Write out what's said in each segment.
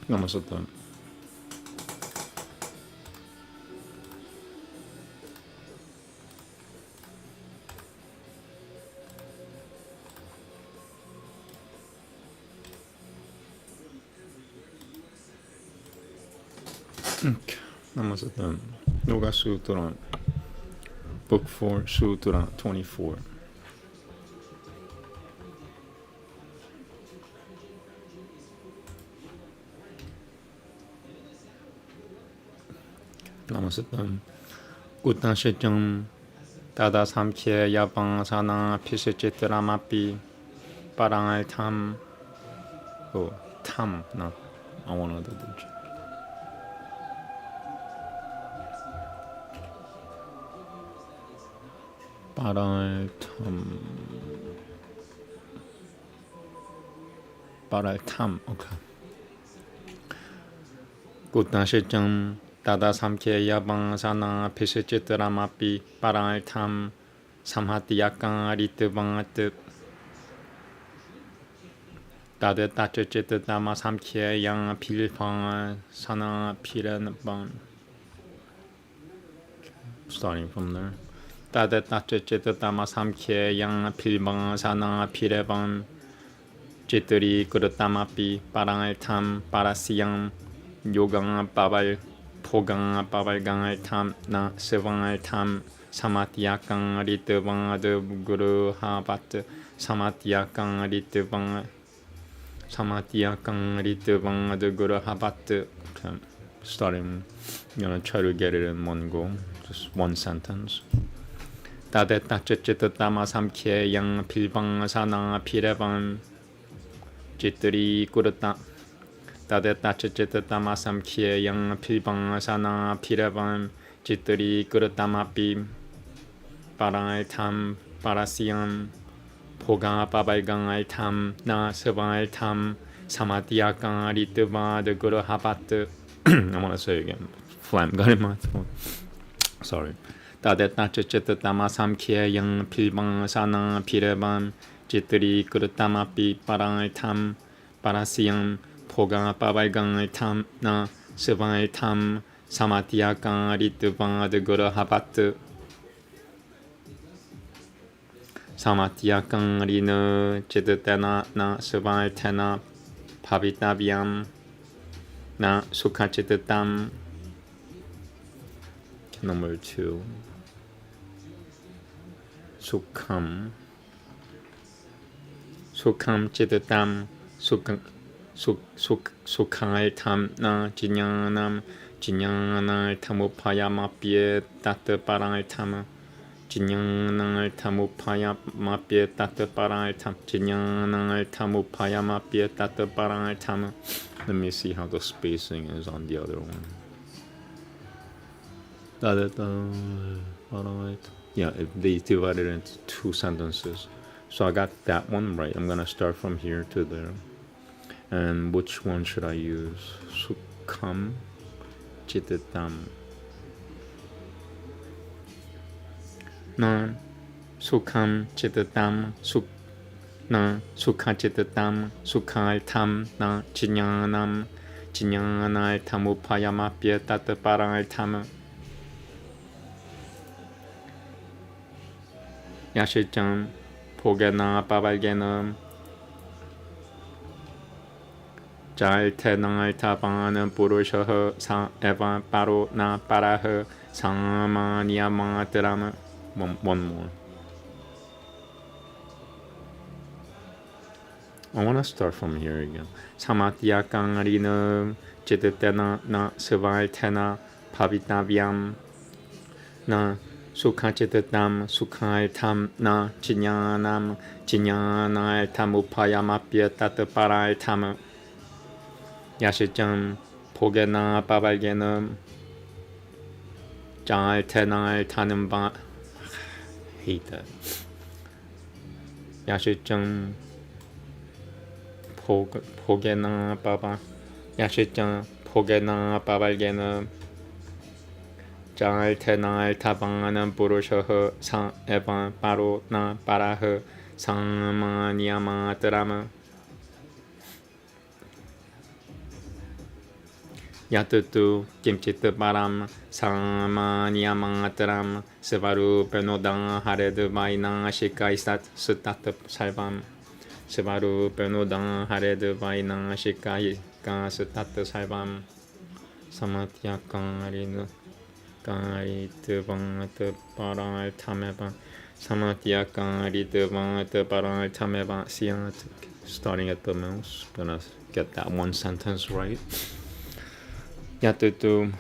Namaste. Namaste. Yoga Sutra, Book 4, Sutra 24. Namaste. Utanshijam Dada Samkhya Yabang Sana Pishichitramapi Parangal Tam. Oh, Tam. No, I want to do the Bhagavatam. Okay. Utanshijam Dada Samkhya Yabang Sana Pishichitramapi Parangal Tam Samhatyakan Ritvangat Dada Tachachit Dama Samkhya Yang Pilpang Sana Piranban. Starting from there. Dada Tachachit Dama Samkhya Yang Pilpang Sana Piranban Chitri Kurutamapi Parangal Tam Parasiyam Yogang Babal Pogang Babalgang Tam Na Sivangal Tam Samatyakang Ritvang de Guru Habat Samatyakang Ritvang de Guru Habat. Starting, I'm gonna try to get it in one go, just one sentence. Dada Tachachit Dama Samkhya Yang Pilpang Sana Pirevan Chitri Kurutta Dada Tachachit Dama Samkhya Yang Pilpang Sana Pirevan Chitri Kurutamapi Parangal Tam Parasiyam Poga Babalgang Tam Na Sivangal Tam Samadhyakang Ritva de Guru Habat. I want to say it again. Phlegm got in my throat. Sorry. Dada Tachachit Dama Samkhya Yang Pilpang Sana Pirevan Chitri Kurutamapi Parangal Tam Parasiyam Poga Babalgang Tam Na Sivangal Tam Samadhyakang Ritva de Guru Habat. Samadhyakang Rina Chitana Na Sivangal Tena Pavitavyam Na Sukhachitatam. Number 2. Sukham Chitatam Sukhai Tam Na Jinyanam Jinyanal Tamupayamapye Tata Parangal Tam Jinyanal Tamupayamapye Tata Parangal Tam Jinyanal Tamupayamapye Tata Parangal Tam. Let me see how the spacing is on the other one. Yeah, they divided it into 2 sentences. So I got that one right. I'm gonna start from here to there. And which one should I use? Sukham Chitatam. Na Sukham Chitatam Na Sukhachitatam Sukhal Tam Na Jinyanam Jinyanal Tamupayamapye Tata Parangal Tam Yashijam Pogena Babalgenam Jai Tenal Tapan Purusha Sa Eva Paro Na Paraha Samanyamatrama. One more. I want to start from here again. Samathyakang Rina Chititena Na Sival Tena Pavitavyam Na Sukhachitatam Sukhai Tam Na Jinyanam Jinyanal Tamupayamapya Tata Paral Tam Yashijam Pogena Babalgenam Jai Tenal Tanamba. Hate that. Yashijam Pogena Baba Yashijam Pogena Babalgenam Jai Tenal Tabanam Purusha Sa Eva Paro Na Paraha Samanyamatrama. Yatutu kimchitu param samanyamataram Sivaru penodang haredu vaina shikaisat sutat salvam Sivaru penodang haredu vaina shikaika sutat salvam Samatyakarinu Karituvangata paral tameva Samatyakarithuvangata paral tameva Siyat. Starting at the mouse, gonna get that one sentence right. Yatutu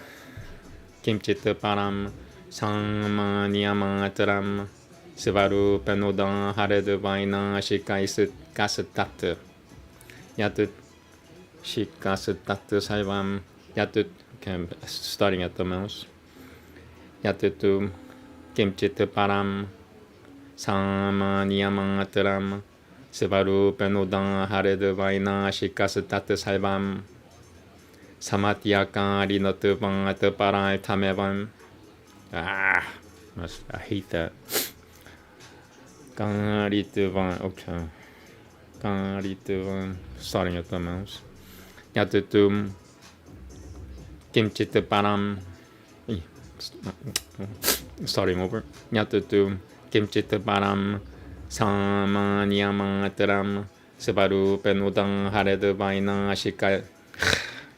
kimchitu param samanyamataram Sivaru penodang haredu vaina shikaisut kasutat Yatut shikasutat salvam Yatut. Okay, starting at the mouse. Yatutu kimchitu param samanyamataram Sivaru penodang haredu vaina shikasutat salvam Samatyakari natuvangata parai tamevam. I hate that. Karituvan. Okay. Karituvan. Starting at the mouse. Yatutum kimchitu param. Starting over. Yatutum kimchitu param samanyamataram Sivaru penodang haredu vaina shika.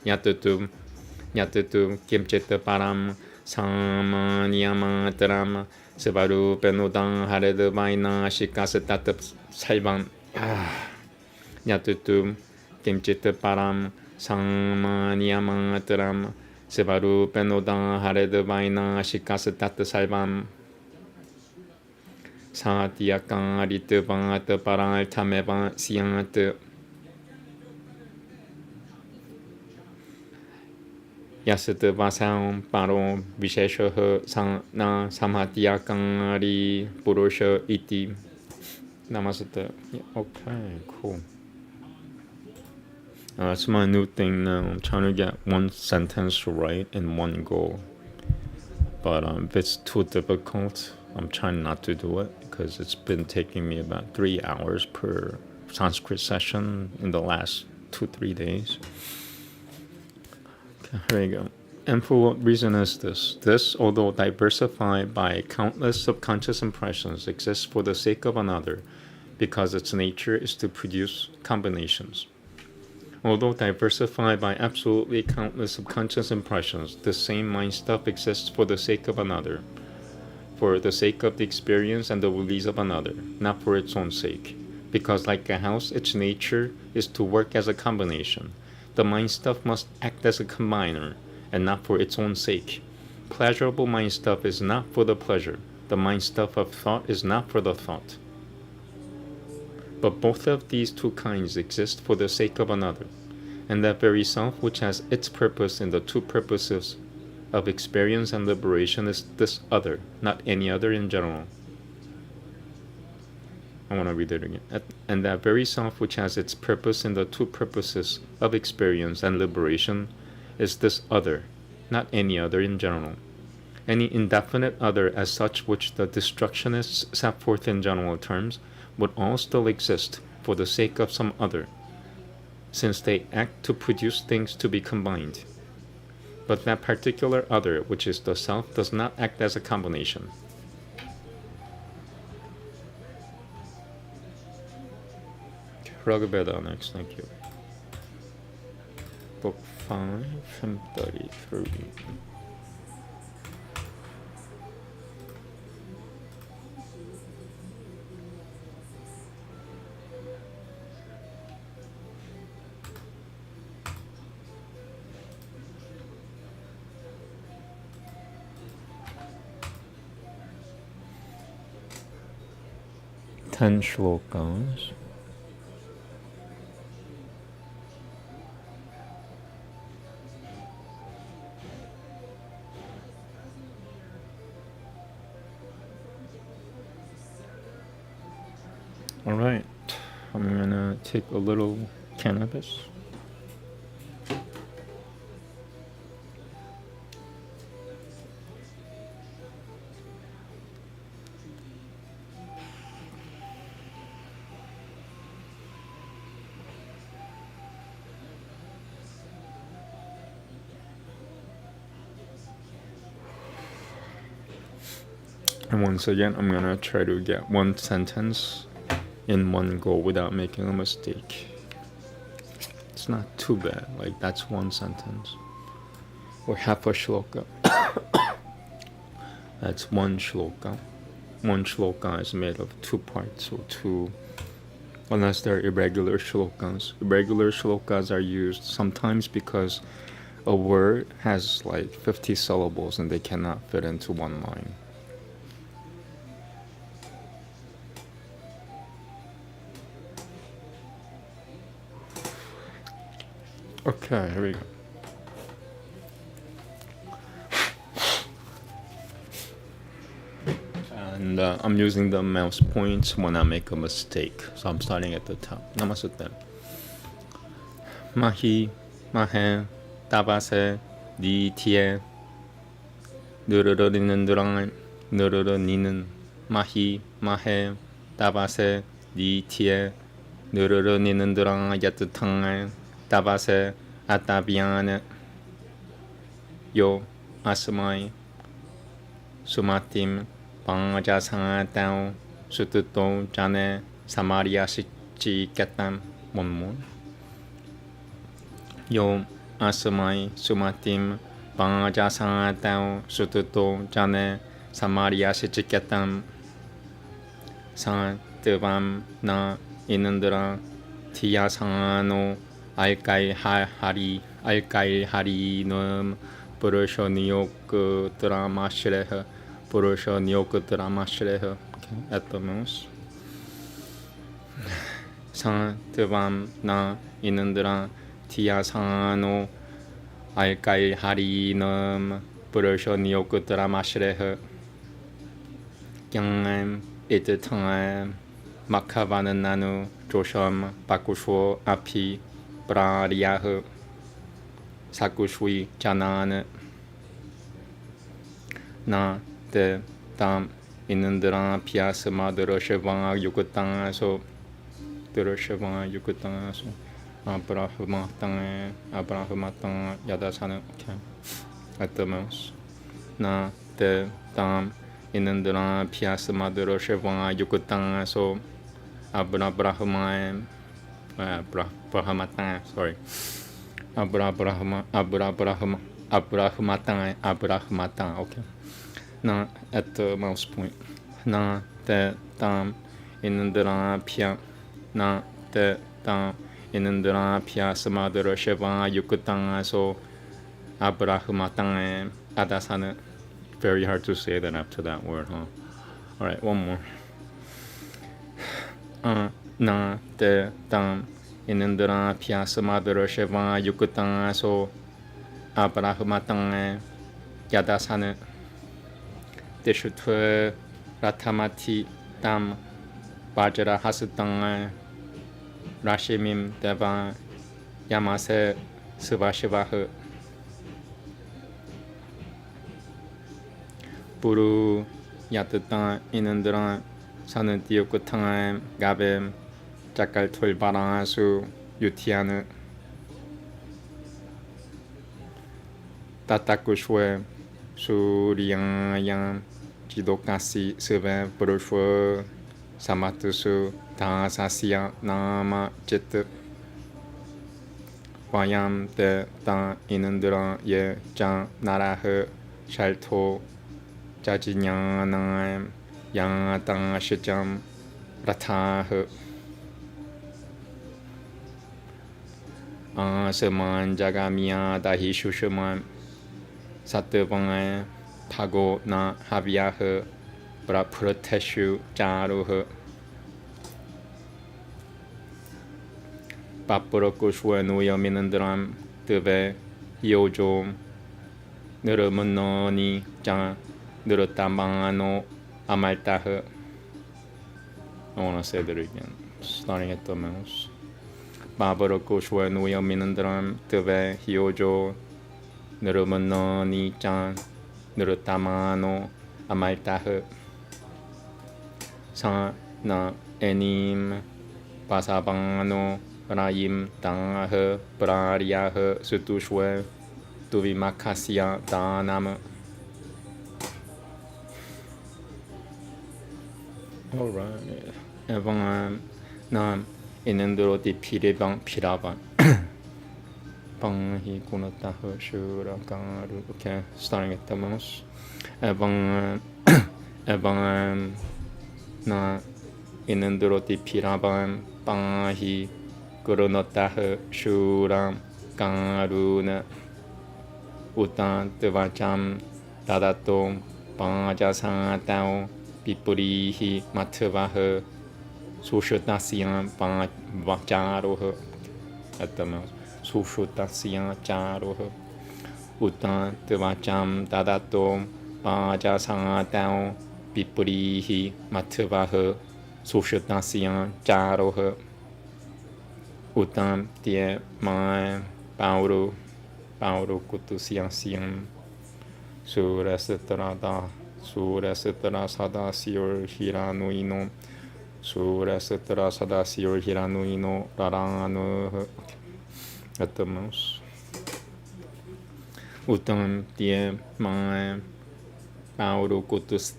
Yatutum kimchitu param samanyamataram Sivaru penodang haredu vaina shikasutat salvam. Yatutum kimchitu param samanyamataram Sivaru penodang haredu vaina shikasutat salvam Satyakarituvangata paral tameva siyat. Yasut vasam paro vishesha na samatyakari purusha iti. Namaste. Okay, cool. That's my new thing now. I'm trying to get one sentence right in one go. But if it's too difficult, I'm trying not to do it because it's been taking me about 3 hours per Sanskrit session in the last 2-3 days. Here we go. And for what reason is this? This, although diversified by countless subconscious impressions, exists for the sake of another, because its nature is to produce combinations. Although diversified by absolutely countless subconscious impressions, this same mind stuff exists for the sake of another, for the sake of the experience and the release of another, not for its own sake. Because like a house, its nature is to work as a combination. The mind stuff must act as a combiner, and not for its own sake. Pleasurable mind stuff is not for the pleasure. The mind stuff of thought is not for the thought. But both of these two kinds exist for the sake of another, and that very self which has its purpose in the two purposes of experience and liberation is this other, not any other in general. I want to read it again. And that very self which has its purpose in the two purposes of experience and liberation is this other, not any other in general. Any indefinite other as such which the destructionists set forth in general terms would all still exist for the sake of some other, since they act to produce things to be combined. But that particular other, which is the self, does not act as a combination. Veda next, thank you. Book 5 from 33. Ten shlokas. All right, I'm gonna take a little cannabis. And once again, I'm gonna try to get one sentence in one go without making a mistake. It's not too bad, like that's one sentence. Or half a shloka. That's one shloka. One shloka is made of 2 parts, so two, unless they're irregular shlokas. Irregular shlokas are used sometimes because a word has like 50 syllables and they cannot fit into one line. Okay, here we go. And I'm using the mouse points when I make a mistake. So I'm starting at the top. Namaste. Mahi, mahe, tabase, di tie, nururu ninen durang, nururu ninen. Mahi, mahe, tabase, di tie, nururu ninen durang yatutang, tabase, atabiane, yo, asmai, sumatim, Panja Sangatao Sututo Jane Samaria Shichi Katam one more. Yo Asamai Sumatim Panja Sangatao Sututo Jane Samaria Shichi Katam San Devam Na Inandra Tia Sano Alkai Hari Num Purushoniok Dramashreha Purusha Nyokutara Mashreha at the most. San Tevam Na Inandra Tia Sano Alkai Hari Nam Purusha Nyokutara Mashreha Yang It Time Makavananu Josham Bakusho Api Brariah Sakushwi Janan Na Te tam inandra piasma durashava yukutangaso durashava yukutangaso abrahamatang yadasana. Okay, at the most. Na te tam inandra piasma durashava yukutangaso abrahamatang. Sorry, abrahamatang. Okay. Na at the mouse point. Na te tam inandra pia. Na te tam inandra pia samadara sheva yukutang so abrahamatang adasana. Very hard to say that after that word, huh? Alright, one more. Na te tam inandra pia samadara sheva yukutang so abrahamatang yadasana. Deshutwe Ratamati Tam Bajara Hasutang Rashimim Deva Yamase Suvashivahu Buru Yatutan Inandran Sanantiyukutang Gabem Jakal Tulbaransu Yutianu Tatakushwe Suryang Jidokasi Seve Purushu Samatusu Tasasya Nama Chit Vayam Te Ta Inandra Ye Jan Narah Shalto Jajinyanam Yang Tang Shijam Ratah Asaman Jagamia Dahi Shushaman Satavang Tago Na Haviah Praprateshu Jaruh Papurakushwa Nuya Minandram Deve Yojo Nuramunoni Jan Nurutamano Amaltah. I want to say that again, starting at the mouse. Papurakushwa Nuya Minandram Deve Yojo Nuramunoni Jan Nurutamano Amaltah. Sa na enim pasabano Raim Tang Prariah Sutushwe Tuvimakasya Danam Alright. Evan na inendro di piribang piraban. Bang hi kunata shura garu. Okay, starting at the most. Evan na inendro di piraban bang hi kunata shura garu na utan devacham dadato baja satao pipurihi matvaha sushutasiyan vacharoha at the most. Sushutasiyan charoha utan devacham dadato baja satao pipurihi matvaha sushutasiyan charoha utan tie mai pauro kutusiyan siyan Sutra sada siyor hiranuino Sura Sutra sada siyor hiranuino rarano at the most. Utam tie mai pauro kutus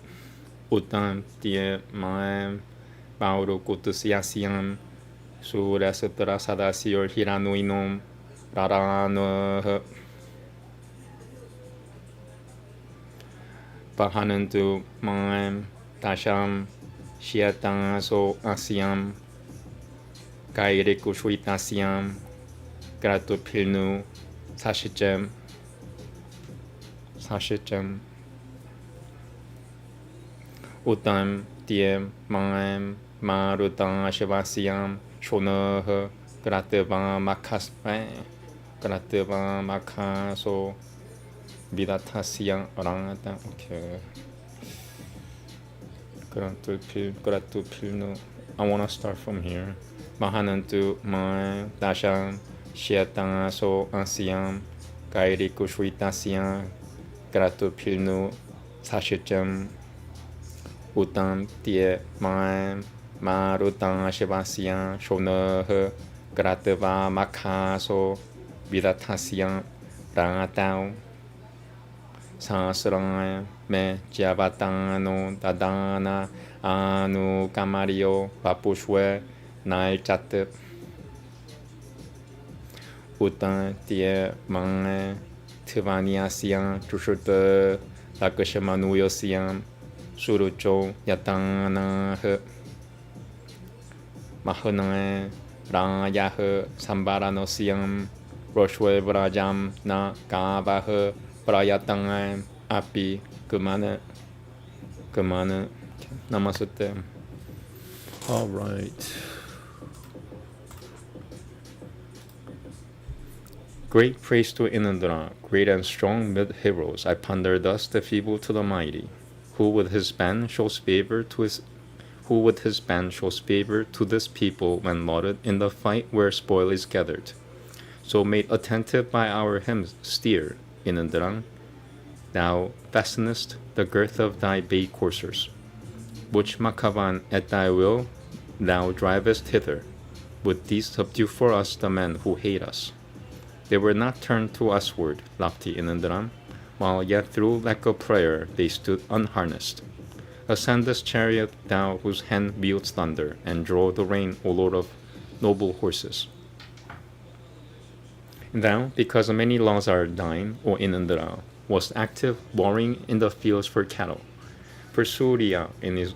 utam tie mai pauro kutusiyan Sura Sutra sada siyor hiranuino rarano Pahanantu Maim Tasham Shiatang So Asyam Kairiku Shuitasyam Gratu Pilnu Sashijem Utam Tiem Maim Marutan Shivasyam Shonah Gratuvan Makaso Vidatasya Orangata. Okay. Gratu Pilnu. I want to start from here. Mahanantu Mai Dasham Shiatang So Asyam Kairi Kushvitasya Gratu Pilnu Sashicam Utam Tie Mai Marutan Shivasya Shonah Gratava Makaso Vidatasya Rangatao Sasraya me Javatano Dadana Anu Kamario Papushwe Nai Chat Utan Tie Mange Tivaniasian Tushut Lakashamanuosian Surucho Yatana Mahanae Rayah Sambaranosiam Roshwe Brajam Na Kavah Prayatang api kumana namaste. All right. Great praise to Inandra, great and strong mid-heroes. I ponder thus the feeble to the mighty, who with his band shows favor to this people when lauded in the fight where spoil is gathered. So made attentive by our hymns steer, Inandrang, thou fastenest the girth of thy bay coursers, which Makavan at thy will thou drivest hither. With these subdue for us the men who hate us. They were not turned to usward, lofty Inandram, while yet through lack of prayer they stood unharnessed. Ascend this chariot, thou whose hand wields thunder, and draw the rein, O Lord of noble horses. Thou, because many laws are thine, O Inandra, was active, warring in the fields for cattle. For Surya in his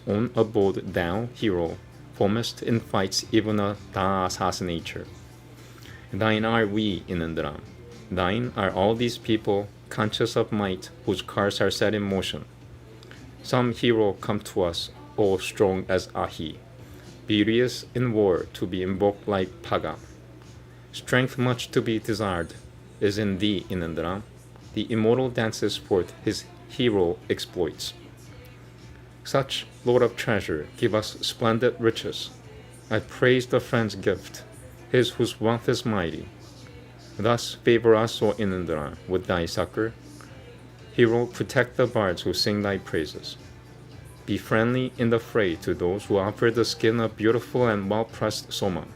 own abode, thou, hero, formest in fights even a Dasas nature. Thine are we, Inandra. Thine are all these people, conscious of might, whose cars are set in motion. Some hero come to us, all strong as Ahi, beauteous in war to be invoked like Paga. Strength much to be desired is in thee, Inandra. The immortal dances forth his hero exploits. Such, Lord of treasure, give us splendid riches. I praise the friend's gift, his whose wealth is mighty. Thus favor us, O Inandra, with thy succor. Hero, protect the bards who sing thy praises. Be friendly in the fray to those who offer the skin of beautiful and well-pressed Soma.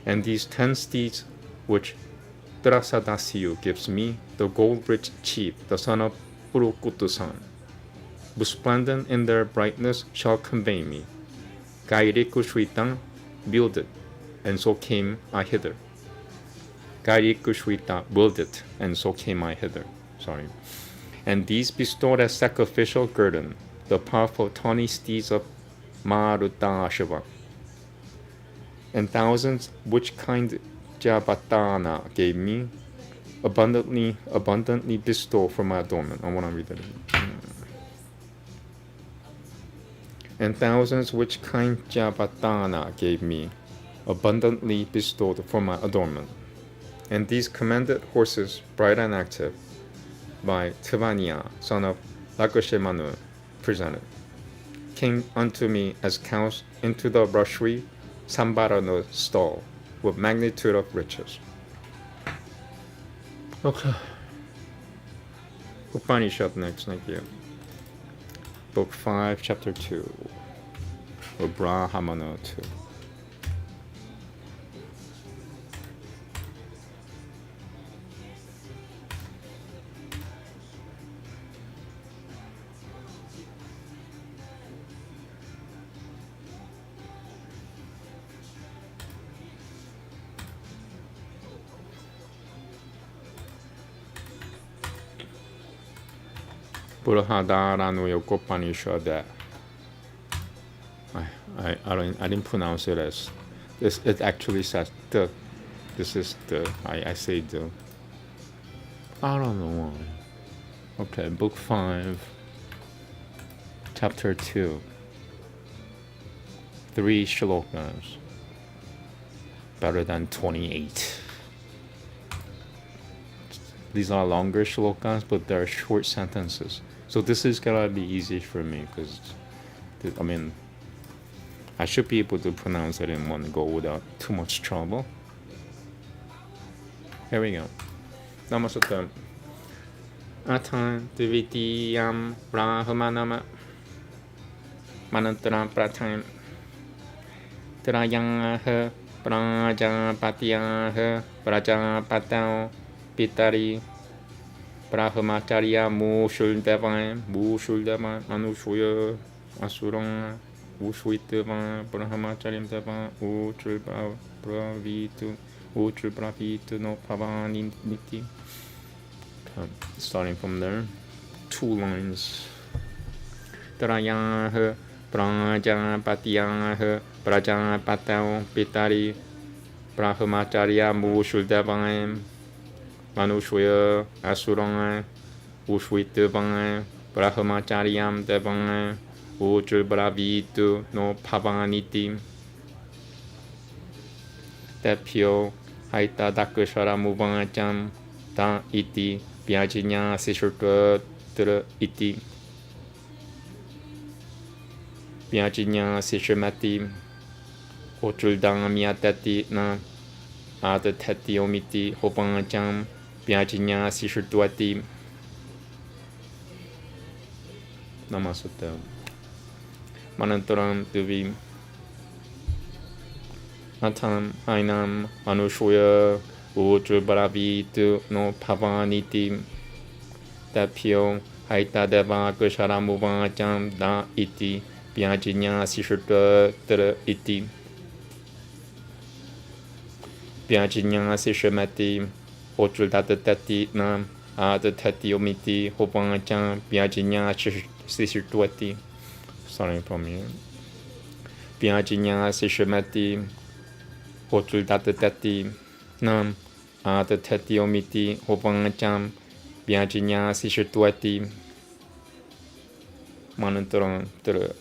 And these 10 steeds which Trasadasiyu gives me, the gold-rich chief, the son of Urukutu-san. resplendent in their brightness, shall convey me. Gairiku Shritang willed it, and so came I hither. Gairiku Shrita willed it, and so came I hither. And these bestowed as sacrificial guerdon the powerful tawny steeds of Maruta Shiva. And thousands which kind Jabatana gave me, abundantly bestow for my adornment. I want to read that again. And thousands which kind Jabatana gave me, abundantly bestowed for my adornment. And these commended horses, bright and active, by Tivania, son of Lakushemanu, presented, came unto me as cows into the Rashri Sambarano stall, with magnitude of riches. Okay. Upanishad next, thank you. Book 5, Chapter 2, or Brahmana 2. Burhadaranu Upanishad. I didn't pronounce it as this. It actually says the. This is the. I say the. I don't know why. Okay, book 5, chapter 2. 3 shlokas. Better than 28. These are longer shlokas, but they're short sentences. So this is gonna be easy for me because, I mean, I should be able to pronounce it in one go without too much trouble. Here we go. Namaste. Atan Dvitiyam Brahmanama Manantara Pratam Trayanah Prajapatiyah Prajapatao Pitari Brahmacharya Mushuldevan Anushuya Asurang Ushwitdevan Brahmacharyam Devan Utribravitu no Pavani Niti. Starting from there, 2 lines. Trayah Prajapatiyah Prajapatao Pitari Brahmacharya Mushuldevan Manushya Asuranga Ushwitdevan Brahmacharyam Devan Utribravitu no Pavaniti. Tepyo Haita Dakushara Muvanacham Ta iti Piajinya Sishurtra iti Piajinya Sishimati Ochuldang Miatati na Adatati omiti Hopanacham Piajinya Sishurtuati. Namaste. Manantaram Duvi Atam Hainam Anushuya Utribravitu no Pavaniti. Tapio Haita Deva Kushara Muvanacham Da iti Piajinya Sishurtra iti Piajinya Sishimati Ochuldati na Adatati omiti Hopanacham Piajinya Sishurtuati. Starting from here. Piajinya Sishimati Ochuldati nam Adatati omiti Hopanacham Piajinya Sishurtuati. Manantaram Tura.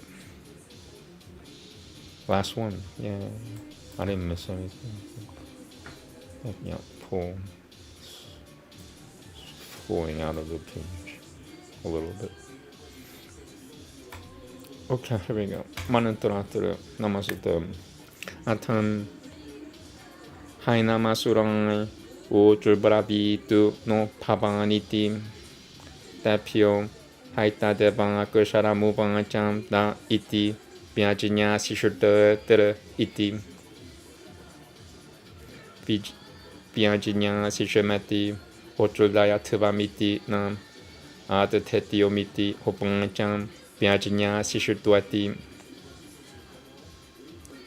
Last one. Yeah. I didn't miss anything. Yeah, pulling out of the page a little bit. Okay, here we go. Manantaram Tura. Namaste. Atam Hainamasurang Utribravitu no Pavaniti. Tapio Haita Devang Kushara Muvanacham Da iti Piajinya Sishurtra iti Piajinya Sishimati Otrudaya Tuvamiti Nam Adateti omiti Hopanacham Vyajnya Sishurtuati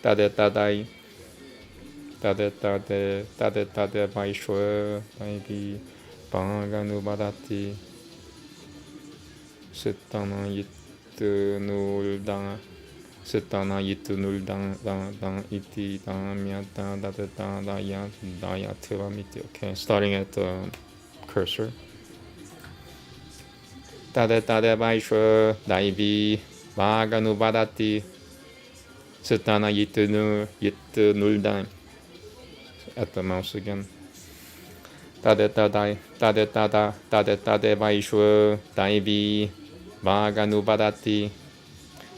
Tade Tadai Tade Tade Tade Tade Vaishwa Taibi Bhaganubadati Sittana Yitu Nuldang Sittana Yitu Nuldang Iti Damyata Tade Tadaya Daya Tivamiti. Okay, starting at the cursor. Tade Tade Vaishwa Daibi Bhaganubadati Sittana Yitu Nuldang. At the mouse again. Tade Tadai Tade Tada Tade Tade Vaishwa Daibi Bhaganubadati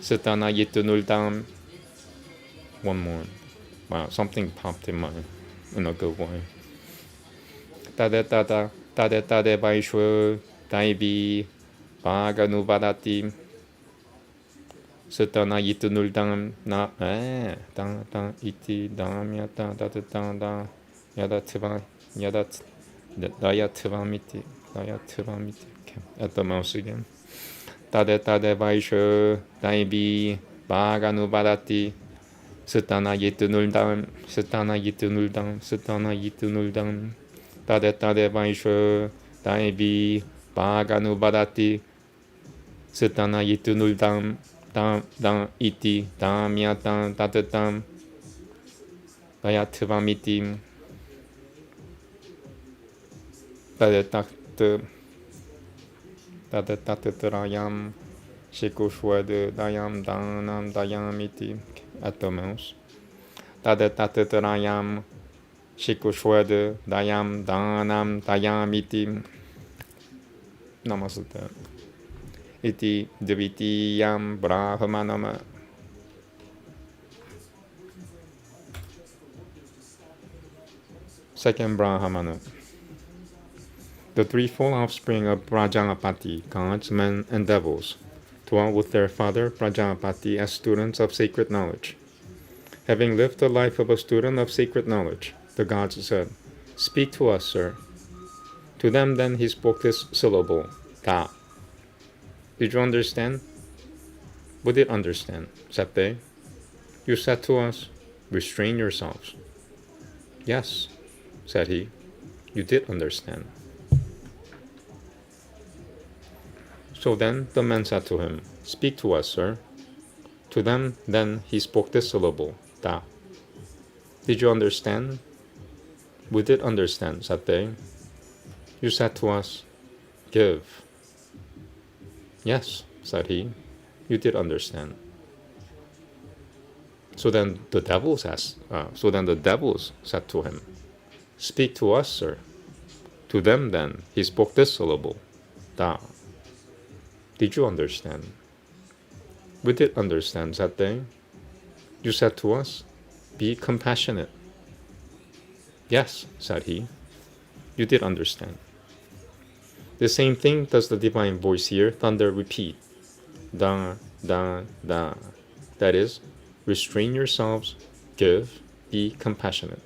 Sittana Yitu Nuldam. One more. Wow, something popped in a good way. Tade Tada Tade Tade Vaishwa Daibi Bhaganubadati Sittana Yitu Nuldam Na Dang Iti Dam Yata Dada Yada Tiva Yadat Daya Tivamiti Daya Tivamiti. Okay, at the mouse again. Tade Tade Vaishwa Daibi Bhaganubadati Sittana Yitu Nuldam Sittana Yitu Nuldam Sittana Yitu Nuldam Tade Tade Vaishwa Daibi Bhaganubadati Sittana Yitu Nuldam Dam Iti Dam Yata Dadatam Daya Tivamiti Tade Tatrayam Shikushwad Dayam Danam Dayamiti. At the mouse. Tade Tatrayam Shikushwad Dayam Danam Dayamiti. Namaste. Iti Dvitiyam Brahmanama. Second Brahmana. The threefold offspring of Prajapati, gods, men, and devils, dwell with their father Prajapati as students of sacred knowledge. Having lived the life of a student of sacred knowledge, the gods said, "Speak to us, sir." To them then he spoke this syllable, Da. Did you understand? We did understand, said they. You said to us, "Restrain yourselves." Yes, said he, you did understand. So then the men said to him, "Speak to us, sir." To them then he spoke this syllable, Da. Did you understand? We did understand, said they. You said to us, "Give." Yes, said he, you did understand. So then the devils said to him, "Speak to us, sir." To them then he spoke this syllable, Da. Did you understand? We did understand, said they. You said to us, "Be compassionate." Yes, said he, you did understand. The same thing does the divine voice here, thunder, repeat. Da, da, da. That is, restrain yourselves, give, be compassionate.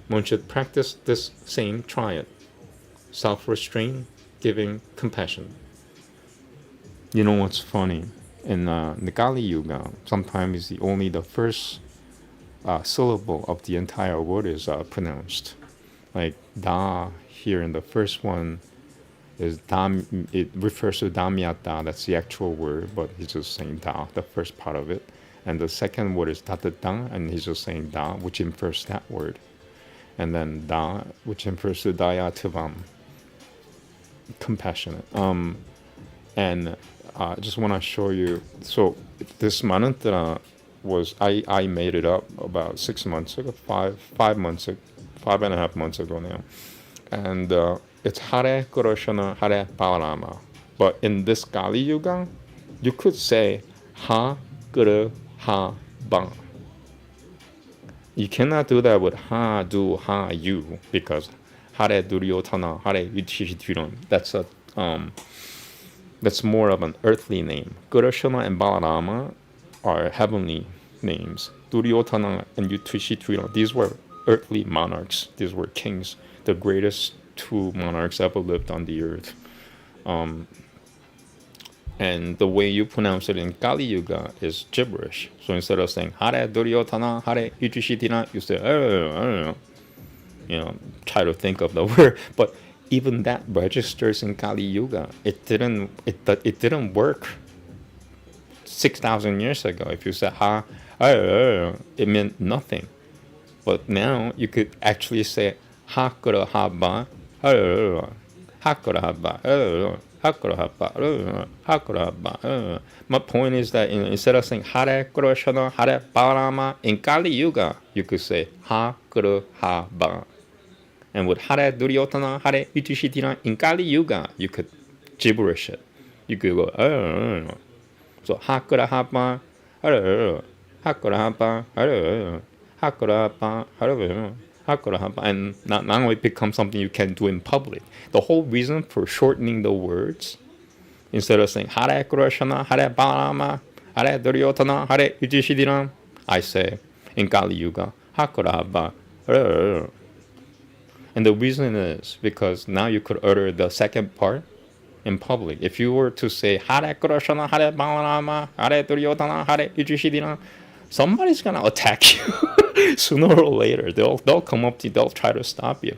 One should practice this same triad. Self-restraint, giving, compassion. You know what's funny? In the Kali Yuga, sometimes only the first syllable of the entire word is pronounced. Like Da here in the first one is Dam. It refers to Damyata. That's the actual word, but he's just saying Da, the first part of it. And the second word is Tatatang, and he's just saying Da, which infers that word. And then Da, which infers to Daya Tivam, compassionate. And I just want to show you. So this mantra was I made it up about 6 months ago, 5.5 months ago now, and it's Hare Krishna Hare Parama. But in this Kali Yuga, you could say Ha Kru Ha Bang. You cannot do that with Ha Do Ha You, because Hare Duryodhana Hare Yudhishthira. That's more of an earthly name. Krishna and Balarama are heavenly names. Duryodhana and Yudhishthira, these were earthly monarchs. These were kings, the greatest two monarchs ever lived on the earth. And the way you pronounce it in Kali Yuga is gibberish. So instead of saying Hare Duryodhana, Hare Yudhishthira, you say try to think of the word. But even that registers in Kali Yuga. It didn't work 6,000 years ago. If you said ha, it meant nothing. But now you could actually say hakura haba, hakura haba, hakura haba. My point is that instead of saying Hare Krishna, Hare Parama, in Kali Yuga you could say hakura haba. And with Hare Duryodhana, Hare Yudhishthira, in Kali Yuga you could gibberish it. You could go so hakura haba, hakura haba, and now it becomes something you can do in public. The whole reason for shortening the words, instead of saying Hare Krishna, Hare Balama, Hare Duryodhana, Hare Yudhishthira, I say in Kali Yuga Hakuraba. And the reason is because now you could utter the second part in public. If you were to say Hare Krishna, Hare Balama, Hare Duryodhana, Hare Yudhishthira, somebody's gonna attack you sooner or later. They'll come up to you, they'll try to stop you.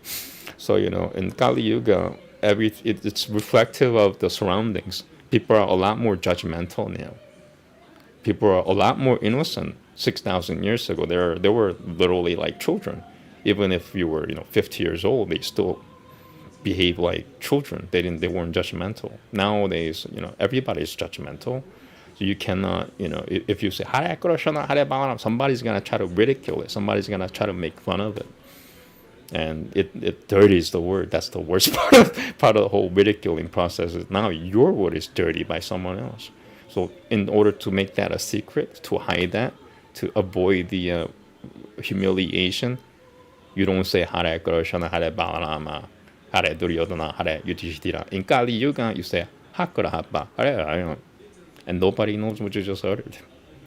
So in Kali Yuga, it's reflective of the surroundings. People are a lot more judgmental now. People are a lot more innocent. 6,000 years ago, they were literally like children. Even if you were 50 years old, they still behave like children. They weren't judgmental. Nowadays, everybody's judgmental. So you cannot, if you say Hare Krishna, Hare Bhagavatam, somebody's gonna try to ridicule it. Somebody's gonna try to make fun of it, and it dirties the word. That's the worst part of the whole ridiculing process. Is now your word is dirty by someone else. So in order to make that a secret, to hide that, to avoid the humiliation, you don't say Hare Krishna, Hare Bhagavatam, Hare Duryodhana, Hare Yudhishthira. In Kali Yuga, you say Hakura Hapa, Hare Aryan. And nobody knows what you just uttered.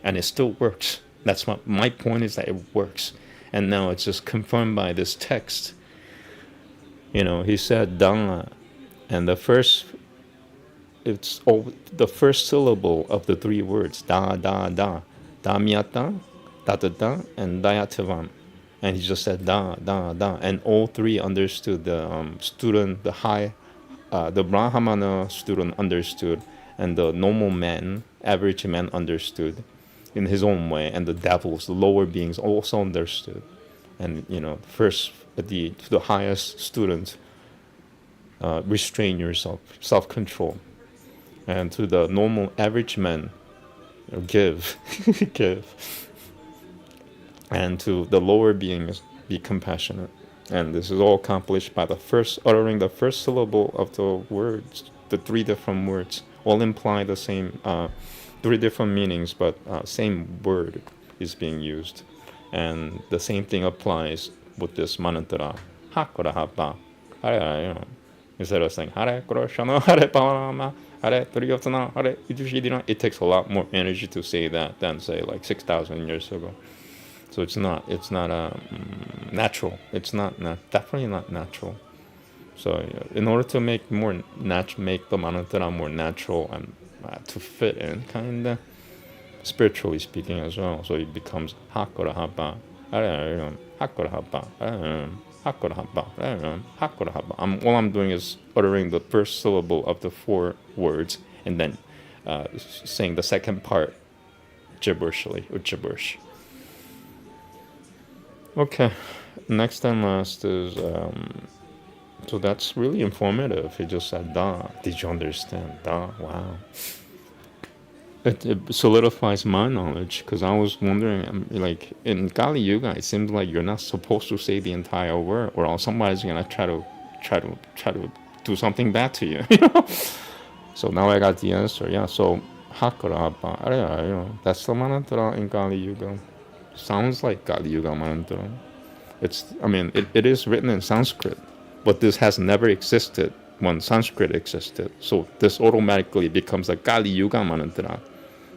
And it still works. That's my point, is that it works. And now it's just confirmed by this text. He said da, and the first syllable of the three words, da, damyata, da, and dayativam. And he just said da. And all three understood. The student, the Brahmana student understood. And the normal man, average man, understood in his own way, and the devils, the lower beings, also understood. And first the highest student, restrain yourself, self-control, and to the normal average man, give, and to the lower beings, be compassionate. And this is all accomplished by uttering the first syllable of the words, the three different words. All imply the same, three different meanings, but same word is being used. And the same thing applies with this mantra, Hakura Hapa, Hare. Instead of saying Hare Krishna, Hare Parama, Hare Duryodhana, Hare Yudhishthira, it takes a lot more energy to say that than say like 6,000 years ago. So it's not natural. It's definitely not natural. So in order to make make the mantra more natural and to fit in, kinda spiritually speaking as well, so it becomes Hakura Hapa, Hakura Hapa, Hakura Hapa, Hakura Hapa. All I'm doing is uttering the first syllable of the four words and then saying the second part gibberishly or gibberish. Okay, next and last is. So that's really informative. He just said, da. Did you understand? Da. Wow. It solidifies my knowledge, because I was wondering, like, in Kali Yuga, it seems like you're not supposed to say the entire word, or else somebody's gonna try to do something bad to you. So now I got the answer. Yeah. So Hakura Hapa, that's the mantra in Kali Yuga. Sounds like Kali Yuga mantra. It is written in Sanskrit. But this has never existed when Sanskrit existed. So this automatically becomes a Kali Yuga mantra.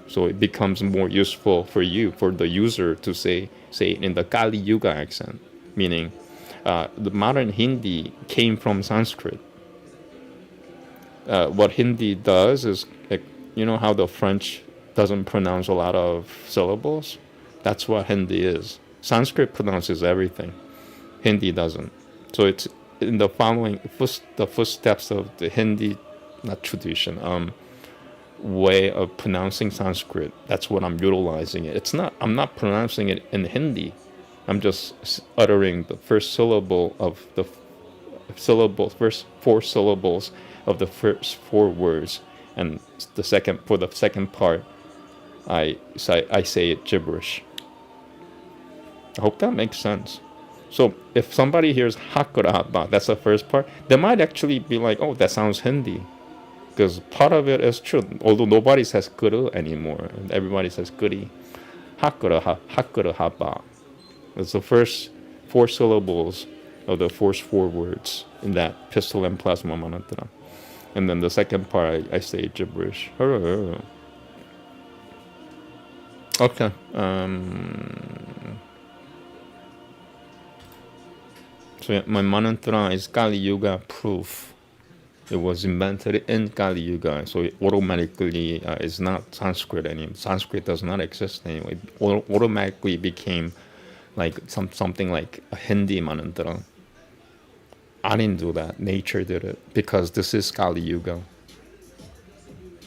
So it becomes more useful for the user to say it in the Kali Yuga accent. Meaning, the modern Hindi came from Sanskrit. What Hindi does is You know how the French doesn't pronounce a lot of syllables? That's what Hindi is. Sanskrit pronounces everything. Hindi doesn't. So it's in the following the footsteps of the Hindi, not tradition, way of pronouncing Sanskrit. That's what I'm utilizing it. It's not. I'm not pronouncing it in Hindi. I'm just uttering the first syllable of the first four syllables of the first four words, and the second part, I say it gibberish. I hope that makes sense. So if somebody hears Hakurahaba, that's the first part, they might actually be like, oh, that sounds Hindi. Because part of it is true. Although nobody says Guru anymore. Everybody says Guri. Hakurahaba. It's the first four syllables of the first four words in that pistol and plasma mantra. And then the second part, I say gibberish. Okay. So yeah, my mantra is Kali Yuga proof. It was invented in Kali Yuga, so it automatically is not Sanskrit anymore. Sanskrit does not exist anymore. It automatically became like something like a Hindi mantra. I didn't do that. Nature did it because this is Kali Yuga.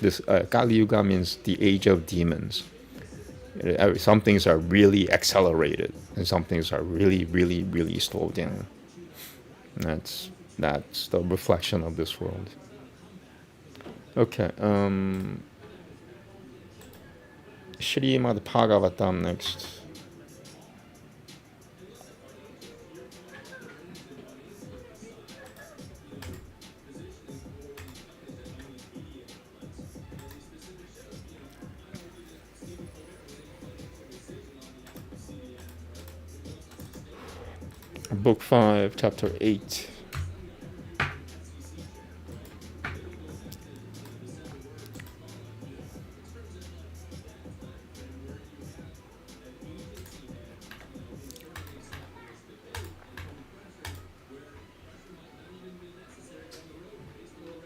This Kali Yuga means the age of demons. Some things are really accelerated, and some things are really, really, really slowed down. That's the reflection of this world. Okay. Shrimad Bhagavatam next. Book 5, chapter 8.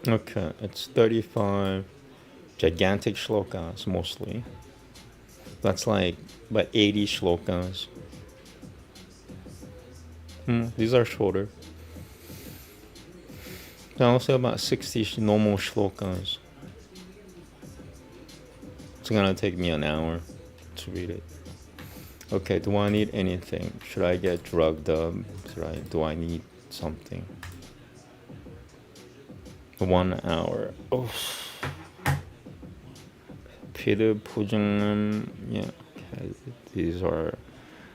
Okay, it's 35 gigantic shlokas mostly. That's like about 80 shlokas. These are shorter. There are also about 60 normal shlokas. It's gonna take me an hour to read it. Okay, do I need anything? Should I get drugged up? Do I need something? 1 hour. Oh. Peter Pujanam. Yeah. Okay. These are.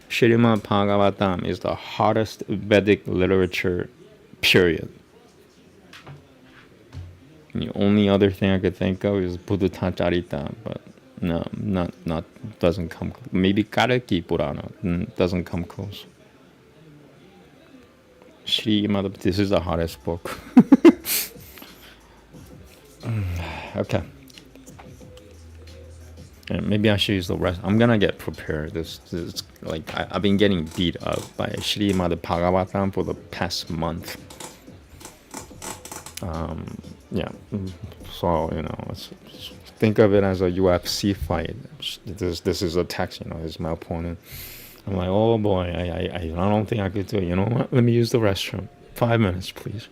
Shrimad Bhagavatam is the hardest Vedic literature, period. The only other thing I could think of is Buddha Charita, but no, not doesn't come close. Maybe Karaki Purana doesn't come close. Shrimad, this is the hardest book. Okay. And maybe I should use the rest. I'm gonna get prepared. This is like I've been getting beat up by Shrimad Bhagavatam for the past month. Yeah. So think of it as a UFC fight. This is a text. Is my opponent. I'm like, oh boy, I don't think I could do it. You know what? Let me use the restroom. 5 minutes, please.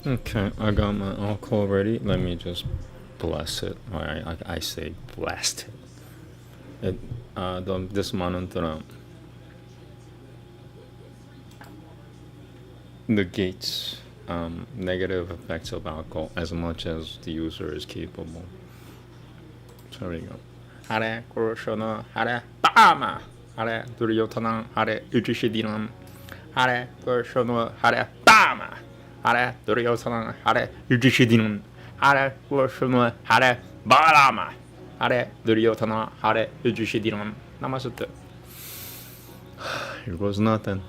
Okay, I got my alcohol ready. Let me just bless it. I say blast it. This mantra negates negative effects of alcohol as much as the user is capable. So there you go. Hare Krishna, Hare Rama, Hare Duryodhana, Hare Yudhishthira, Hare Krishna, Hare Rama, Hare Duryodhana, Hare Yudhishthira, Hare Krishna, Hare Rama, Hare Duryodhana, Hare Yudhishthira. Namaste. It was nothing.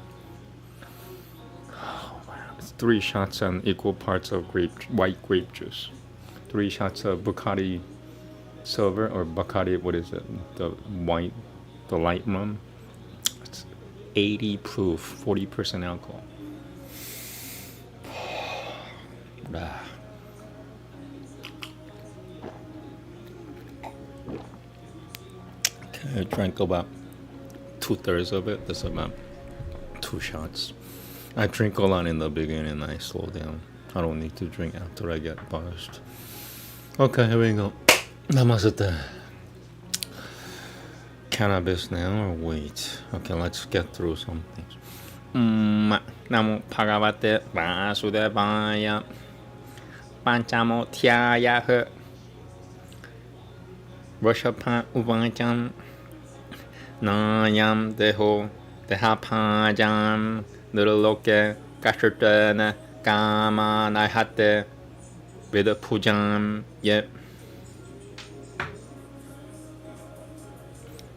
It's 3 shots and equal parts of white grape juice. 3 shots of Bacardi silver or Bacardi, what is it? The light rum. It's 80 proof, 40% alcohol. Okay, I drank about 2/3 of it. That's about 2 shots. I drink a lot in the beginning and I slow down. I don't need to drink after I get buzzed. Okay, here we go. Namaste. Cannabis now or wait? Okay, let's get through some things. Namo Bhagavate Vasudevaya Panchamothyaya Vashapa Uvajam Nayam Deho Dehapajam Nirloke Kashrtana Kama Nahate Veda Pujam Yep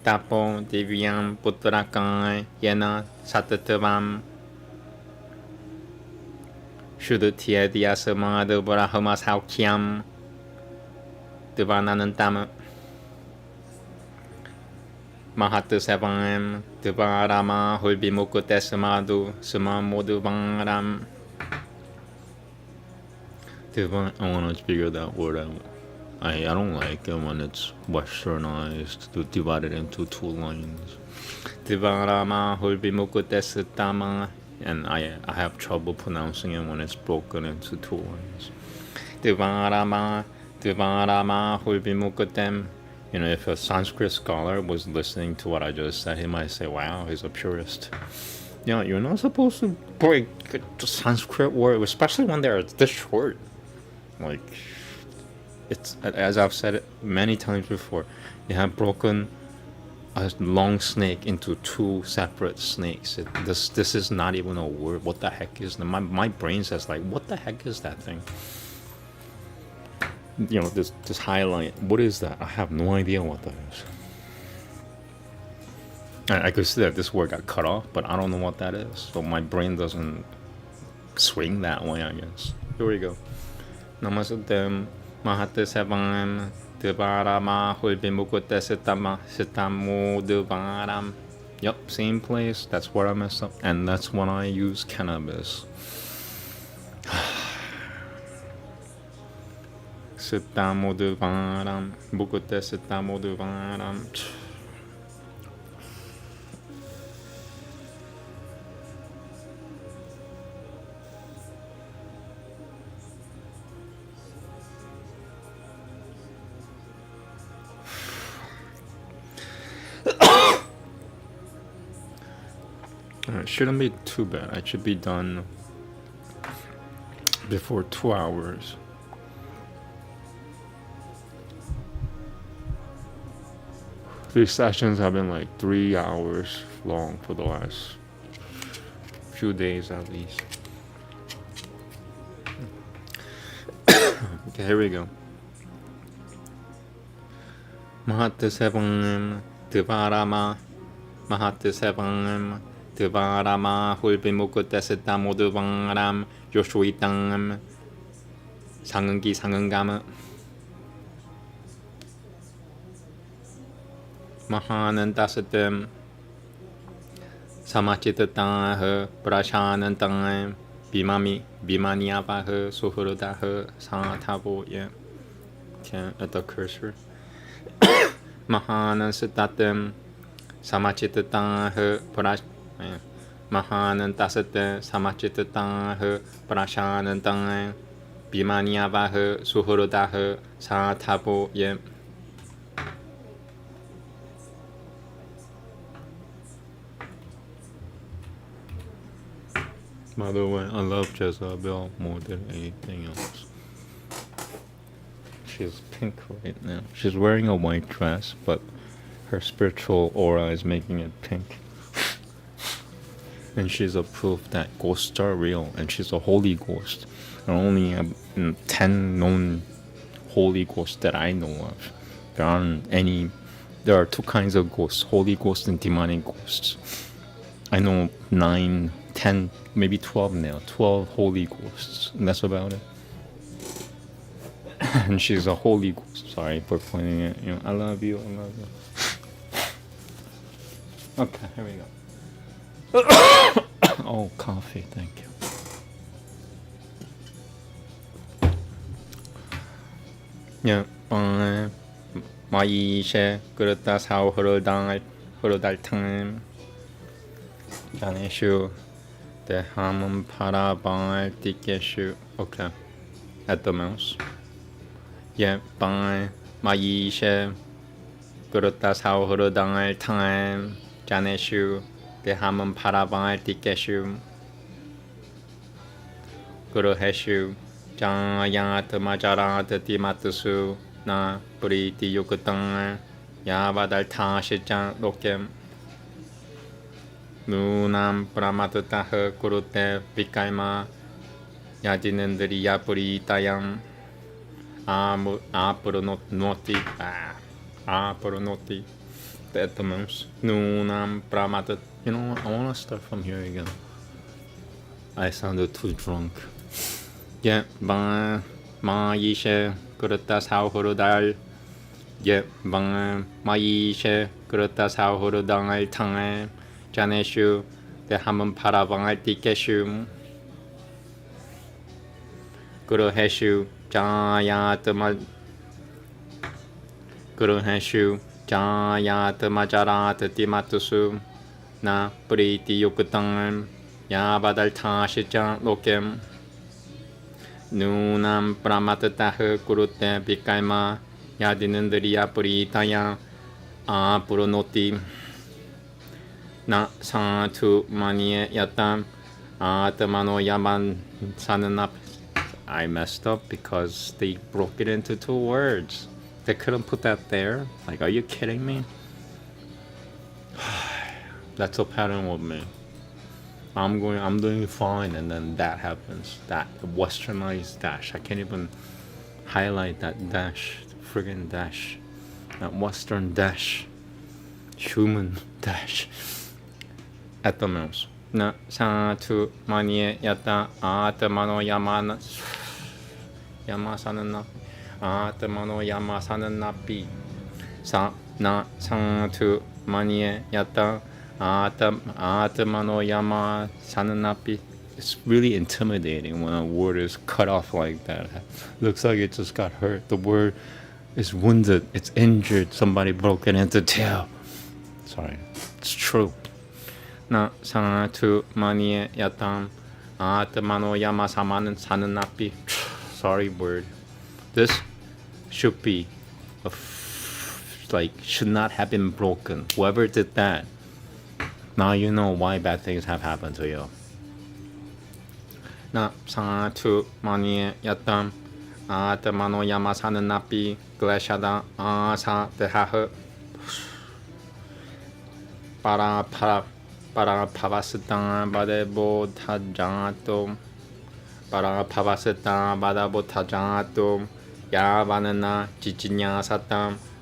Tapo Divyam Putrakai Yena Satatavam Shuddhya Dyasamada Brahamas Haukyam Divananantama Mahatu Savam Divarama Hulbimukutasamadu Samamoduvaram Divan. I want to figure that word out. I don't like it when it's westernized to divide it into 2 lines. Divarama Hulbimukutasamadu, and I have trouble pronouncing it when it's broken into 2 lines. Divarama Hulbimukutem. You know, if a Sanskrit scholar was listening to what I just said, he might say, wow, he's a purist. You know, you're not supposed to break the Sanskrit word, especially when they're this short. Like, it's, as I've said it many times before, you have broken a long snake into 2 separate snakes. This is not even a word. What the heck is that? My brain says, like, what the heck is that thing? You know, this highlight, what is that? I have no idea what that is. I could see that this word got cut off, but I don't know what that is. So my brain doesn't swing that way, I guess. Here we go. Namaste Mahate Savam Divarama Hulbimukute Sitamu Divaram. Yep, same place. That's where I messed up. And that's when I use cannabis. Sitamuduvaram, Bukute Sitamuduvaram. It shouldn't be too bad. I should be done before 2 hours. These sessions have been like 3 hours long for the last few days at least. Okay, here we go. Mahatasavam Divarama Mahatasavam Divarama Hulbimukutasatamudavaram Yoshuitam Sangangi Sangangama Mahanantasatam Samachitataha Prashanantam Bimaniavaha Suhuradaha Satavo. Yeah. Okay, at the cursor. Mahanantasatam Samachitataha Mahanantasatam Samachitataha Prashanantam 비마니아바흐 수호르다흐 사타보 예. By the way, I love Jezebel more than anything else. She's pink right now. She's wearing a white dress, but her spiritual aura is making it pink. And she's a proof that ghosts are real, and she's a holy ghost. There are only 10 known holy ghosts that I know of. There are two kinds of ghosts, holy ghosts and demonic ghosts. I know 9, 10, maybe 12 now, 12 holy ghosts, and that's about it. And she's a holy ghost. Sorry for pointing it. You know, I love you, I love you. Okay, here we go. Oh, coffee, thank you. Yeah, 마이셰 그렇다 사오 흐르달 탕 자네슈 대함은 파라방을 띠케슈. Okay, at the mouse. Yeah, 마이셰 그렇다 사오 흐르달 탕 자네슈 대함은 파라방을 띠케슈. 그러해슈 장야트 마자라트 티마트수 나 브리티 요크땅 야바달 타시장 로겜 누남 브라마트타흐 구르테 비카이마 야지는들이 야브리 따양 아프로노티 at the most 누남 브라마트. You know what? I want to start from here again. I sounded too drunk. Yeah, 마이셰 그렇다 사오흐르달. Yeah, 마이셰 그렇다 사오흐르당을 탕에 자네슈 대함은 파라방을 띠케슈. 그러해슈 자야트 마자라트 티마투수 나 브리티 요크땅 야바달 타시장 로겜 누남 브라마트타흐 구르테 비카이마 야디는들이 아프리타야 아프로노티 나 상투 마니에 야탐 아트마노 야만 사는 앞. I messed up because they broke it into 2 words. They couldn't put that there. Like, are you kidding me? That's a pattern with me. I'm doing fine, and then that happens. That westernized dash. I can't even highlight that dash. Friggin' dash. That western dash. Human dash. At the mouse. Na santu manie yata atamano yamana yamasanan na atamano yamasanan napi sa na santu manie yata atamano yamasanan napi. It's really intimidating when a word is cut off like that. Looks like it just got hurt. The word is wounded. It's injured. Somebody broke it into 2. Sorry, it's true. 나 상투 마니에 야탐 아트마노 야마사마는 사는 나비. Sorry word. This should be should not have been broken. Whoever did that, now you know why bad things have happened to you. 나 상투 마니에 야탐 아트마노 야마사는 나비 글래샤다 아사 데하흐 Parapavasatang Badabodhajantum Parapavasatang Badabodhajantum Yavanana Chichinya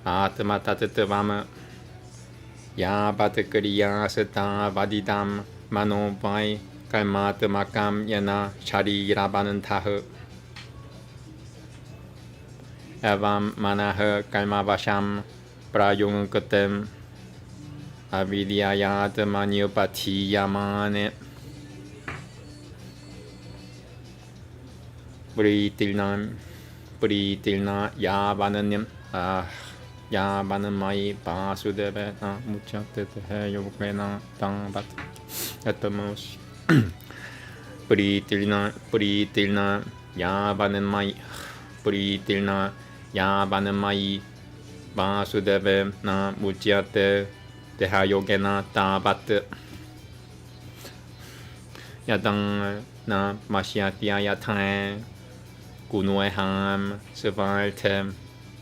Atmatatvam Yabatakariya Sata Vadidam Manobai Kalmatamakam Yana Sharirabanantahu Evam Manaha Kalmavasham Prayungatem Avidyayat Maniopati Yamane Britilna Yavananyam Yavanamai Basudeva Muchate Yokena Tangbat at the most Britilna 야바는 마이 브리딜나 야바는 마이 바수데베 나 무지아테 대하요게나 따바트 야당 나 마시아티아 야탕에 구누에함 스발테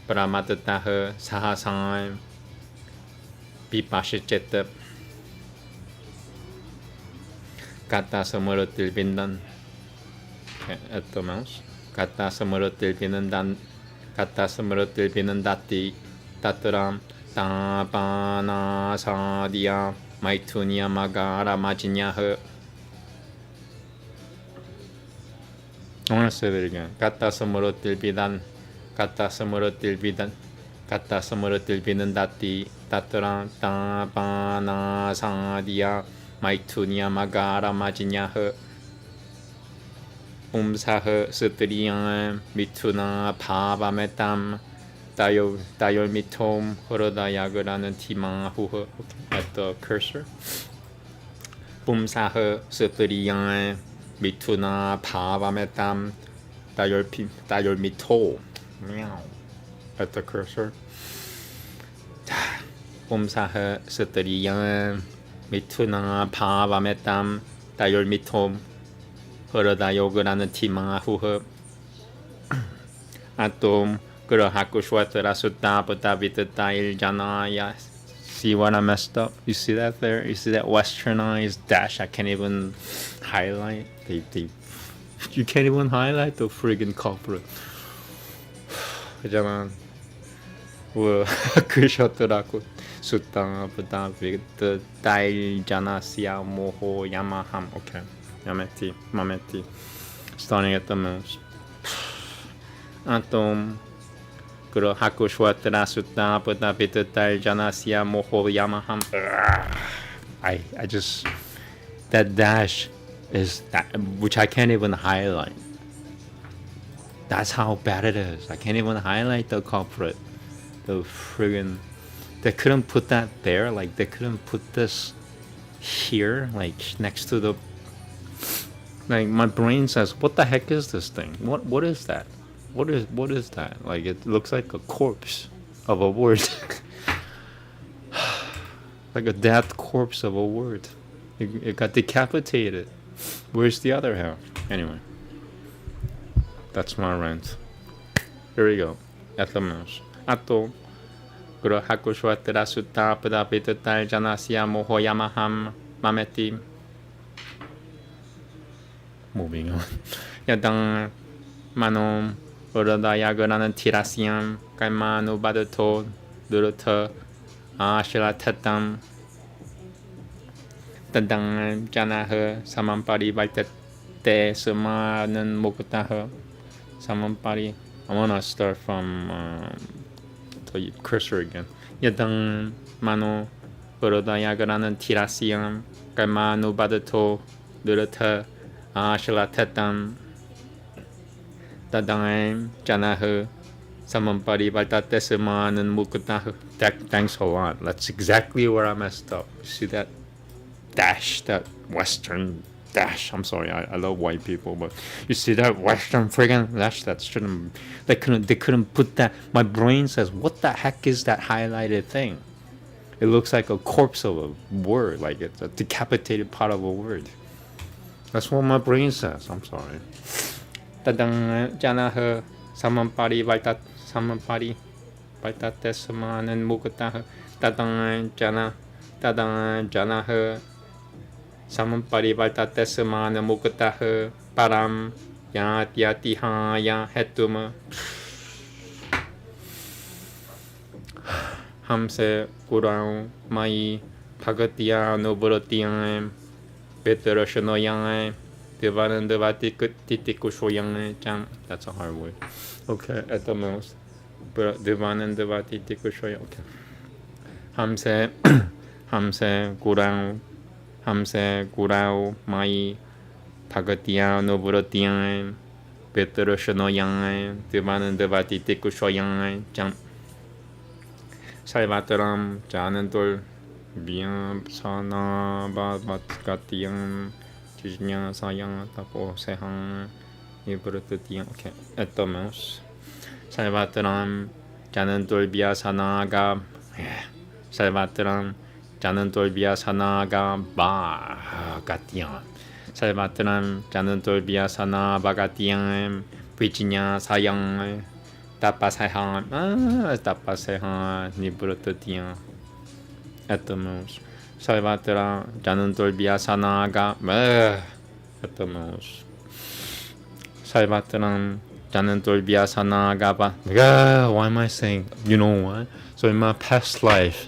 브라마트타흐 사하상 비파시체트 kata semerutil bindan atau mouse kata semerutil bindan dan kata semerutil bindan dati tataram tapana sadia maitunya magara majinya he. I want to say that again. Kata semerutil bindan kata semerutil bindan kata semerutil bindan dati tataram tapana sadia maitunya magara majinya he umsahe setriyan mituna pavametam dayol mitom horoda yagura는 timahu at the cursor umsahe setriyan mituna pavametam dayol mito meow at the cursor umsahe setriyan 미투나 파바메땀 다열 미톰 흐르다 요그라는 티망아 후흡 아톰 그러하고 슈아트라 수다 보다비트다 일자나야. See what I messed up? You see that there? You see that westernized dash? I can't even highlight. You can't even highlight the friggin' culprit. 그잖아. 뭐 그러셨더라고. Sutra, Buddha, Veda, Dai, Jana, Sia, Moho, Yamaham. Okay. Yameti, Mameti. Starting at the most. Atom. Guru Haku Shwatra Sutta, Buddha, Veda, Dai, Jana, Sia, Moho, Yamaham. I just. That dash is. That, which I can't even highlight. That's how bad it is. I can't even highlight the culprit. The friggin'. They couldn't put that there, like they couldn't put this here, like next to the. Like my brain says, what the heck is this thing? What is that? What is that? Like it looks like a corpse of a word, like a dead corpse of a word. It got decapitated. Where's the other half? Anyway, that's my rant. Here we go. At the mouse. Ato. Guru Haku Shwatra Sutta Pada Pitatal Janasya Moho Yamaham Mameti. Moving on. Yadang Mano Urada Yaguranan Tirasiam Kaimanu Badato Duruta Ashila Tatam Tadang Janaha Samampari Baitate Sumanan Mukutaha Samampari. I want to start from the cursor again. Yadang Mano Uroda Yaguranan Tirasiam Kaimanu Badato Durata Ashila Tatam Tadang Janaha Samampari Baitate Sumanan Mukutaha. Thanks a lot. That's exactly where I messed up. See that dash, that Western dash. I'm sorry, I love white people, but you see that Western friggin' dash that shouldn't. They couldn't put that. My brain says, what the heck is that highlighted thing? It looks like a corpse of a word, like it's a decapitated part of a word. That's what my brain says. I'm sorry. Tadang janaha samampari vaitat samampari vaitate samanan mukataha tadang janaha Samampari Vaitate Samana Mukataha Param Yatihaya Hetuma Hamse Kurang Mai Pagatia Noborotian Peterashanoyan Divanan Devati Titikushoyan Jam. That's a hard word. Okay, at the most. Divanan Devati Tikushoyan. Okay. Hamse Kurang Hamse Kurao Mai Pagatia Noborotian Peterashanoyan Divanan Devati Tikushoyan Jam. Salvatoram Janantor Bien Sana Babat Gatian Tijnya Sayang Tapo Sehang Okay, ettomos. Salvatram Janan Dolbia Sanaga. Salvatram Janan Dolbia Sanaga Bagatian. Salvatram Janan Dolbia Sana Bagatian. Pichinya Sayang. Tapasehan. Tapasehan Nibrutatian. Ettomos. Salvatram Janan Dolbia Sanaga. Ettomos. Salvatram Janan Dolbia Sanaga. Why am I saying? You know what? So in my past life,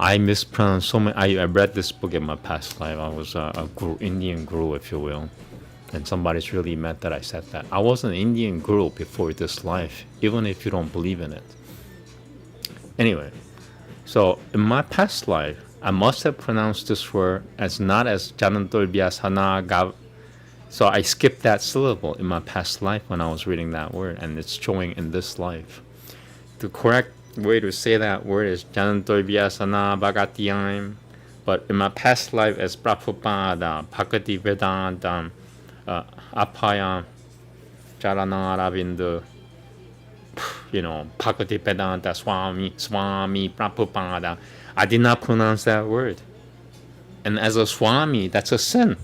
I mispronounced so many. I read this book in my past life. I was a guru, Indian guru, if you will. And somebody's really mad that I said that. I was an Indian guru before this life, even if you don't believe in it. Anyway, so in my past life, I must have pronounced this word as not as Janan Dolbia Sanaga. So I skipped that syllable in my past life when I was reading that word, and it's showing in this life. The correct way to say that word is Janan Dolbia Sana Bhagatiyam. But in my past life as Prabhupada, Bhakti Vedanta, Apaya, Charana Ravinda, Bhakti Vedanta, Swami, Prabhupada, I did not pronounce that word. And as a Swami, that's a sin.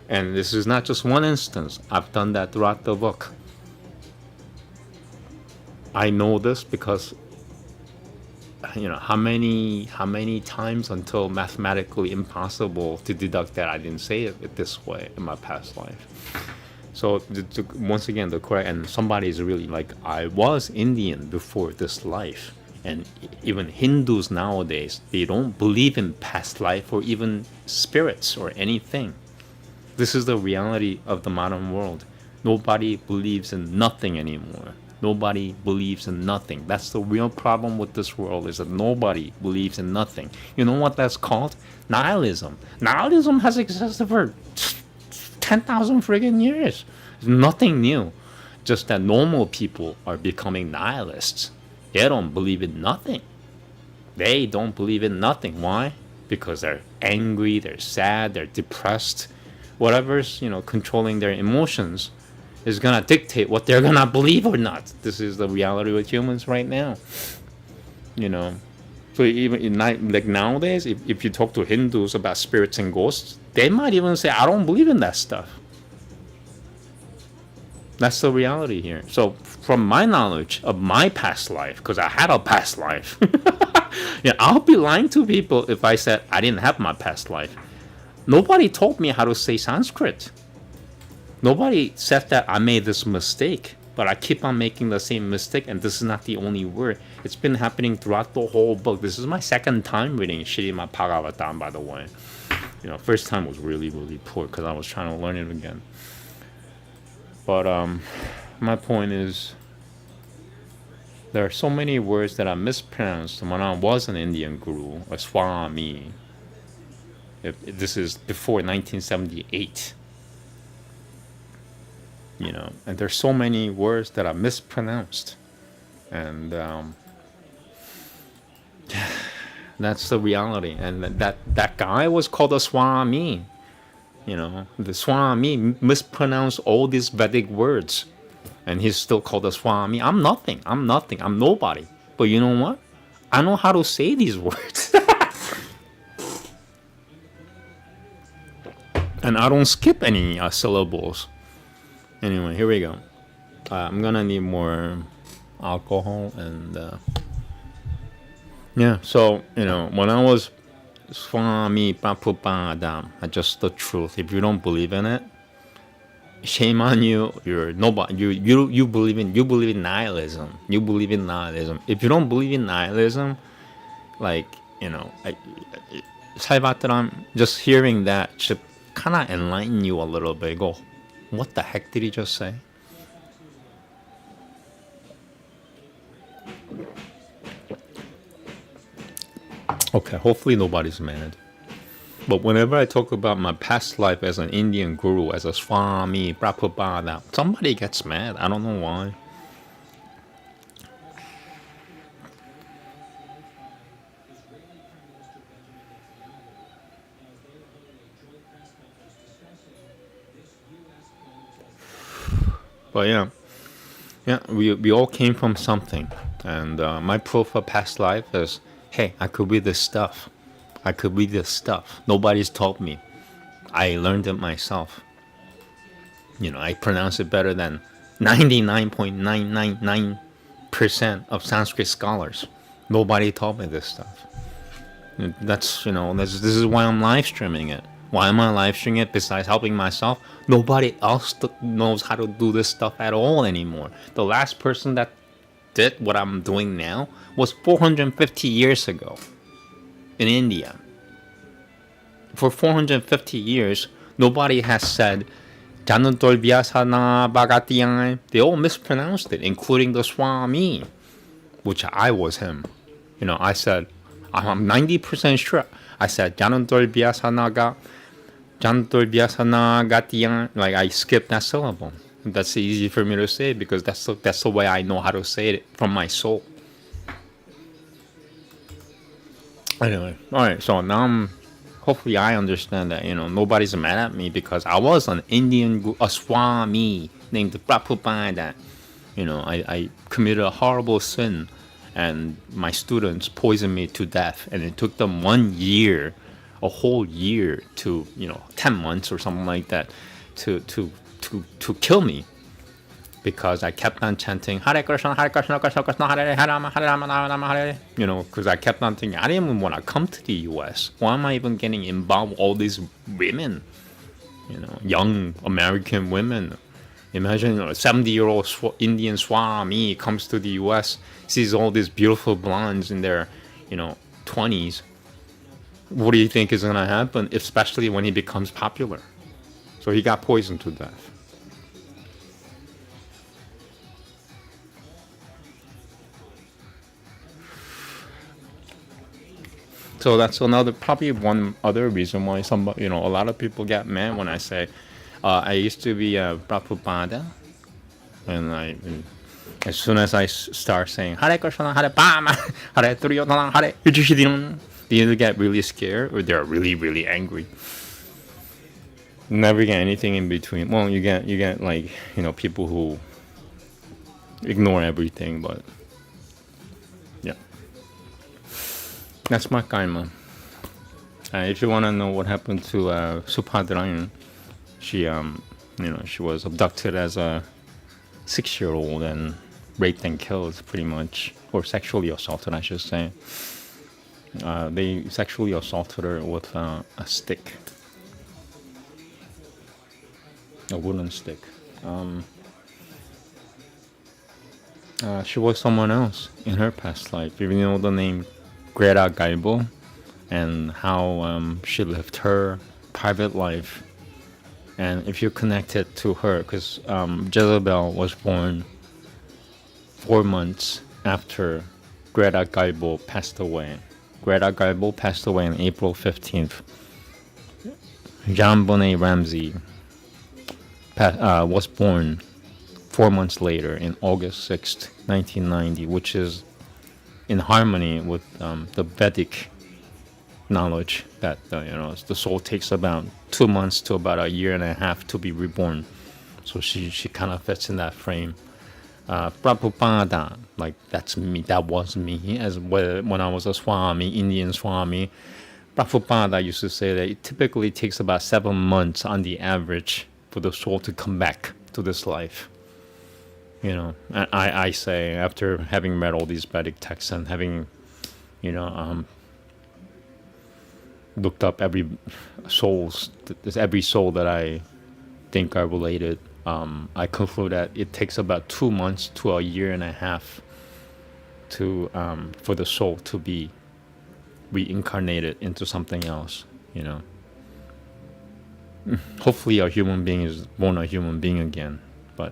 And this is not just one instance. I've done that throughout the book. I know this because, how many times until mathematically impossible to deduct that I didn't say it this way in my past life. So once again, the correct, and somebody is really like, I was Indian before this life. And even Hindus nowadays, they don't believe in past life or even spirits or anything. This is the reality of the modern world. Nobody believes in nothing anymore. Nobody believes in nothing. That's the real problem with this world, is that nobody believes in nothing. You know what that's called? Nihilism. Nihilism has existed for 10,000 friggin' years. It's nothing new. Just that normal people are becoming nihilists. They don't believe in nothing. They don't believe in nothing. Why? Because they're angry, they're sad, they're depressed. Whatever's, controlling their emotions is gonna dictate what they're gonna believe or not. This is the reality with humans right now. So even like nowadays, if you talk to Hindus about spirits and ghosts, they might even say, I don't believe in that stuff. That's the reality here. So from my knowledge of my past life, because I had a past life, I'll be lying to people if I said I didn't have my past life. Nobody taught me how to say Sanskrit. Nobody said that I made this mistake, but I keep on making the same mistake, and this is not the only word. It's been happening throughout the whole book. This is my second time reading Shrimad Bhagavatam, by the way. First time was really, really poor because I was trying to learn it again. But my point is, there are so many words that I mispronounced when I was an Indian guru, a Swami. This is before 1978. And there's so many words that are mispronounced. And that's the reality. And that guy was called a Swami. The Swami mispronounced all these Vedic words. And he's still called a Swami. I'm nothing. I'm nobody. But you know what? I know how to say these words. And I don't skip any syllables. Anyway, here we go. I'm gonna need more alcohol and so when I was Swami Prabhupada, just the truth. If you don't believe in it, shame on you. You're nobody. You believe in nihilism. You believe in nihilism. If you don't believe in nihilism, Salvatram, just hearing that should kind of enlighten you a little bit. Go, what the heck did he just say? Okay, hopefully nobody's mad. But whenever I talk about my past life as an Indian guru, as a Swami, Prabhupada, somebody gets mad. I don't know why. But yeah, we all came from something. And my proof of past life is, hey, I could read this stuff. I could read this stuff. Nobody's taught me. I learned it myself. I pronounce it better than 99.999% of Sanskrit scholars. Nobody taught me this stuff. This is why I'm live streaming it. Why am I live streaming it besides helping myself? Nobody else knows how to do this stuff at all anymore. The last person that did what I'm doing now was 450 years ago in India. For 450 years, nobody has said Janantol Vyasana Bhagatiyang. They all mispronounced it, including the Swami, which I was him. I said, I'm 90% sure. I said Janantol Vyasana Gatiyang. Like, I skipped that syllable. That's easy for me to say because that's the way I know how to say it from my soul. Anyway, all right. So now hopefully I understand that nobody's mad at me because I was an Indian Swami named Prabhupada. I committed a horrible sin, and my students poisoned me to death, and it took them 1 year, a whole year to 10 months or something like that to kill me, because I kept on chanting Hare Krishna, Krishna Krishna, Hare Rama, Hare Rama, Hare. Because I kept on thinking I didn't even want to come to the U.S. Why am I even getting involved with all these women? Young American women. Imagine a 70-year-old Indian Swami comes to the U.S., sees all these beautiful blondes in their 20s. What do you think is going to happen, especially when he becomes popular? So he got poisoned to death. So that's probably one other reason why a lot of people get mad when I say, I used to be a Prabhupada, and as soon as I start saying Hare Krishna, Hare Rama, Hare Triyotanam, Hare Yujushidinam, they either get really scared or they're really, really angry. Never get anything in between. Well, you get like people who ignore everything, but yeah. That's my karma. If you want to know what happened to Supadrayan, she was abducted as a 6-year-old and raped and killed, pretty much, or sexually assaulted, I should say. They sexually assaulted her with a stick, a wooden stick. She was someone else in her past life. Even the name Greta Garbo, and how she lived her private life. And if you connect it to her, because Jezebel was born 4 months after Greta Garbo passed away. Greta Garbo passed away on April 15th. Jean Bonnet Ramsey was born 4 months later in August 6th, 1990, which is in harmony with the Vedic knowledge that the soul takes about 2 months to about 1.5 years to be reborn. So she kind of fits in that frame. Prabhupada, like that's me, that was me as well when I was a Swami, Indian Swami. Prabhupada used to say that it typically takes about 7 months on the average for the soul to come back to this life. And I say, after having read all these Vedic texts and having looked up every soul that I think are related, I conclude that it takes about 2 months to 1.5 years to for the soul to be reincarnated into something else. Hopefully a human being is born a human being again, but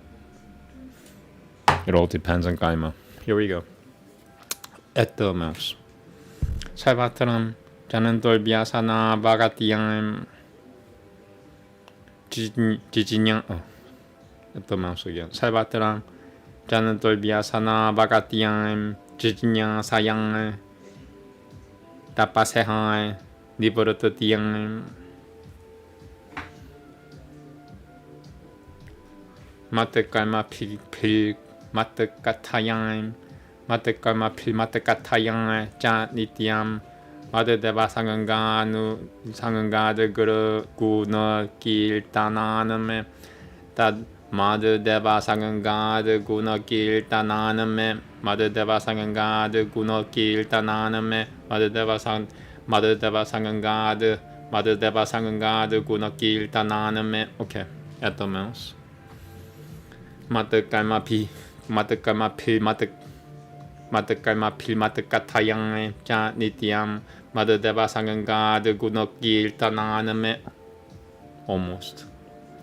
it all depends on karma. Here we go. At the mouse. Sarvatram Janantol Vyasana Bhagatiyam Jijinyang. At the mouse again. Sarvatram Janantol Vyasana Bhagatiyam Jijinyang Sayang Tapasehai Nivaratatiyang. Matakalma pil matakatayam. Matakalma pil matakatayam cha nityam. Madadeva sangangada guru guna kirtananame. Tad Madadeva sangangada guna kirtananame. Madadeva sangangada guna kirtananame. Madadeva sangangada guna kirtananame. Okay, at the mouse. Matakalma pil matakatayam cha nityam. Madadeva sangangada guna kirtananame. Almost.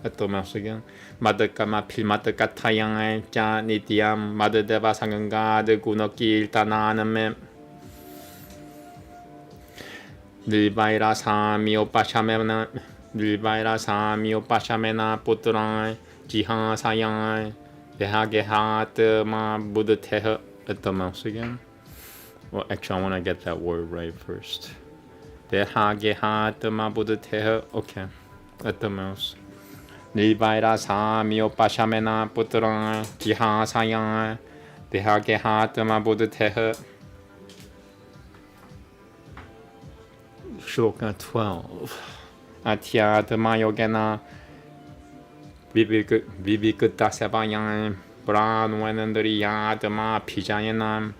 At the mouse again. Madakama pilmatakatayam cha nityam. Madadeva sangangada guna kirtananame. Nilvaira samyopashamena putran jihan sayan dehagehat ma buddhateha. At the mouse again. Well, actually, I want to get that word right first. Dehagehat ma buddhateha. Okay. At the mouse. Nilvaira samyopashamena putran jihan sayan dehagehat ma buddhateha. Shloka 12. Atyatma yogena viviktasavayam pranvanandriyatma pijayanam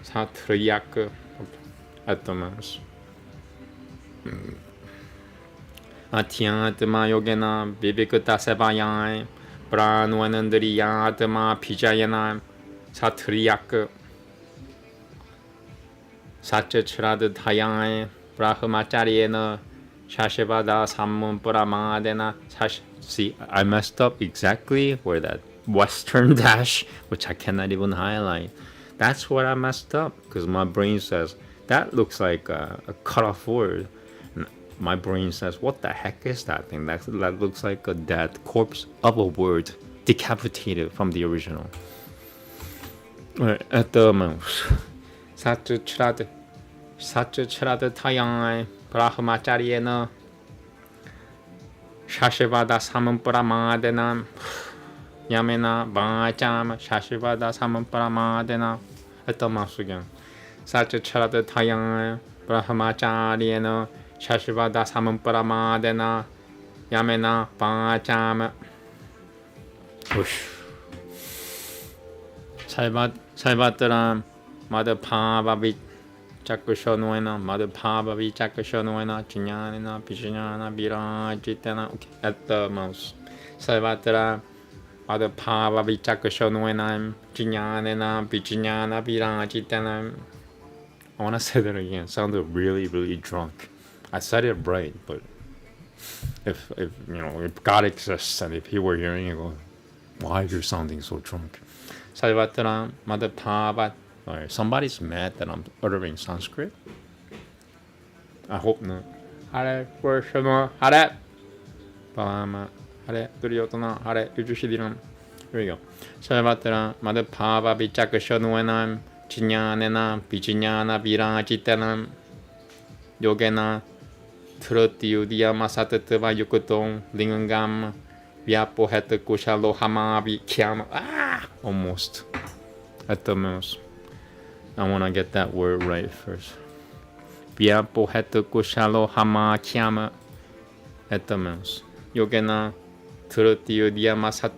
satriyak. At the mouse. Atyatma yogena viviktasavayam pranvanandriyatma pijayanam satriyak. Satchradhayam Brahmacharyena Shashivada Sammam Paramadena. See, I messed up exactly where that Western dash, which I cannot even highlight. That's where I messed up, because my brain says, that looks like a cut-off word. And my brain says, what the heck is that thing? That looks like a dead corpse of a word, decapitated from the original. Right, at the mouse. Satchradhayam Brahmacharyena Shashivada Samam Paramadena Yamena Vacham Shashivada Samam Paramadena. At the mouse again. Satchradhayam Brahmacharyena Shashivada Samam Paramadena Yamena Vacham. Salvatram Madhapavavit Chakushonuena, Madhapavavi Chakushonuena, Chinyanina, Pishinana, Virajitana. Okay, at the mouse. Salvatara Madhapavavi Chakushonuena, Chinyanina, Pishinana, Virajitana. I want to say that again. It sounded really, really drunk. I said it right, but if God exists and if he were hearing it, go, why are you sounding so drunk? Salvatara Madhapava. Somebody's mad that I'm uttering Sanskrit. I hope not. Hare Krishna, Hare Palama, Hare Duryodhana, Hare Yujushidiram. Here we go. Sarvatara Madhapava Vichakashanuanam Chinyanena Vichinyana Virajitanam Yogena Trutiyudya Masatatava Yukuton Lingangam Vyapoheta Kushalohama Vikyam. Almost. At the most. I want to get that word right first. Vyapoheta Kushalohama Kyama. At the most. Yogena Trutiyudya Masat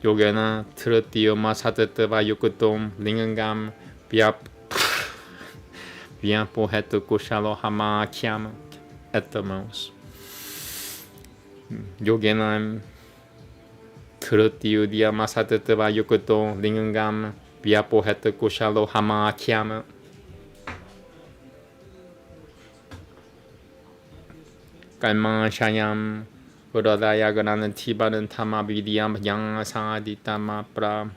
Yogena Trutiyo Masatatava Yukuton Lingangam Vyapoheta Kushalohama Kyama. At the most. Yogenam Trutiyudya Masatatava Yukuton Lingangam Vyapoheta Kushalohama Kyama. Kalman Shayam Uradaya Garana Tibaran Tama Vidyam Yang Saditama Pra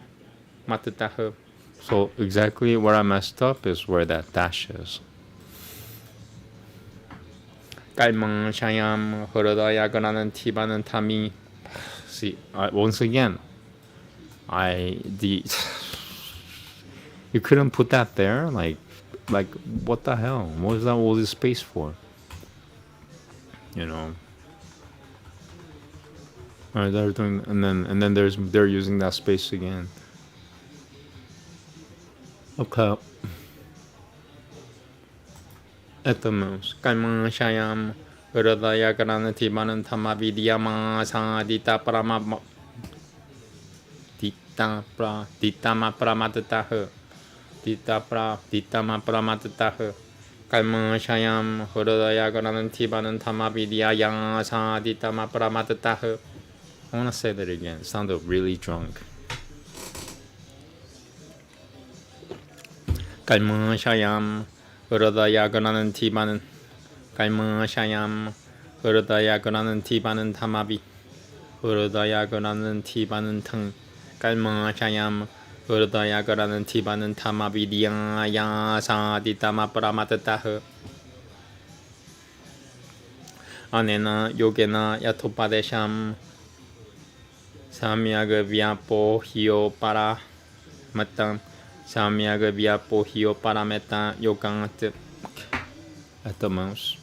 Matataha. So exactly where I messed up is where that dash is. Kalman Shayam Uradaya Garana Tibaran Tami. See, once again, you couldn't put that there, like what the hell? What is that all this space for? Alright, they're doing, and then they're using that space again. Okay. Etamos. Kalma Shayam. Hridaya Granati Manantama Vidyama Sadita Parama Ditama Pramatataha. Ditama Pramatataha. Kalma Shayam. Hridaya Granati Manantama Vidyaya Saditama Pramatataha. I want to say that again. It sounded really drunk. Kalma Shayam. Hridaya Granati Manantama Kalma Shayam. Hridaya Granati Manantamavi. Hridaya Granati Manantang. Kalma Shayam. Hridaya Granati Manantamavi Dhyaya Saditama Pramatataha. Anena Yogena Yatopadesham Samyaga Vyapo Hyo Para Matam Samyaga Vyapo Hyo Parameta Yogangat at the mouse.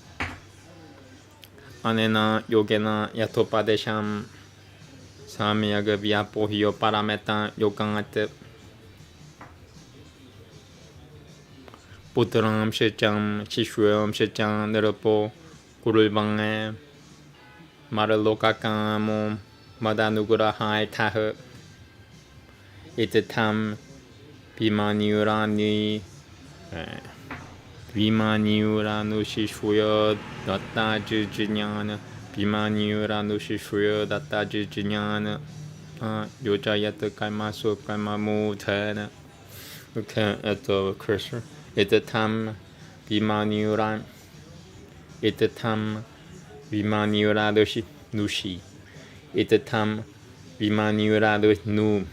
Anena Yogena Yatopadesham Samyaga Vyapo Hyo Parameta Yogangat Putram Shecham Shishwam Shecham Nerapo Gurulbange Maralokakamo Madanugura Hai Taha Itatam Bimaniurani Bimaniuranu Shishwaya Datta Jijinyana Bimaniuranu Shishwaya Datta Jijinyana Yojayata Kaimasu Kaimamu Tana. Okay, at the cursor. Itatam Bimaniuran Itatam Bimaniuradoshi Nushi Itatam Bimaniuradosh Nu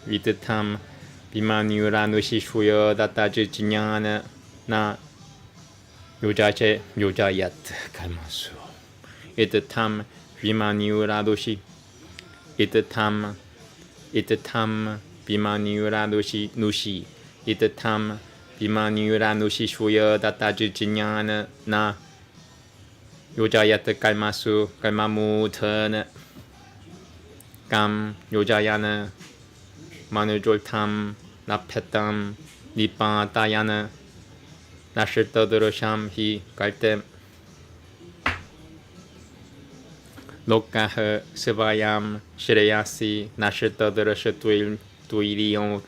Itatam Bimaniuradoshi Shwaya Datta Jijinyana Na Yojayat Kaimasu Itatam Bimaniuradoshi Itatam Bimaniuradoshi Nushi Itatam Bimaniuradoshi Shwaya Datta Jijinyana Na Yojayat Kaimasu Kaimamu Tana Kam Yojayana Manujoltam Napetam Nipatayana Nashirtadurasham Hi Kaltem Lokaha Sivayam Shreyasi Nashirtadurashatwil Tuilion.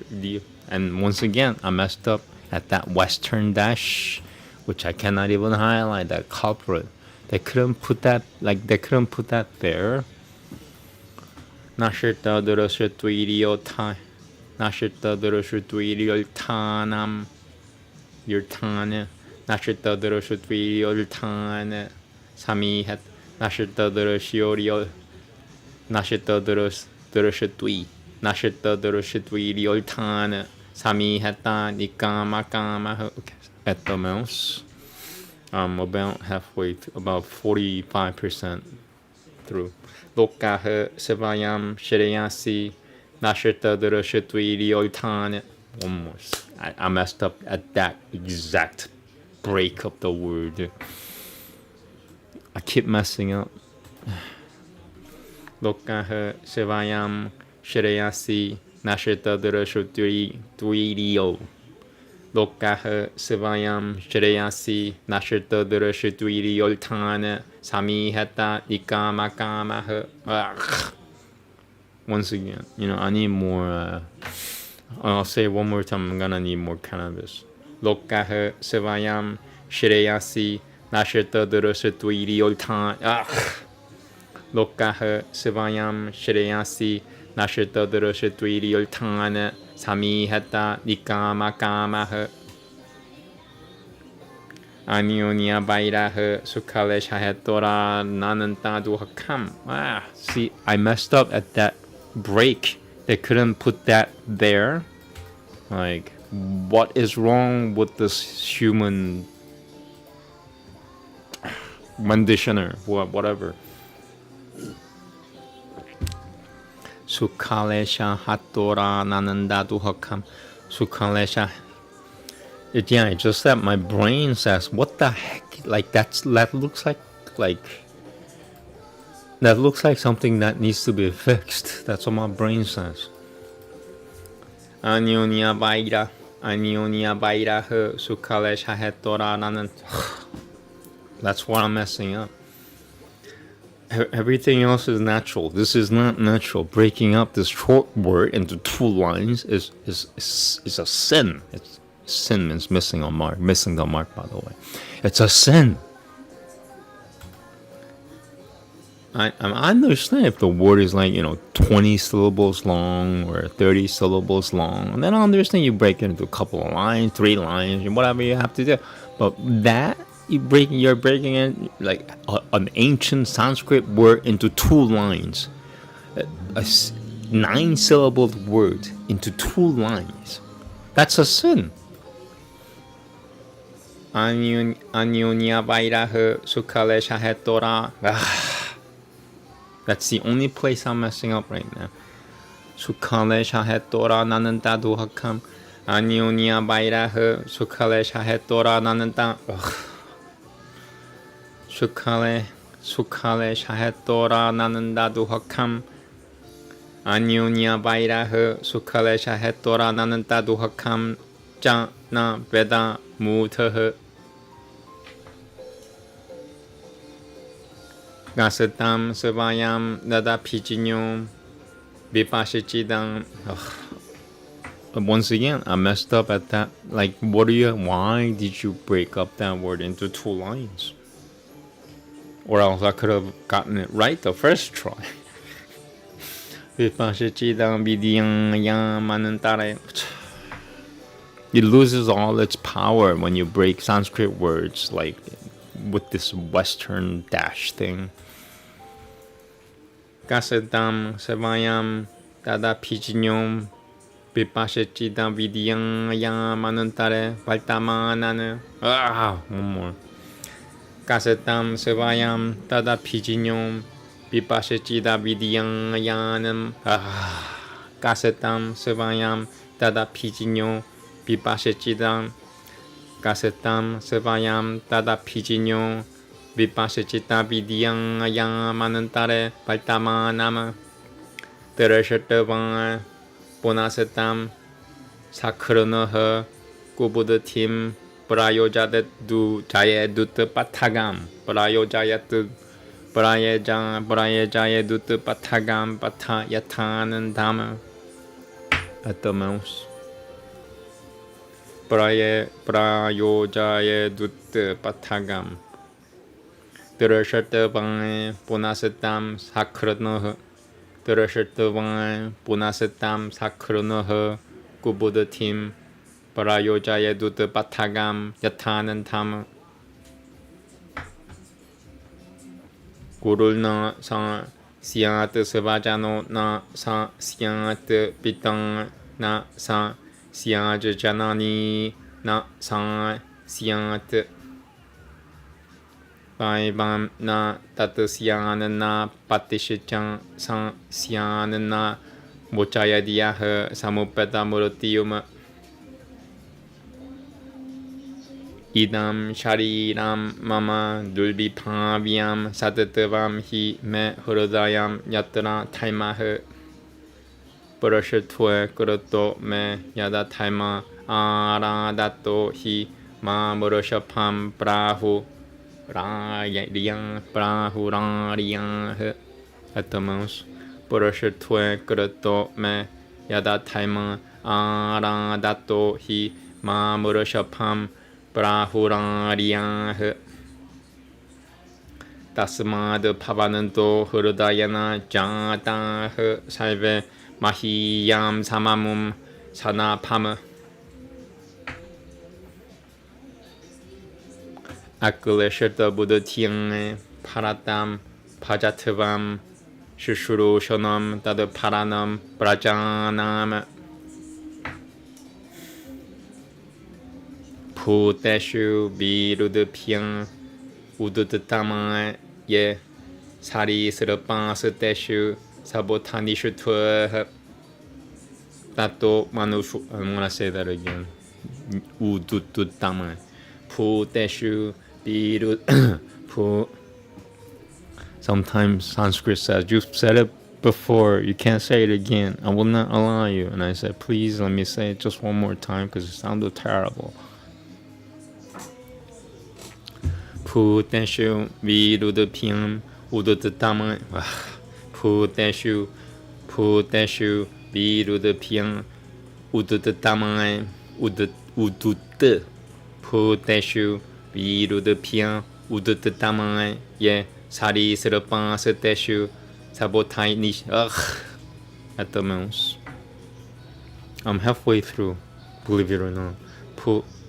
And once again, I messed up at that Western dash, which I cannot even highlight, that culprit. They couldn't put that there. Nashirtadurashatwiliyotai Nashirtadurashatwiliyoltanam Yurtana Nashirtadurashatwiliyoltana Samihat Nashirtadurashioriol Nashirtadurashatwi Nashirtadurashatwiliyoltana Samihata Nikamakama. Okay, at the mouse. About halfway, about 45% through. Lokaha Sevayam Shreyasi Nashirtadurashatwiliyoltana. One more. I messed up at that exact break of the word. I keep messing up. Lokaha Sevayam Shreyasi Nashirtadurashatwiliyo. Lokaha Sevayam Shreyasi Nashirtadurashatwiliyoltana Samihata Nikamakamaha. Once again, I need more. I'll say it one more time. I'm gonna need more cannabis. Lokaha Sevayam Shreyasi Nashirtadurashatwiliyoltana. Lokaha Sevayam Shreyasi Nashirtadurashatwiliyoltana Samihata Nikamakamaha. Anionia Bairaha Sukaleshahetora Nanantadu Hakam. See, I messed up at that break. They couldn't put that there. Like, what is wrong with this human conditioner? Whatever. Sukalesha Hatora Nanandadu Hakam. Sukalesha. It's just that my brain says, what the heck? Like, that looks like that looks like something that needs to be fixed. That's what my brain says. Anyonia baira he sukale shahetora nanan. That's what I'm messing up. Everything else is natural. This is not natural. Breaking up this short word into 2 lines is a sin. Sin means missing the mark, by the way. It's a sin. I understand if the word is like, 20 syllables long or 30 syllables long. And then I understand you break it into a couple of lines, 3 lines, whatever you have to do. But that, you're breaking it like an ancient Sanskrit word into 2 lines. A 9-syllabled word into 2 lines. That's a sin. Anyonya vairaha sukale shahetora. That's the only place I'm messing up right now. Sukale shahetora nananta duhakam. Anyonya vairaha sukale shahetora nananta. Sukale shahetora nananda duhakam. Anyonya vairaha sukale shahetora nananta duhakam. Jana Veda mutaha. Gasatam Savayam Dada Pichinyom Vipashachidam. Once again, I messed up at that. Like, why did you break up that word into 2 lines? Or else I could have gotten it right the first try. Vipashachidam Vidyam Yam Anantare. It loses all its power when you break Sanskrit words, like with this Western dash thing. Gasadam Savayam Dada Pijinyom Vipashachidam Vidyam Yam Anantare Valtamanana. One more. Gasadam Savayam Dada Pijinyom Vipashachidam Vidyam Yanam. Gasadam Savayam Dada Pijinyom Vipashachidam. Gasetam Sevayam Dada Pijinyom Vipashachita Vidyam Yam Anantare Paltama Nama Terashatavang Bonasetam Sakranaha Kubudatim Prayojadet Du Jayedut Patagam Prayajayedut Patagam Patayatanandama at the mouse. Prayojaye dut patagam. Terashatavang punasetam sakranoh. Terashatavang punasetam sakranoh. Kubudatim prayojaye dut patagam yatanantam. Gurulna sa siat sevajano na sa siat pitang na sa Siaj Janani na sa siat Vaibam na tatusyan na patishichan sa syan na mochayadiyah samupeta murutiyum idam shariram mama dulbiphavyam satatavam hi me hridayam yatra thaimah Parashatva Kurato me Yada Taima Aradato hi Ma Murashapam Prahu Rayang Prahu Rayang at the mouse. Parashatva Kurato me Yada Taima Aradato hi Ma Murashapam Prahu Rayang Tasmad Pavananto Hurdayana Jata Salve Mahiyam samamum sanapama Akuleshata buddhatyang paratam pajatavam shushurushanam tadaparanam prajanam Puteshu virudapyang udutatama ye sari sirapasateshu Sabothanishutva Tato Manushu. I'm gonna say that again. Udututama Puteshu Biru Pu Sometimes Sanskrit says, you've said it before, you can't say it again. I will not allow you. And I said, please let me say it just one more time because it sounded terrible. Puteshu virudapyam udutama. Puteshu virudapyam udutama udutta. Puteshu virudapyam udutama. Yeah. Sari sirapa sateshu sabotai nish. At the most. I'm halfway through, believe it or not.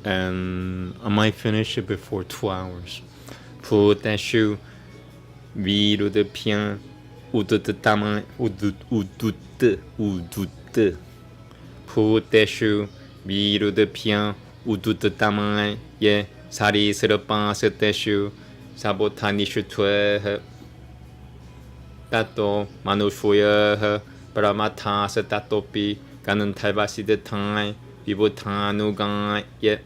And I might finish it before 2 hours. Puteshu virudapyam udutama udutta. Puteshu virudapyam udutama. Yeah. Sari sirapa sateshu Sabotanishutveha Tato Manushuyaha Paramata Satatopi Ganantaivasidatai Vibhutanugaya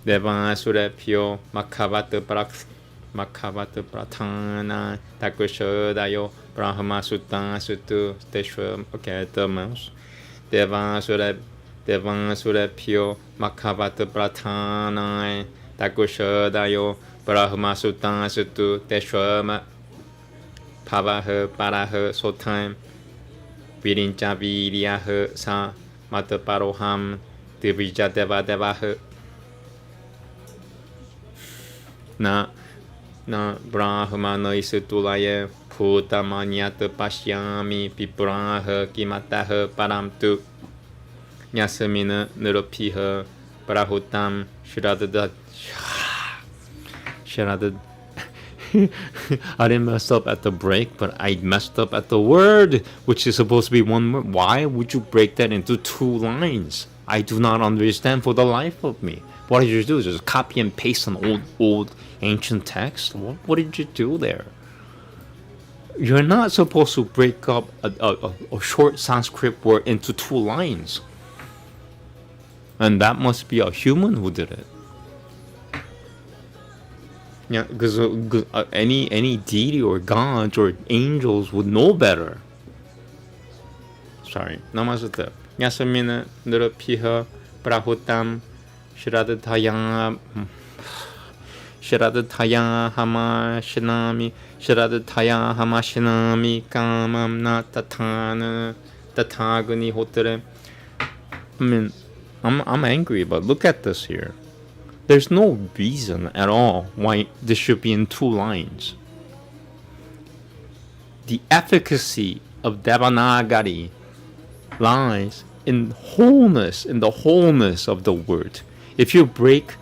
Devasurapyo Makavata Pratana Takushodayo Brahma Sutta Sutu Teshwa. Okay, the mouse. Devasurapyo Makavata Pratana Takushodayo Brahma Sutta Sutu Teshwa Pavaha Paraha Sotam Virincha Viryaha Sa Mataparoham Divija Deva Devaha Na Brahmana Isutulaya Putamanyata Pashyami Pipraha Kimataha Paramtu Nyasamina Niropiha Parahutam Shirada. I didn't mess up at the break, but I messed up at the word, which is supposed to be one word. Why would you break that into 2 lines? I do not understand for the life of me. What did you do? Just copy and paste an old ancient text? What did you do there? You're not supposed to break up a short Sanskrit word into 2 lines. And that must be a human who did it. Yeah, because any deity or gods or angels would know better. Sorry. Namaste. Yasamina Niropiha Prahutam Shiradataya Hamashinami Shiradataya Hamashinami Kamam Natatana Tataguni Hotere. I mean, I'm angry, but look at this here. There's no reason at all why this should be in 2 lines. The efficacy of Devanagari lies in the wholeness of the word. If you break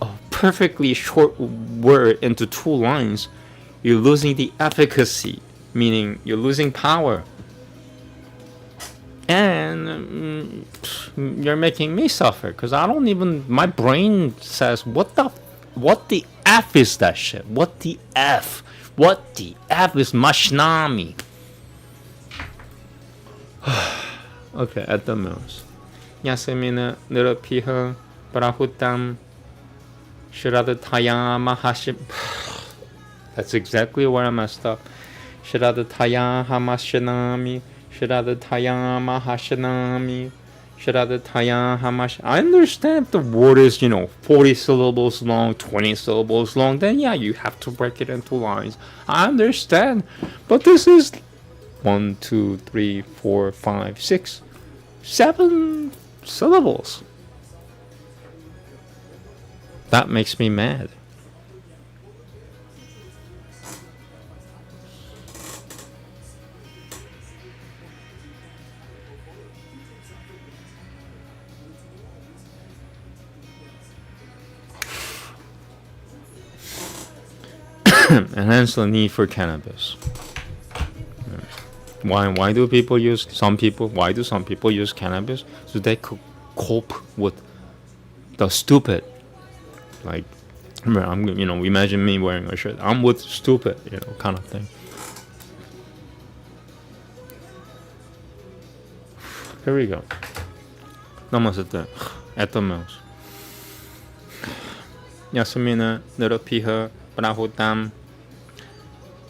a perfectly short word into 2 lines, you're losing the efficacy, meaning you're losing power. And you're making me suffer because my brain says, what the F is that shit? What the F is Mashnami? Okay, at the most. Yasamina Niropiha Parahutam Shiradataya Mahashim. That's exactly where I messed up. Shiradataya Hamashanami. Shiradataya Mahashanami. Shiradataya Hamash. I understand if the word is, 40 syllables long, 20 syllables long, then yeah, you have to break it into lines. I understand. But this is 1, 2, 3, 4, 5, 6, 7 syllables. That makes me mad. And hence the need for cannabis. Why do some people use cannabis? So they could cope with the stupid. Like, imagine me wearing a shirt. I'm with stupid, kind of thing. Here we go. Namaste. At the mouse. 야스미나 느르피허 브라후담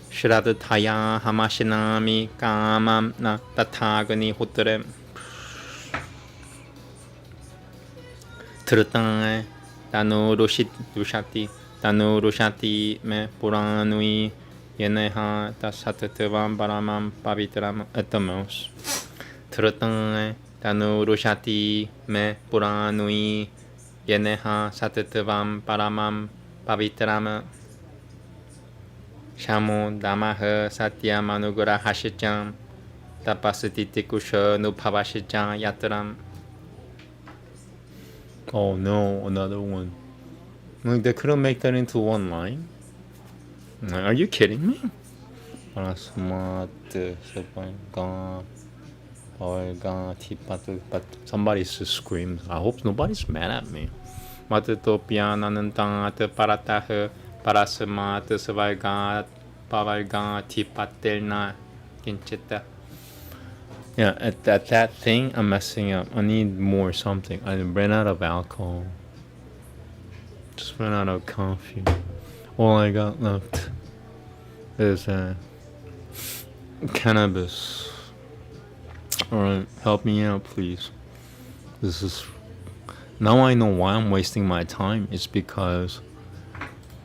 시라드타야 하마시나미 까맘나 따타그니 호트렘 트르땅에 다누루샤티 메 보라누이 예네하 다사트트밤 바라맘 바비트람 에터모스 트르땅에 다누루샤티 메 보라누이 예네하 사트트밤 바라맘 바비트람 샤모 나마허 사티야 마누그라 하시짱 타파스티티쿠셔 누파바시짱 야트람. Oh no, another one. Like they couldn't make that into one line? Are you kidding me? Somebody just screams. I hope nobody's mad at me. Matutopia nanantang paratahe parasma tesvalga pavalga tipatelna kinchita. Yeah, at that thing, I'm messing up. I need more something. I ran out of alcohol. Just ran out of coffee. All I got left is cannabis. Alright, help me out, please. This is... Now I know why I'm wasting my time. It's because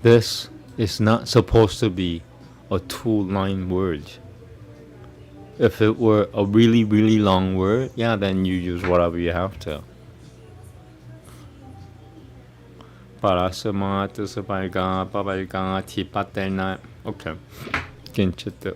this is not supposed to be a 2-line word. If it were a really, really long word, yeah, then you use whatever you have to. Parasama tusabalga pabalga tipatelna. Okay. Kinchita.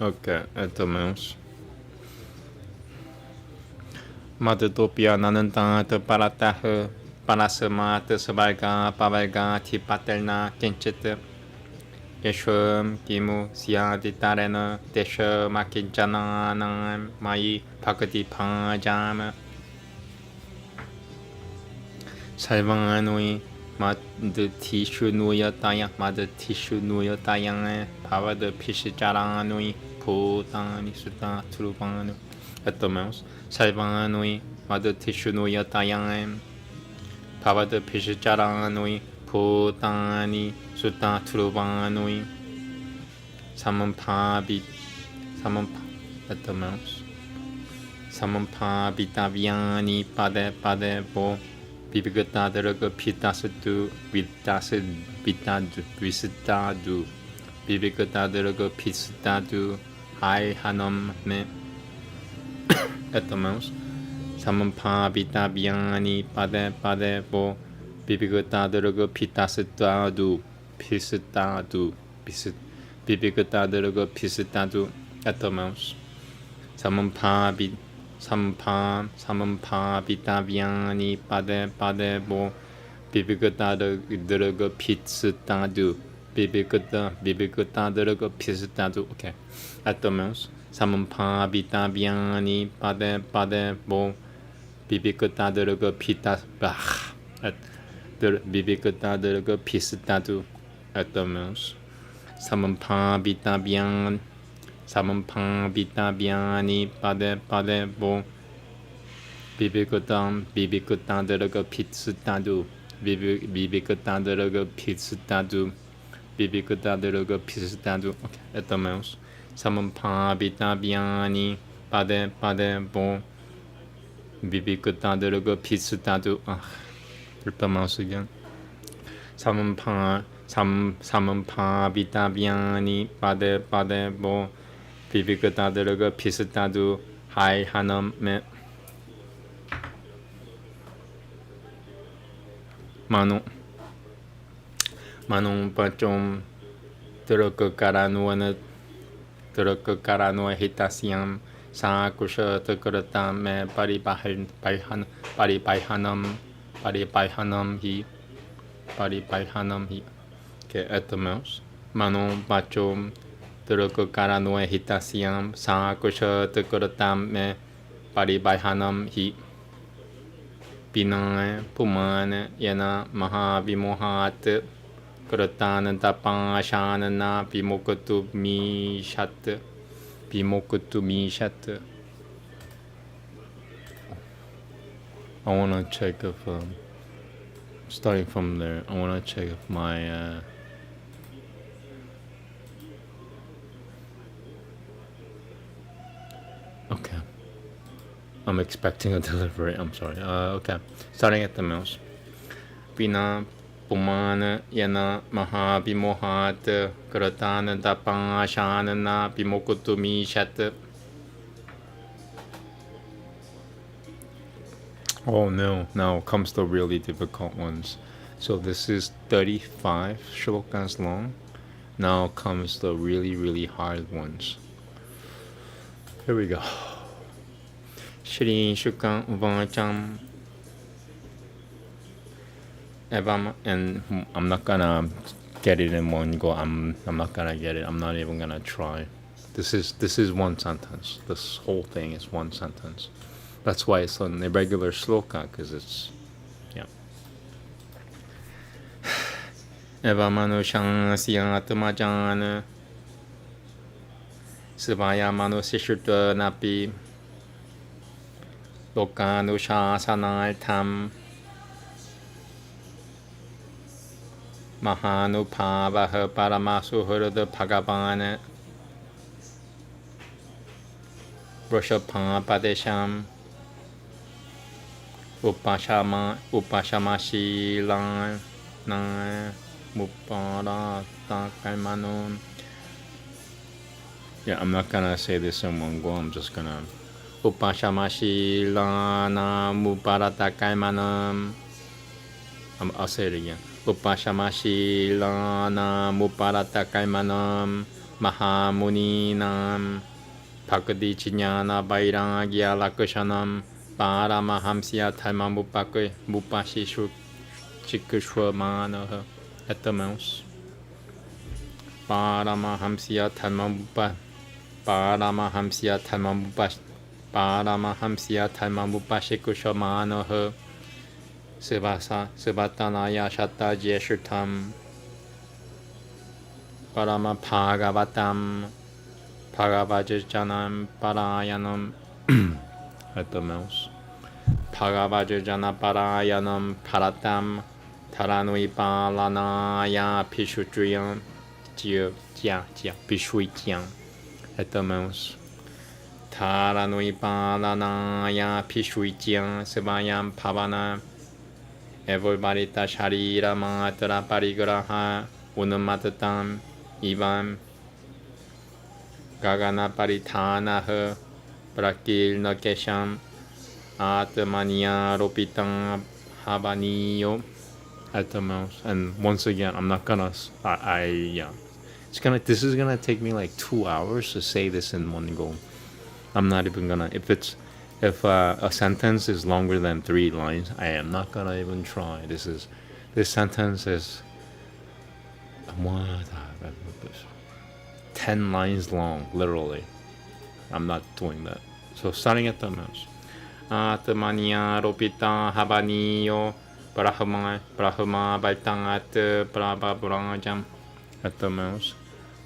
Okay, entonces Madhutopia nanantang paratah parasama tesabalga pavalga tipatelna kinchit yeshwam kimu siaditarena desha makinjana mai bhagati pajama salvanui madhishu nuyataya madhishu nuyataya bhavada pishijaranui Putani Sutra Trupanu Etomels Salvanui Madhatishunuya Tayam Pavada Pishicharanui Putani Sutra Trupanui Samampabit Etomels Samampabitaviani Pade Bo Bibigata Deraga Pitasutu Vitadu Visitadu Bibigata Deraga Pitadu Hai Hanam me etomos Samampa Bitabiani Pade Bo Bibigata Deraga Pitasitadu Bibigata Deraga Pisitadu etomos Samampa Bitabiani Pade Bo Bibigata Deraga Pisitadu Bibigata Deraga Pisitadu. Okay. Etomos Samampa Bitabiani Pade Bo Bibigata Deraga Pitas Bibigata Deraga Pisitadu. Etomos Samampa Bitabiani Pade Bo Bibigata Deraga Pisitadu Bibigata Deraga Pisitadu Bibigata Deraga Pisitadu. Okay. Etomos Samampa Bitabiani Pade Bo Bibigata Deraga Pisitadu. Repeat again. Samampa Bitabiani Pade Bo Bibigata Deraga Pisitadu. Hai Hanam me Manong Pachom Deraga Karanua Hitasiam Sa Kusha Takaratam me Paribahanam Paripaihanam hi. Paripaihanam hi. Okay, at the mouse. Mano bacho Turuko karano hitasiam sa kusha tukuratam me paribaihanam hi. Pinay puman yana mahavimohat kuratan tapashanana pimokutu mishat. Pimokutu mishat. I want to check if, starting from there, I want to check if my, okay. I'm expecting a delivery, I'm sorry. Okay, starting at the mouse. Pina Pumana Yana Mahabimohat Kuratana Tapashanana Pimokutumi Shat. Oh no, now comes the really difficult ones. So this is 35 shlokas long. Now comes the really hard ones. Here we go. Shri Shukam Uvacham Evam, and I'm not gonna get it in one go. I'm not gonna get it. I'm not even gonna try. This is one sentence. This whole thing is one sentence. That's why it's an irregular shloka, because it's, yeah. Evamanushang siyatmajan Sivaya manusishutta napi Lokanushasanartham Mahanupavaha paramasuhurada bhagavan Vrishapam padesham Upashamashi na Muparata kaimanon. Yeah, I'm not gonna say this in one go. I'm just gonna Upashamashi lana muparata kaimanam. I'll say it again. Upashamashi lana muparata kaimanam mahamuninam Pakadi Chinyana Vairagya Lakushanam Paramahamsya Taimam Mupashishu Chikushwamanaha. At the mouse. Paramahamsya Taimam Paramahamsya Taimam Mupashikushamanaha Sivatanaya Shatta Jeshutam Parama Bhagavatam Bhagavajanam Parayanam. At the mouse. Bhagavajana Parayanam Paratam Taranui Palanaya Pishutriyam Pishuityam. At the mouse. Taranui Palanaya Pishuityam Sivayam Pavana Evolvarita Sharira Matara Parigraha Unamatatam Ivam Gagana Paritanaha Prakil Nakesham Atmanya Ropitam Habaniyo. At the mouse. And once again, I'm not gonna, yeah. This is gonna take me like 2 hours to say this in one go. I'm not even gonna, if a sentence is longer than 3 lines, I am not gonna even try. This sentence is 10 lines long, literally. I'm not doing that. So starting at the mouse. Atmanya ropita habaniyo Brahma Baitangat Prabha Brahmajam. At the mouse.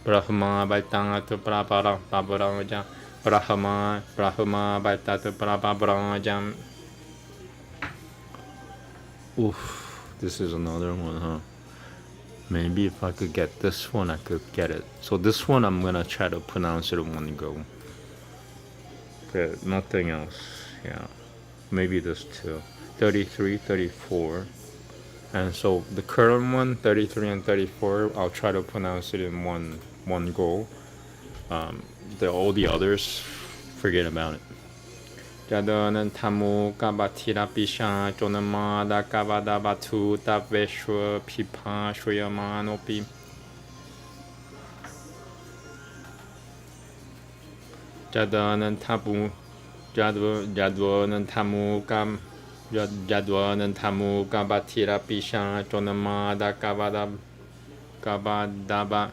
Brahma Baitangat Prabha Brahmajam. Brahma Baitat Prabha Brahmajam. Oof, this is another one, huh? Maybe if I could get this one, I could get it. So this one, I'm gonna try to pronounce it in one go. Okay, nothing else. Yeah, maybe this too. 33, 34. And so the current one, 33 and 34, I'll try to pronounce it in one go. All the others, forget about it. Jadanan tamu kabatira pisha jonamada kavada batu taveshwa pipa shuyamanopi. Jadvanan tamu kam Jadwanan tamu kabatira pisha chonamada kabadaba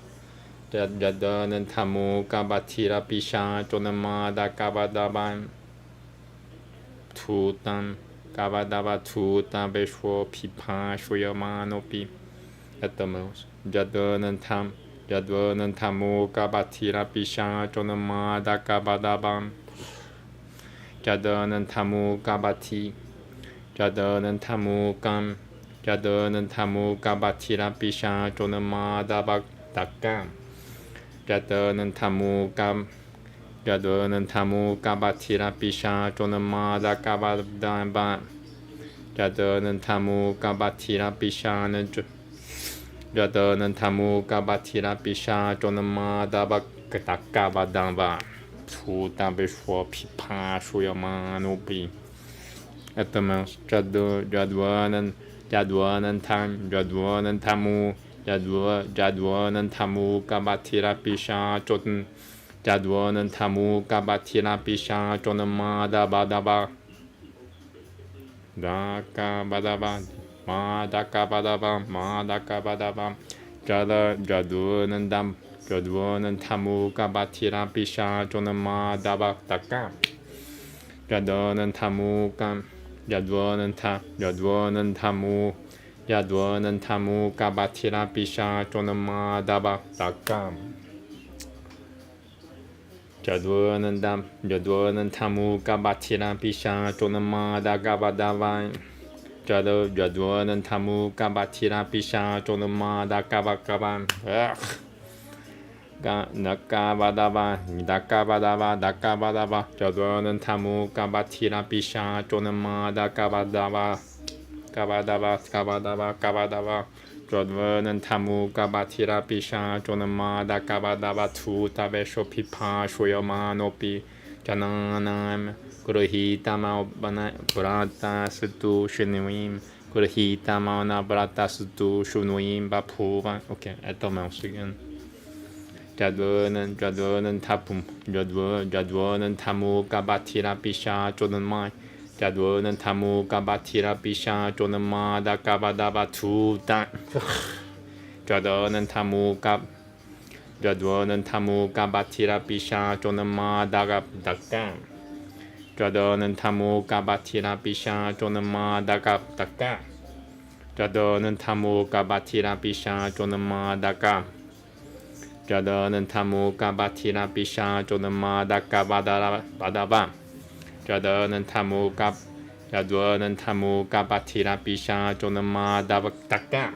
Jadanan tamu kabatira pisha chonamada kabadaba Tutam kabadaba tutam beshwo pipa shuyamanopi at the most Jadanan tamu kabatira pisha chonamada kabadaba Jadanan tamu kabati Jadanan tamu kam Jadanan tamu kabatira pisha chonamada baktakam Jadanan tamu kam Jadanan tamu kabatira pisha chonamada kabadaba Jadanan tamu kabatira pisha Jadanan tamu kabatira pisha chonamada baktakabadaba Tutam beshwo pipa shuyamanopi at the most Jadwanan tamu Jadwanan tamu kabatira pisha chotan Jadwanan tamu kabatira pisha chonamada badaba Daka badaba Jadwanan tamu kabatira pisha chonamada baktakam Jadwanan tamu kam Jadwanan tamu kabatira pisha chonamada baktakam Jadwanan tamu kabatira pisha chonamada kabadava Jadwanan tamu kabatira pisha chonamada kabakaban Nakabadaba Jadwanan tamu kabatira pisha chonamada kabadava Jadwanan tamu kabatira pisha chonamada kabadava tuta vesho pipa shuyamanopi jananam Kurahitama brata sutu shunuim Kurahitama brata sutu shunuim bapuva. Okay, at the mouse again. Jadwanan tamu kabatira pisha chonamai Jadwanan tamu kabatira pisha chonamada kabadaba tuta Jadwanan tamu kabatira pisha chonamada kabdakam Jadwanan tamu kabatira pisha chonamada kabdakam Jadwanan tamu kabatira pisha chonamada kabdakam Jadwanan tamu kabatira pisha chonamada kabadaba Jadwanan tamu kabatira pisha chonamada baktakam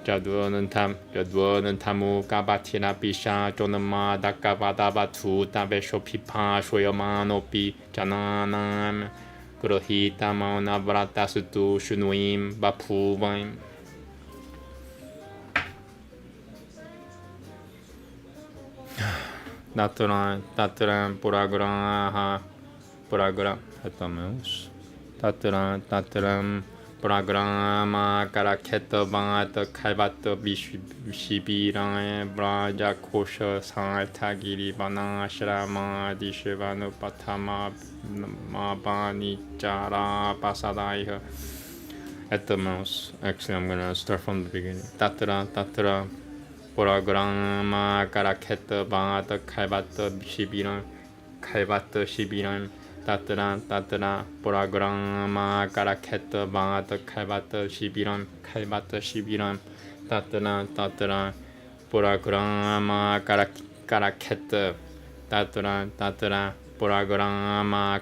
Jadwanan tamu kabatira pisha chonamada kabadaba tuta vesho pipa shuyamanopi jananam Kurahitama navrata sutu shunuim bapuvaim. Taturan puragram hatamos Taturan puragrama karaketa bata kaibata vishibiran braja kosha sartagiri banashrama dishivanu patama mabani jara pasadaiha. At the most, actually I'm gonna start from the beginning. Tatra Puragrama karaketa bata kaibata shibiran Tatra Puragrama karaketa bata kaibata shibiran Tatra Puragrama karaketa Tatra Puragrama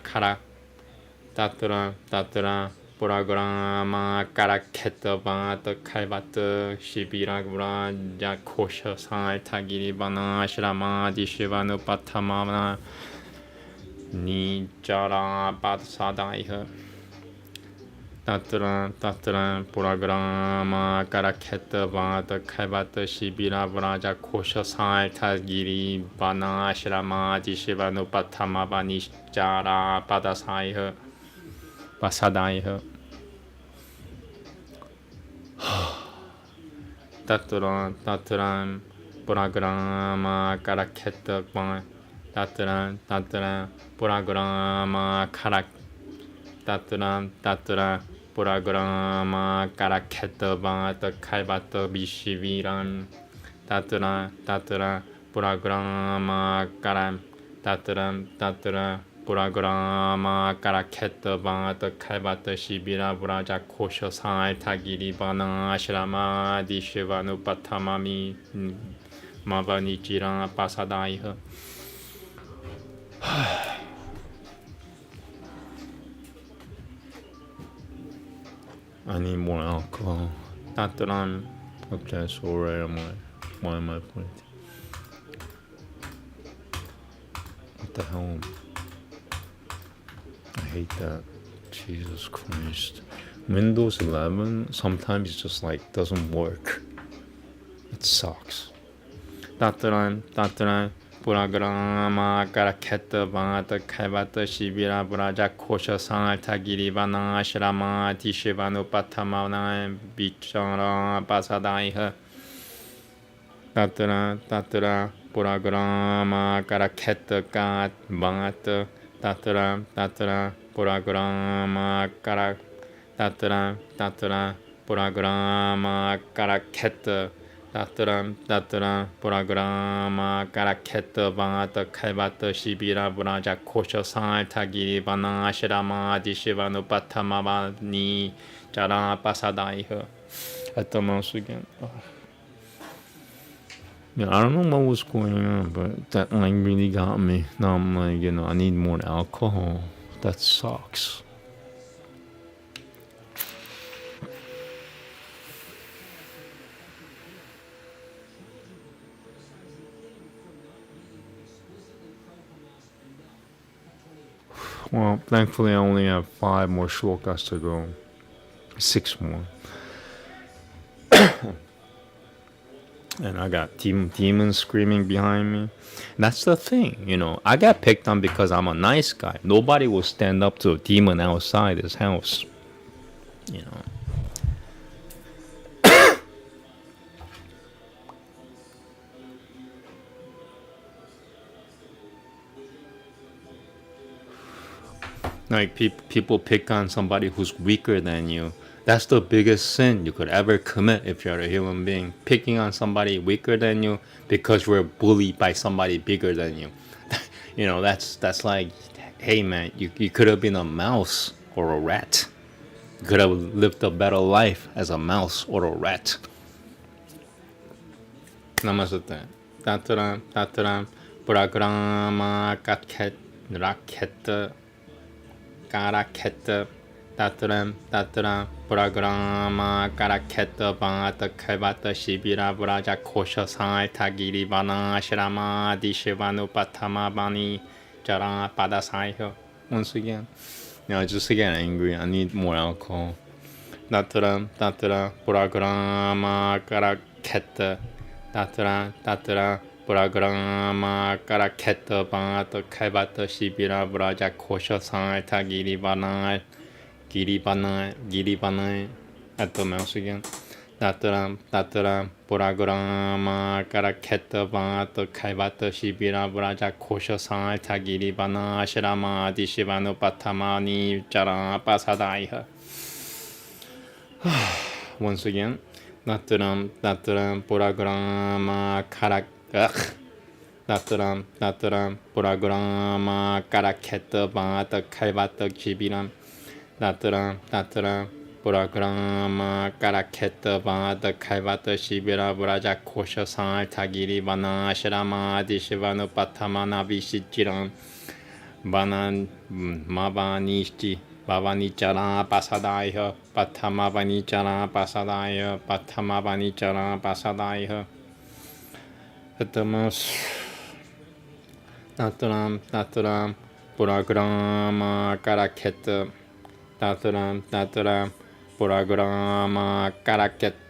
Tatra Puragrama karaketa bata kaibata shibira braja kosha sai tagiri bana shrama dishivanu patamana nijara patsadaiha Tatra puragrama karaketa bata kaibata shibira braja kosha sai tagiri bana shrama dishivanu patamana nijara patasaiha Pasadaiha Taturan Puragrama karaketa Taturan Puragrama Tatra Puragrama Karaketa Vata Kaivata Vishiviran Tatra Puragrama Karam Tatra Puragrama Karaketa Vata Kaivata Shibira Vraja Kosha Sai Tagiri Vana Ashrama Dishivanu Patamami Mavanichira Pasadaiha. I need more alcohol. Not that I'm okay, so why am I pointing? What the hell? I hate that. Jesus Christ. Windows 11 sometimes just like doesn't work. It sucks. Tataran Puragrama Karaketa Vata Kaivata Shibira Vraja Kosha San Tagiri Vana Ashrama Tishivanu Patamana Bichara Pasadaiha Tatra Puragrama Karaketa Gat Vata Tatra Puragrama Karak Tatra Puragrama Karaketa Tatra Puragrama Karaketa Vata Kaivata Shibira Vraja Kosha Sai Tagiri Vana Ashrama Dishivanu Patamavani Jara Pasadaiha. At the mouse again. Yeah, I don't know what was going on, but that like really got me. Now I'm like, I need more alcohol. That sucks. Well, thankfully I only have 5 more shlokas to go. 6 more. And I got demons screaming behind me. That's the thing, I got picked on because I'm a nice guy. Nobody will stand up to a demon outside his house. Like people pick on somebody who's weaker than you. That's the biggest sin you could ever commit if you're a human being. Picking on somebody weaker than you because you're bullied by somebody bigger than you. That's like, hey man, you could have been a mouse or a rat. You could have lived a better life as a mouse or a rat. Namaste. Tatra Puragrama Raketa Karaketa Tatra Puragrama Karaketa Vata Kaivata Shibira Vraja Kosha Sai Tagiri Vana Ashrama Dishivanu Patamavani Jara Padasaiha. Once again, I just get angry. I need more alcohol. Tatra Puragrama Karaketa Tatra Puragrama Karaketa Vata Kaivata Shibira Vraja Kosha Sai Tagiri Vana Girivana at the mouse again. Tatra Puragrama Karaketa Vata Kaivata Shibira Vraja Kosha Sai Tagiri Vana Ashrama Dishivanu Patamani Jara Pasadaiha. Once again. Tatra Puragrama Tatra Puragrama Karaketa Vata Kaivata Shibira Tatra Puragrama Karaketa Vata Kaivata Shibira Vraja Kosha Sai Tagiri Vana Ashrama Dishivanu Patamana Vishichiran Vanan Mavanishti Bhavanichara Pasadaiha Patamavanichara Pasadaiha Patamavanichara Pasadaiha. Tatra Puragrama Karaketa Tatra Puragrama Karaketa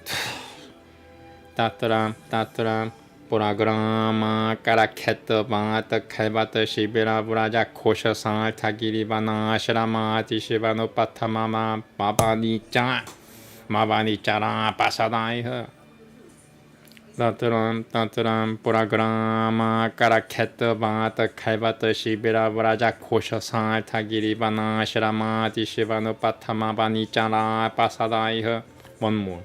Tatra Puragrama Karaketa Vata Kaivata Shibira Vraja Kosha Sai Tagiri Vana Ashrama Dishivanu Patamama Mavanichara Pasadaiha. Tataram Puragrama Karaketa Vata Kaivata Shibira Vraja Kosha Sai Tagiri Vana Shramati Shivano Patama Vanichara Pasadaiha. One more.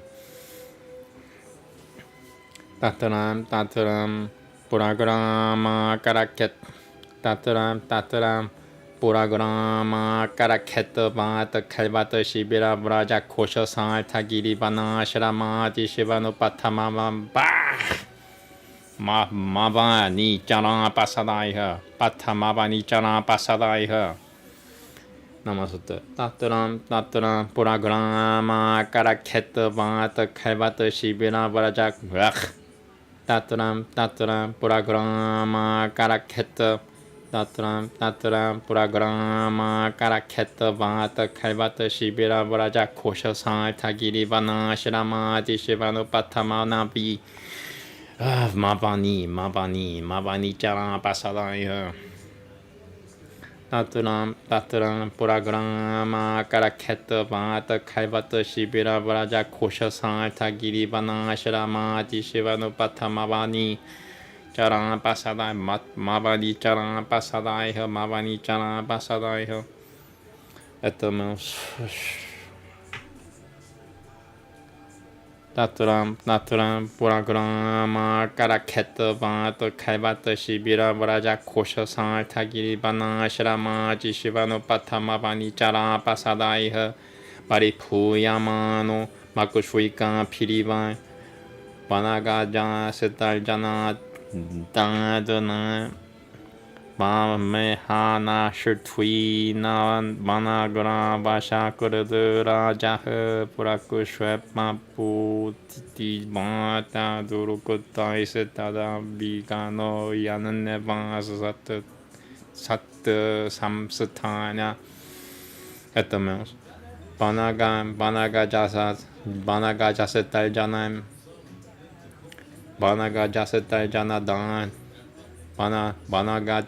Tataram Puragrama Karaket Tataram Puragrama Karaketa Vata Kaivata Shibira Vraja Kosha Sai Tagiri Vana Shramati Shivano Patama Mavani Chara Pasadaiha Patamavani Chara Pasadaiha. Namaste. Tataram Puragrama Karaketa Vata Kaivata Shibira Vraja Tataram Puragrama Karaketa Tataram Puragrama Karaketa Vata Kaivata Shibira Vraja Kosha Sai Tagiri Vana Shramati Shivano Patamanavi Mavani Chara Pasadaiha. Tataram Puragrama Karaketa Vata Kaivata Shibira Vraja Kosha Sai Tagiri Vana Shramati Shivano Patamavani Chara Pasadai Mavani Chara Pasadaiha Mavani Chara Pasadaiha. Etamos. Tataram Puragrama Karaketa Vata Kaivata Shibira Vraja Kosha Sai Tagiri Vana Shramati Shivano Patamavani Chara Pasadaiha Paripuyamano Makushvika Pirivan Vanagaja Setaljana Dadana Mehana Shurtwi Nan Vanagra Vashakuradura Jaha Purakushwepma Puti Mata Durukutai Setada Vigano Yananeva Sat Samsatana Etamos Banaga Jasetal Janam Banaga Jasetal Janadan Banaga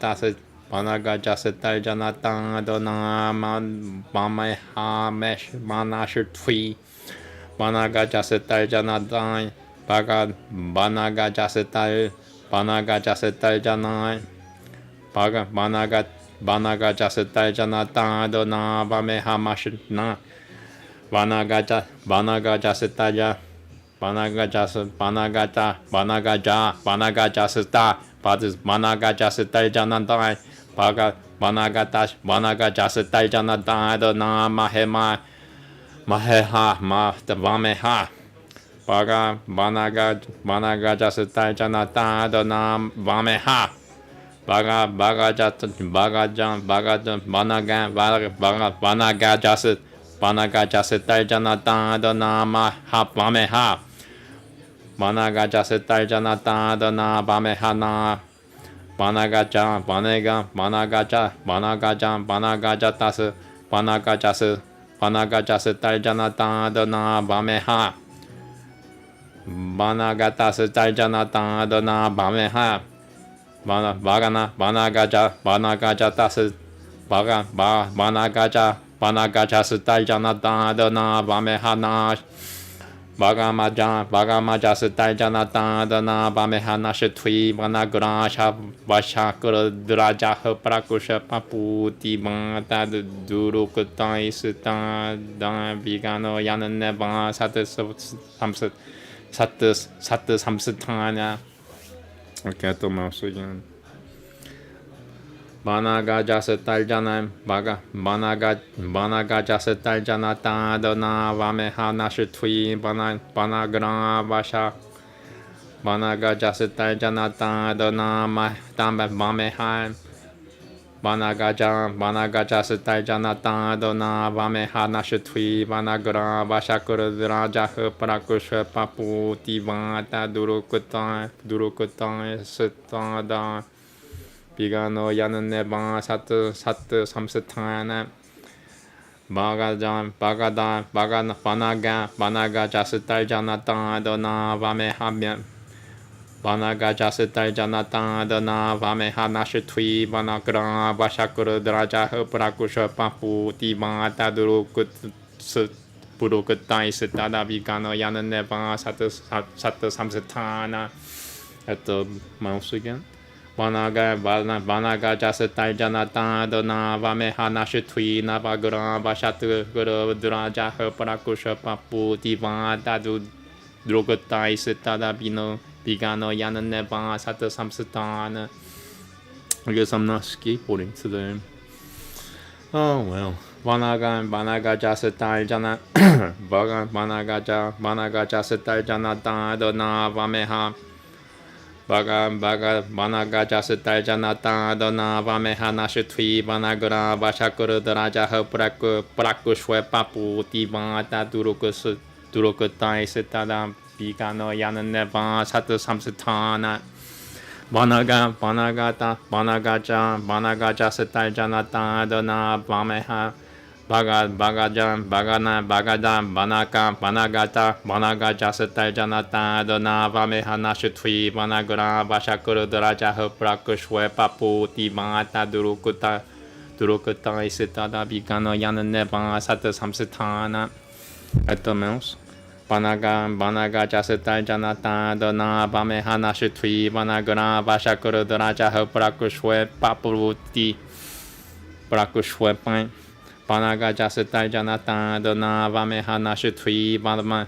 Jasetal Janatan Dona Mameha Mesh Manashutwi Banaga Jasetal Janadan Banaga Jasetal Janan Banaga Jasetal Janatan Dona Mameha Mashna Banaga Jasetal Banaga Jaseta Padis Managa Jasetal Janadai Banaga Jasetal Janadai Dona Mahema Maheha Vameha Banaga Jasetal Janadai Dona Vameha Banaga Jasetal Janadai Dona Vameha Banaga Jasetal Janata Dana Bamehana Banaga Jasetal Janata Dana Bameha Banaga Jasetal Janata Dana Bameha Banaga Jasetal Janata Dana Bamehana Bhagamaja Setal Janata Dana Bamehana Shetwi Vanagrasha Vashakura Draja Prakusha Paputi Mata Durukutai Sita Dan Vigano Yananeva Satus Samsatana. Okay, tomamos again. Banaga Jasetal Janam Banaga Jasetal Janata Dona Vamehana Shetwi Banagra Vasha Banaga Jasetal Janata Dona Mahtamba Vameha Banaga Jasetal Janata Dona Vamehana Shetwi Banagra Vashakur Raja Prakusha Papu Tivata Durukutai Sitada Vigano Yananeva Satu Samsatana Banaga Jasetal Janata Dona Vameha Banaga Jasetal Janata Dona Vameha Nashetwi Banagra Vashakur Draja Prakusha Papu Tivata Durukut 부르크타 이스타다 비가노 야는 네바 사트 삼스타나 마우스 again. Vanaga jasatai janata dona vameha tui navagra vashatu guru duraja parakusha papu diva dadu drogatai sitada bino bigano yanan neva sata samsatana. I guess I'm not skateboarding today. Oh well. Vanaga jasatai jana Vanaga jasatai janata dona vameha Vanaga jasatai janata dona vameha tui vanagra vashakuru daraja prakushwe papu diva durukutai sitada bigano yanan neva sata samsatana. Vanaga jasatai janata dona vameha Vanaga jasatai janata dona vameha tui vanagra vashakuru daraja prakushwe papu divata durukutai sitada bigano yanan neva sata samsatana. At the mouse. Vanaga jasatai janata dona vameha tui vanagra vashakuru daraja prakushwe papu prakushwe pain. Vanaga jasatai janata dona vameha tui Vanaga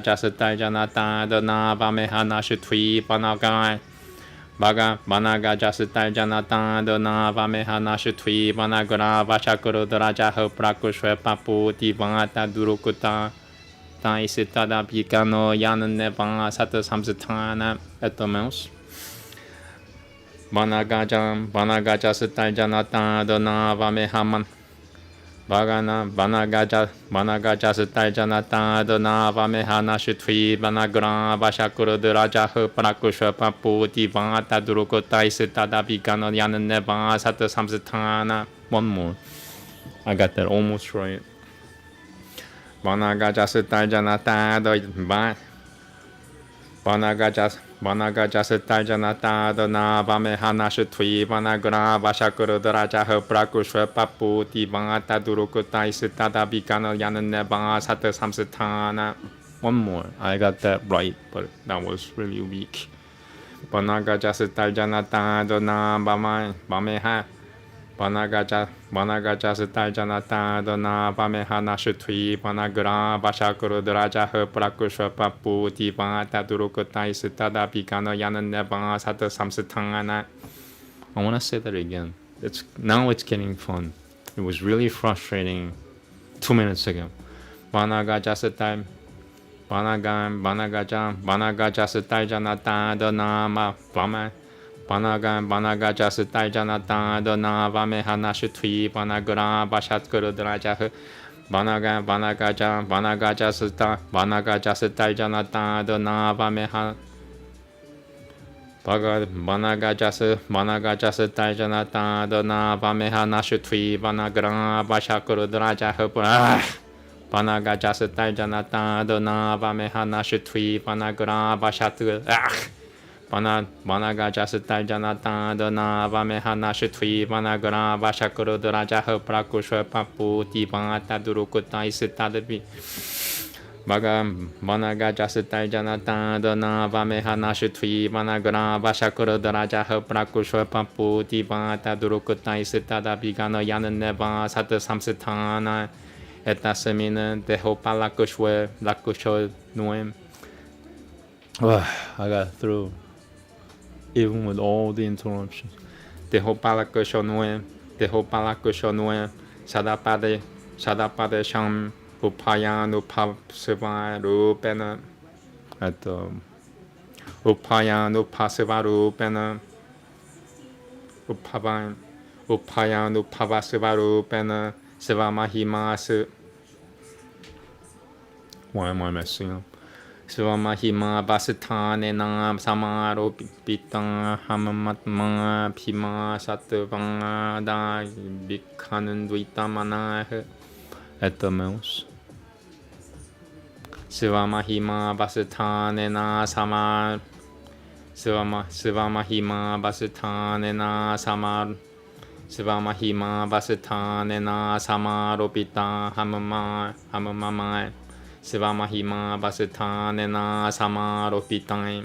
jasatai janata dona vameha tui Vanaga jasatai janata dona vameha tui vanagra vashakuru daraja prakushwe papu divata durukuta tai sitada bigano yanan neva sata samsatana. At the mouse. Vanaga jasatai janata dona vameha Vanaga jasatai janata dona vameha tui vanagra vashakuru daraja prakushwa papu divata durukutai sitada bigano yanan neva sata samsatana. One more. I got that almost right. Vanaga jasatai janata Vanaga jasatai janata dona vameha tui vanagra vashakuru daraja prakushwa papu divata durukutai sitada bigano yanan neva sata samsatana. One more. I got that right, but that was really weak. Vanaga jasatai janata dona vameha Vanaga jasatai janata dona vameha tui vanagra vashakuru daraja prakushwa papu divata durukutai sitada bigano yanan neva sata samsatana. I want to say that again. Now it's getting fun. It was really frustrating 2 minutes ago. Vanaga jasatai janata dona Vanaga jasatai janata dona vameha tui vanagra vashakuru daraja Vanaga jasatai janata dona vameha Vanaga jasatai janata dona vameha tui vanagra vashakuru daraja Vanaga jasatai janata dona vameha tui vanagra vashakuru Vanaga jasatai janata dona vameha tui vanagra vashakuru daraja prakushwa papu divata durukutai sitada Vanaga jasatai janata dona vameha tui vanagra vashakuru daraja prakushwa papu divata durukutai sitada bigano yanan neva sata samsatana. Etasemina deho lakushwe nuem. I got through. Even with all the interruptions. Deho palakusho nuem. Sadapade sham upayan upasiva rupena. At upayan upasiva rupena. Upayan upavasiva rupena. Siva mahima Why am I messing up? Siva mahima basitane nam samaro pitang hamamatma pima satuvanga da bikanan duitamana. At the mouse. Siva mahima basitane na samar. Siva mahima basitane na samar. Svamahima Vasathanena Samaropita Hamamamai Svamahima Vasathanena Samaropitai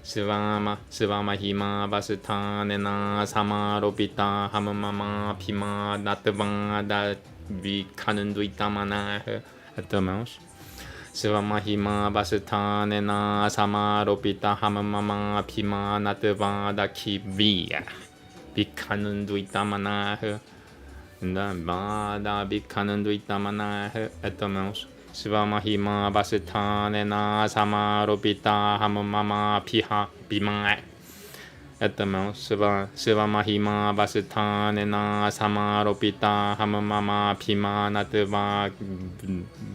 Svamahima Vasathanena Samaropita Hamamama Pima Natavada Vikananduitamana at the mouse. Svamahima Vasathanena Samaropita Hamamama Pima Natavada Kivia Vikananduitamana Vada Vikananduitamana at the mouse. Svamahima Vasathanena Samaropita Hamamama Piha Bima at the mouse. Svamahima Vasathanena Samaropita Hamamama Pima Natava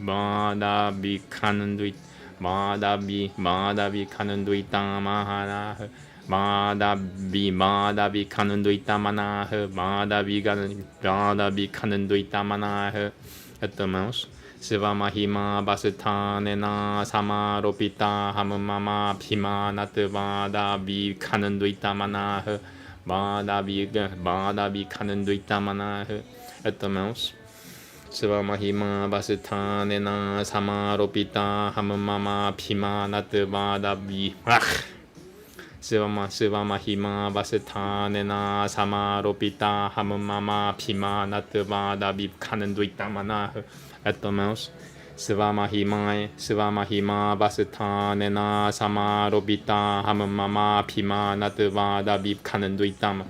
Vada Vikananduit Vada Vikananduitamana Vada Vikananduitamana Vada Vikananduitamana at the mouse. Svamahima Vasathanena Samaropita Hamamama Pima Natavada Vikananduitamana Vada Vikananduitamana at the mouse. Svamahima Vasathanena Samaropita Hamamama Pima Natavada Svamahima Vasathanena Samaropita Hamamama Pima Natavada Vikananduitamana at the mouse. Svamahima Vasathanena Samaropita Hamamama Pima Natavada Vikananduitama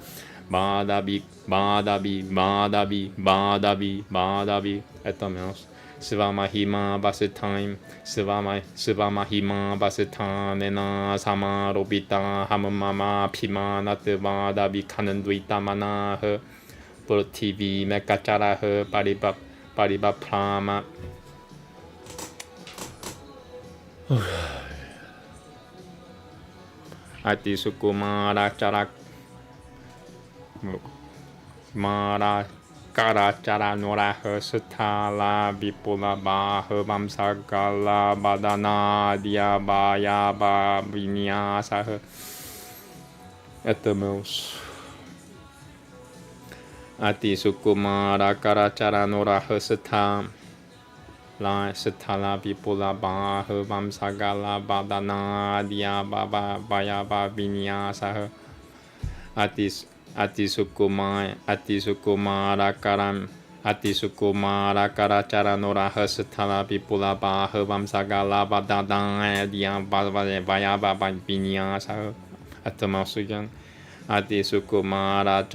Badabi at the mouse. Svamahima Vasathanena Samaropita Hamamama Pima Natavada Vikananduitamana Purtivi Mekachara Paribaprama Ati Sukumara Charak Mara Karachara Nora Satala Vipula Baha Vamsagala Badana Diabaya Vinyasa at the mouse. Ati Sukumara Karachara Nora Satha La Satala Vipula Baha Vamsagala Badana Diabaya Vinyasa Ati Sukumara Karachara Nora Satala Vipula Baha Vamsagala Badana Diabaya Vinyasa at the mouse again. Ati Sukumara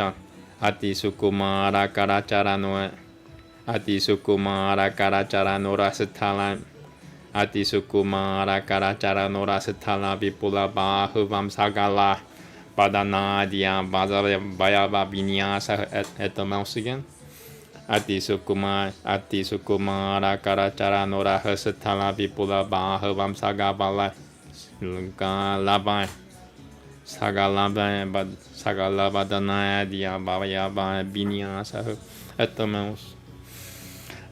Karachara Nora Satala Ati Sukumara Karachara Nora Satala Vipula Baha Vamsagala Badana Diabaya Vinyasa at the mouse again. Ati Sukumara Karachara Nora Satala Vipula Baha Vamsagala Sagalabadana Diabaya Vinyasa at the mouse.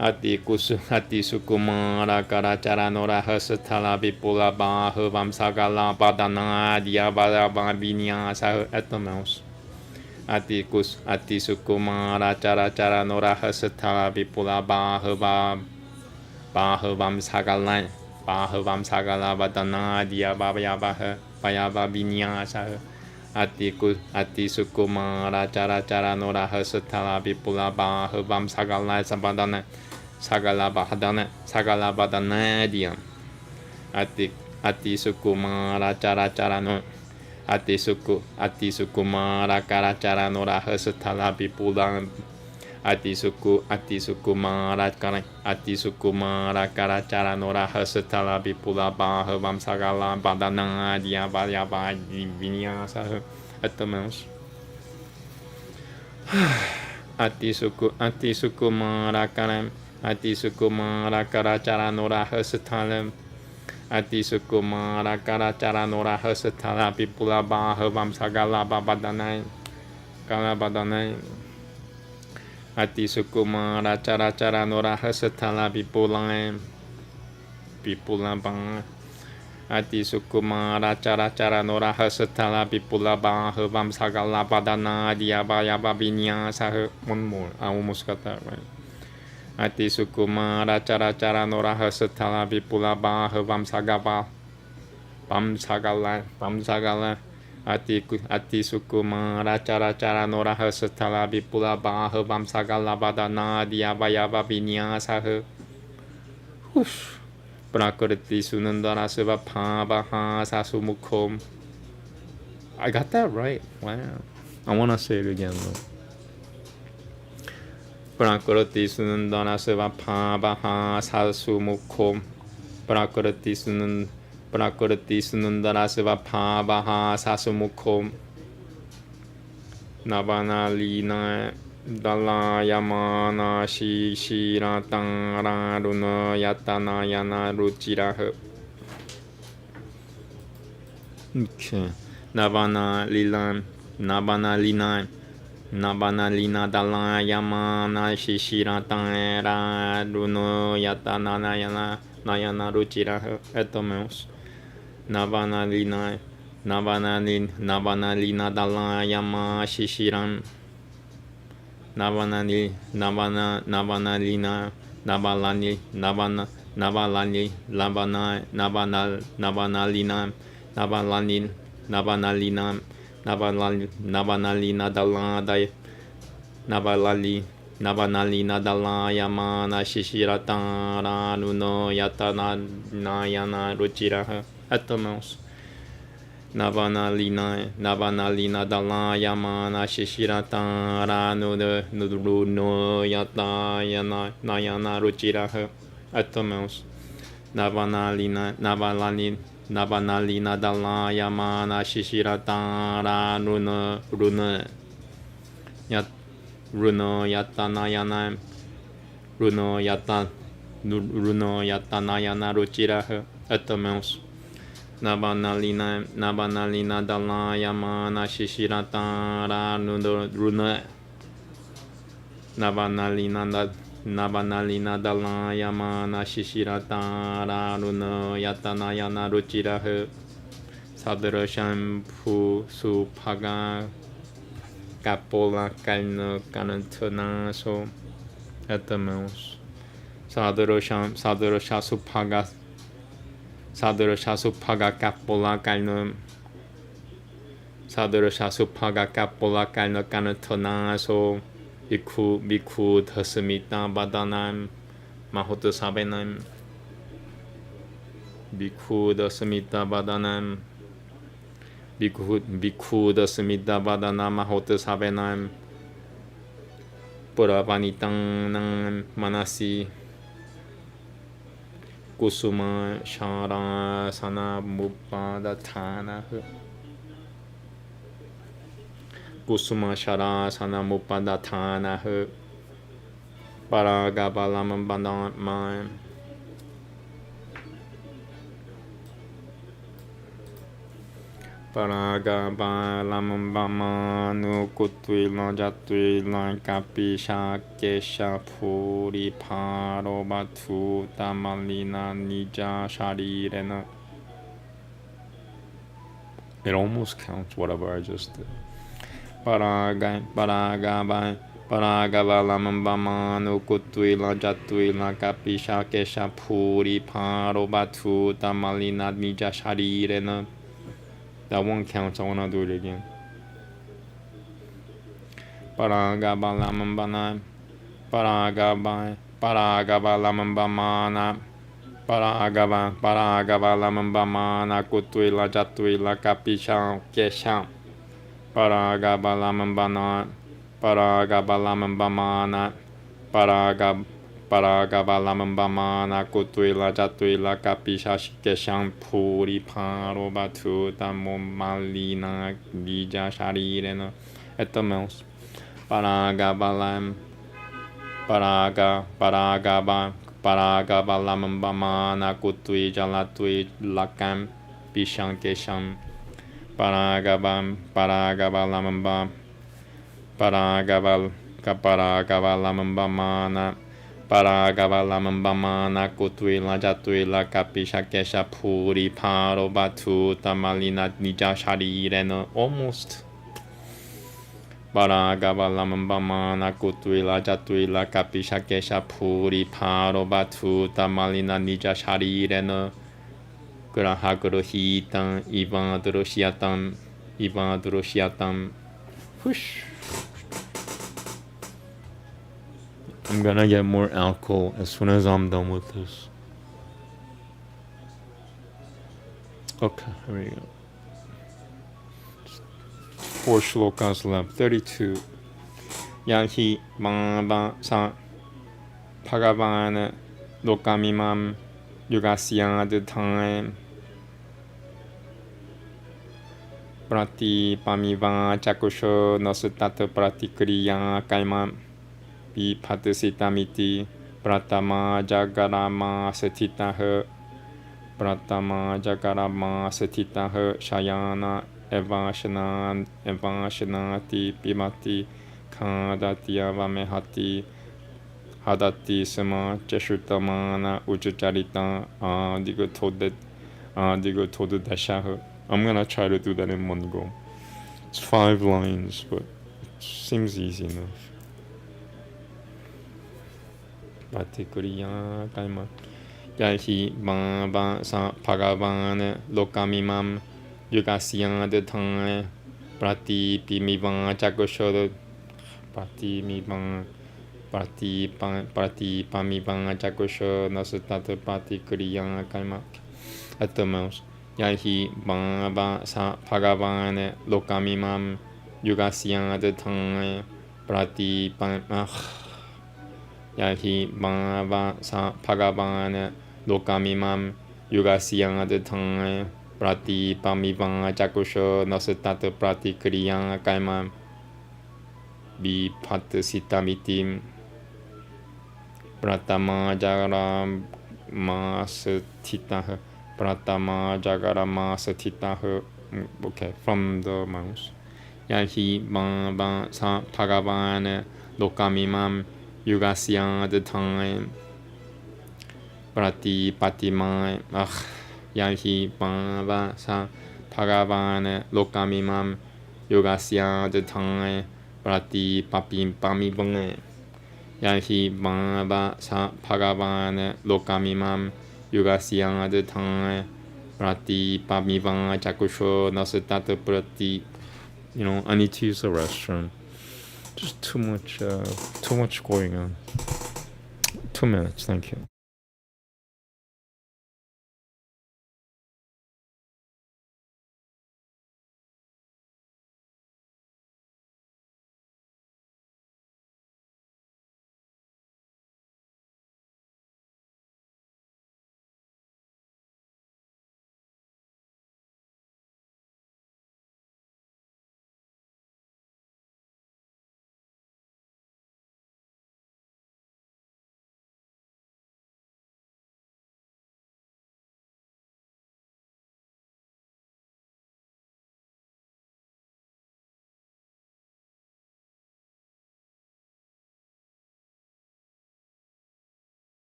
Ati Sukumara Karachara Nora Satala Vipula Baha Vamsagala Badana Diabaya Vinyasa at the mouse. Ati Sukumara Karachara Nora Satala Vipula Baha Vamsagala Badana Diabaya Vinyasa Ati Sukumara Karachara Nora Satala Vipula Baha Vamsagala Sagalabadana Diam Ati Sukumara Karachara Nora Ati Sukumara Karachara Nora Satala Vipula Ati Sukumara Karachara Nora Satala Vipula Baha Vamsagala Badana Diabaya Vinyasa at the mouse. Ati Sukumara Karachara Nora Satala Ati Sukumara Karachara Nora Satala Vipula Baha Vamsagala Badana Ati Sukumara Karachara Nora Satala Vipula Ati sukumara cara cara noraha setala pipula baha vamsagala badana diabaya babinya sah one more. I almost got that right. Ati sukumara cara cara noraha setala pipula baha vamsagala Ati sukumara cara cara noraha setala pipula baha vamsagala badana diabaya babinya sah. Prakriti sunandara seva pāvaha sasumukhom. I got that right. Wow. I want to say it again though. Prakriti sunandara seva pāvaha sasumukhom. Prakriti sunandara seva pāvaha sasumukhom. Navana lina Dalayamana Shishira Runa Yatana Yana Ruchiraha. Okay. Navana Lina Dalayamana Shishira Runa Yatana Yana Ruchiraha. Etomos. Navana Lina Dalayama Shishiran Navalani Nadala Yamana Shishiratara Nuno Yatana Nayana Ruchiraha Atomos. Navanalina Dala Yamana Shishiratara Nuno Yatana Nayana Ruchiraha Atomos. Navanalina Dala Yamana Shishiratara Runo Yatanayana Ruchiraha Atomos. Navanalina Dala Yamana Shishiratara Runa Navanalina Dala Yamana Shishiratara Runa Yatanayana Ruchiraha Sadara Shampu Supaga Kapola Kalna Kanantana so Etamels Sadara Shasupaga Kapola Kalna Sadara Shasupaga Kapola Kalna Kanantana so Biku Tasamita Badanam Mahoto Sabenam Biku Dasamita Badanam Biku Dasamita Badana Mahoto Sabenam Puravanitang Manasi Kusuma Shara Sana Mupadatana Kusuma Shara Sana Mupadatana Paragabalam Bandama Paragabalam Bamanu Kutwila Jatwila Kapisha Kesha Puri Parobatu Tamalina Nija Sharirena. It almost counts whatever I just did. Paragabalam Bamanu Kutwila Jatwila Kapisha Kesha Puri Parobatu Tamalina Nija Sharirena. That one counts, I want to do it again. Paragabalamambana Paragabalamambamana Paragabalamambamana Kutwila Jatwila Kapisha Kesha Paragabalamambana Paragabalamambamana Paragabalamambamana Kutwila Jatwila Kapisha Kesham Puri Parobatu Tamomalina Bija Sharirena Etomels Paragabalamambamana Kutwi Jalatwi Lakam Pishan Kesham Paragabalamambam Paragabalamambamana Paragavalam Bamana Kutuila Jatuila Kapisha Kesha Puri Paro Batu Tamalina Nija Sharirena almost. Paragavalam Bamana Kutuila Jatuila Kapisha Kesha Puri Paro Batu Tamalina Nija Sharirena Grahaguru Hitan Ivan Droshiatam. Whoosh. I'm gonna get more alcohol as soon as I'm done with this. Okay, here we go. 4 shlokas left. 32. Yahi Baba Sa Bhagavan Lokamimam Yugasya the time Prati Pamiva Chakusho Nosutata Pratikriya Kaima Vipaddasitamiti Pratama Jagarama Satitaha Shayana Evashanati Pimati Kadati Avamehati Hadati Sama Jeshutamana Uchajarita Digo Todu Dashaha. I'm gonna try to do that in one go. It's 5 lines, but it seems easy enough. Pratikriya Kaima Yahi Baba Sa Bhagavan Lokamimam Yugasya the time Prati Pimivan Chakoshoda Prati Pamivan Chakosho Nasutata Pratikriya Kaima at the most. Yahi Baba Sa Bhagavan Lokamimam Yugasya the time Prati Yahi Baba Sa Bhagavan Lokamimam Yugasya the time Prati Pamivan Chakusho Nosutata Pratikriya Kaima Vipaddasitamiti Pratama Jagarama Satitaha Okay, from the mouse. Yahi Baba Sa Bhagavan Lokamimam Yugasya the time Prati Patimai Yahi Baba Sa Bhagavan Lokamimam Yugasya the time Prati Pamivan Yahi Baba Sa Bhagavan Lokamimam Yugasya the time Prati Pamivan Chakusho Nasutata Prati. I need to use the restroom. Just too much going on. 2 minutes, thank you.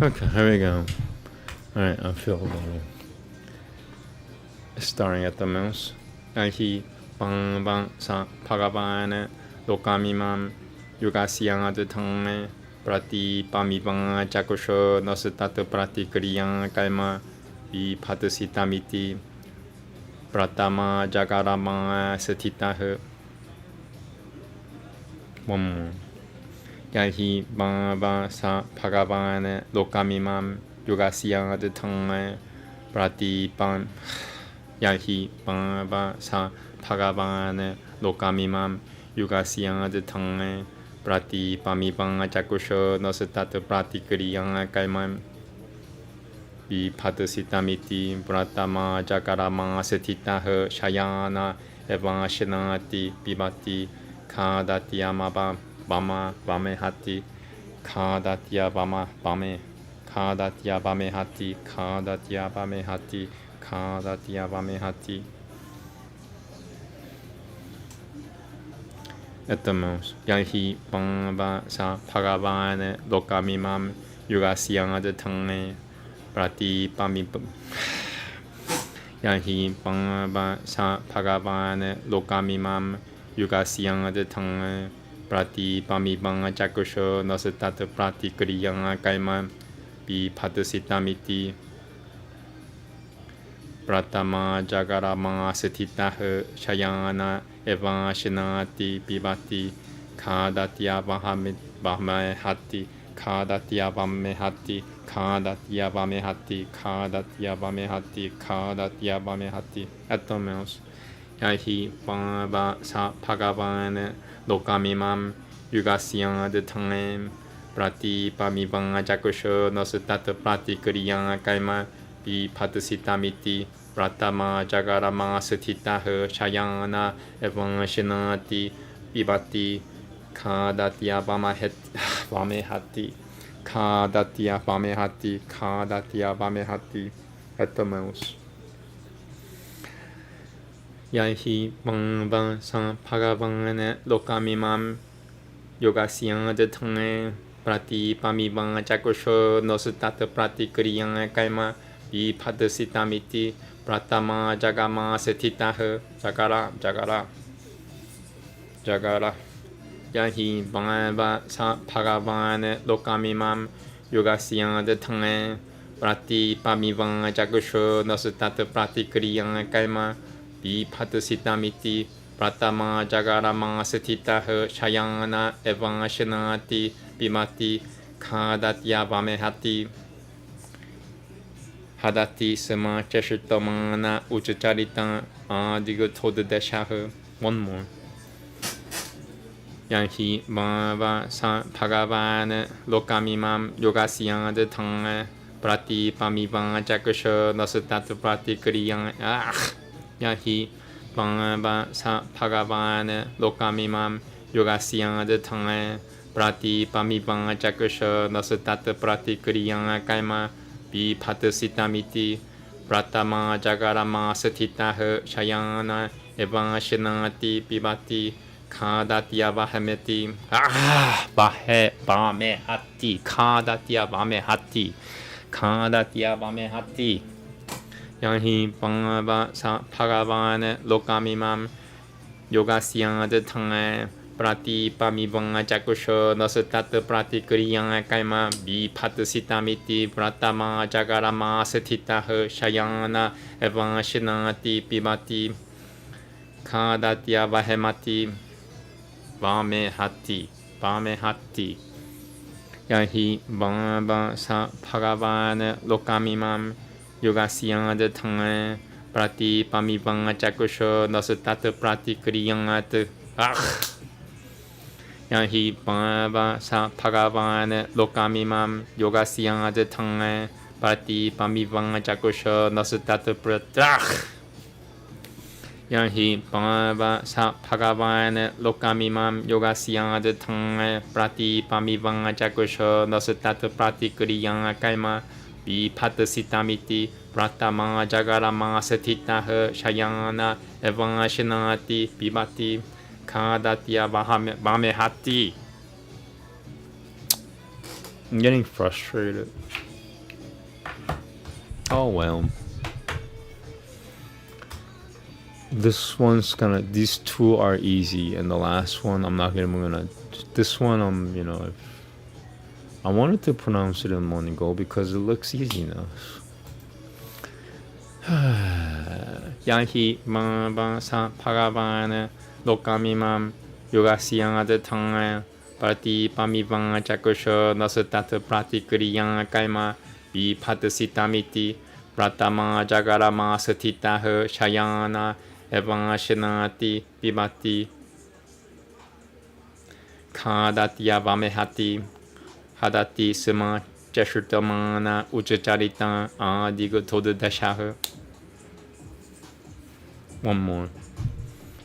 Okay, here we go. Alright, I feel better. Starting at the mouse. Yahi Baba Sa Bhagavan Lokamimam Yugasya the time Prati Pamivan Chakusho Nosutata Pratikriya Kaima Vipaddasitamiti Pratama Jagarama Satitaha. One more. Yahi Baba Sa Bhagavan Lokamimam Yugasya the time Prati Yahi Baba Sa Bhagavan Lokamimam युगासियांग थंग प्रति पामीपंग चकुशो नसतात प्रतिक्रियां कैमं विपदसितमिति प्रतमा जकरमा स्थितः शयाना एवं शनाति पिबति खादत्यमबा बमा बमेहति खादत्यबमा बमे खादत्यबमेहति खादत्यबमेहति खादत्यबमेहति Etamos Yahi Bamba Sa Pagavan Lokamimam Yugasyan the Tange Prati Pami Yahi Bamba Sa Pagavan Lokamimam Yugasyan the Tange Prati Pami Banga Jakusho Nosetat Prati Kriyan Kaima Bi Padasitamiti Pratama Jagarama Setitah Shayana Evan Shinati Pibati Kadatya Vamehati Kadatya Vamehati Kadatya Vamehati Kadatya Vamehati Kadatya Vamehati Atomos Yahi Vava Sa Pagavan Lokamimam Yugasyan the Tangem Prati Pamivanga Jakusho Nosutat Prati Kriyan Kaima Bi Padasitamiti Pratama Jagarama Sthitah Shayana Evan Shinati Pibati Kadatya Vamehati Kadatya Vamehati Kadatya Vamehati Etamos Yahi Bangvan San Pagavan Lokamimam Yogasyan the Tange Prati Pamivang Jakusho Nosutat Prati Kriyan Kaima Bi Padasitamiti Pratama Jagama Setitah Jagara Yahi Bangva Sa Pagavan Lokamimam Yogasyan the Tange Prati Pamivang Jagusho Nosutat Prati Kriyan Kaima Bi Padasitamiti Pratama Jagarama Setitah Shayana Evan Shinati Bimati Kadatya Vamehati Hadati Sama Cheshitamana Uchacharita Adigotoda Deshaha. One more. Yahi Bava Sa Pagavan Lokamimam Yogasyan the Tang Prati Pamivan Jakusha Nasatat Prati Kriyan Yahi Bava Sa Pagavan Lokamimam Yogasyan the Tang Prati Pamivan Jakusha Nasatat Prati Kriyan Kaima Bi Padasitamiti Pratama Jagarama Sthitah Shayana Evan Shinati Pibati Kadatya Vahemeti Vamehati Kadatya Vamehati Kadatya Vamehati Yahi Bangva Sa Pagavan Lokamimam Yogasyan the Tange Prati Pamivanga Jakusho Nosutat Prati Kriyan Kaima Bi Padasitamiti Pratama Jagarama Sthitah Shayana Evan Shinati Pibati Kadatya Vahemati Vamehati Yahi Bangva Sa Pagavan Lokamimam Yogasyan the Tange Prati Pamivanga Jakusho Nosutat Prati Kriyan Yahi Bangva Sa Pagavan Lokamimam Yogasyan the Tange Prati Pamivanga Jakusho Nosutat Prati Yahi Bangva Sa Pagavan Lokamimam Yogasyan the Tange Prati Pamivanga Jakusho Nosutat Prati Kriyan Kaima Bi Padasitamiti Pratama Jagarama Sthitah Shayana Evan Shinati Pibati Kadatya Vamehati. I'm getting frustrated. Oh well. This one's these two are easy, and the last one I'm not gonna. This one I wanted to pronounce it in Mongol because it looks easy enough. Yahi Bangva Sa Pagavan Lokamimam Yogasyan the Tange Prati Pamivanga Jakusho Nosutat Prati Kriyan Kaima Bi Padasitamiti Pratama Jagarama Sthitah Shayana Evan Shinati Pibati Khadatya Vamehati Hadati Sima Jashurtamana Uchacharita Adigotoda Dashaha. One more.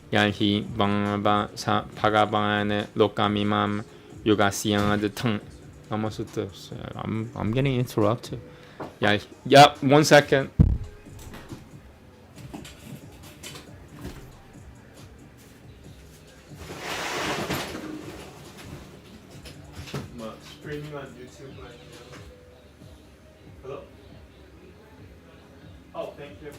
Yanhi Bangaba Bhagavan Lokamimam Yogasyan the tongue. I'm getting interrupted. Yeah, 1 second. Streaming on YouTube right now. Hello? Oh, thank you.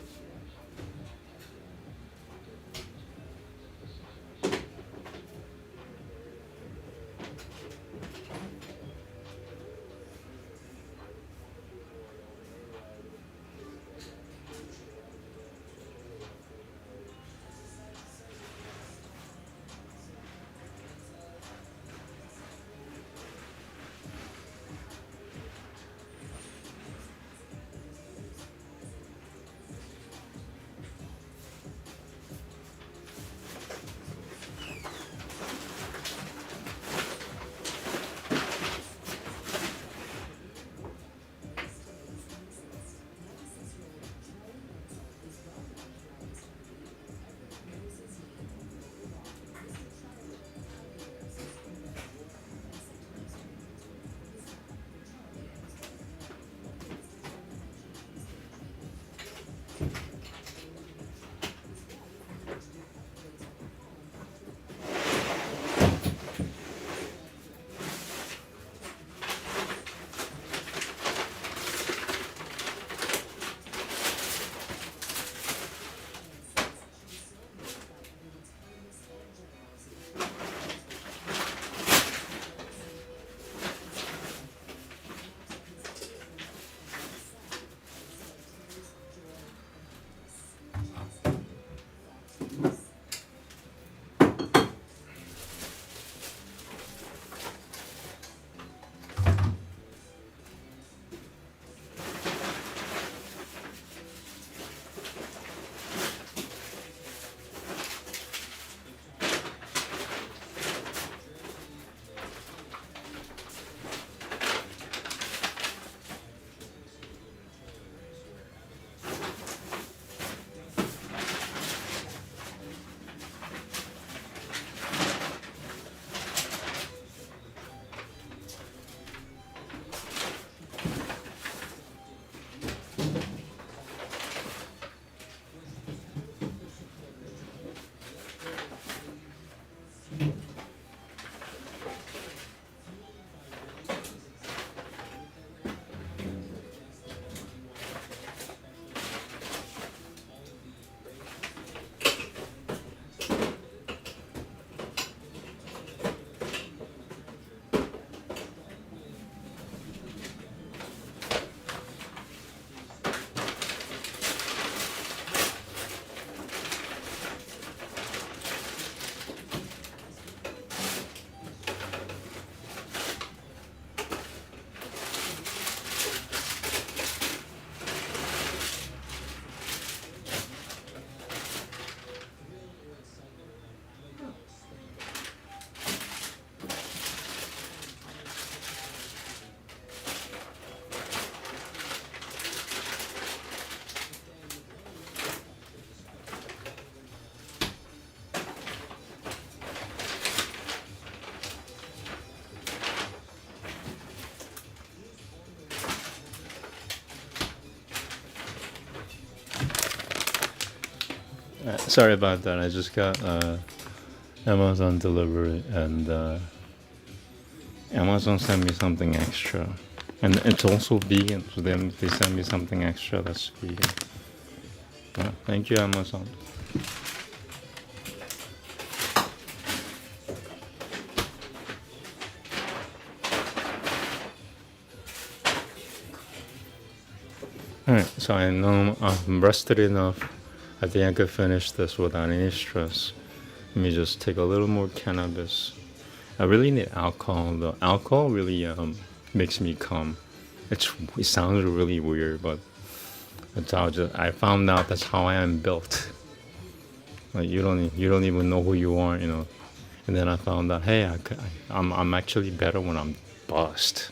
Sorry about that. I just got Amazon delivery, and Amazon sent me something extra, and it's also vegan. So then they sent me something extra that's vegan. Thank you, Amazon. Alright, so I know I'm rested enough. I think I could finish this without any stress. Let me just take a little more cannabis. I really need alcohol though. Alcohol really makes me calm. It sounds really weird, but it's how I found out that's how I am built. Like you don't even know who you are, you know. And then I found out, hey, I'm actually better when I'm buzzed.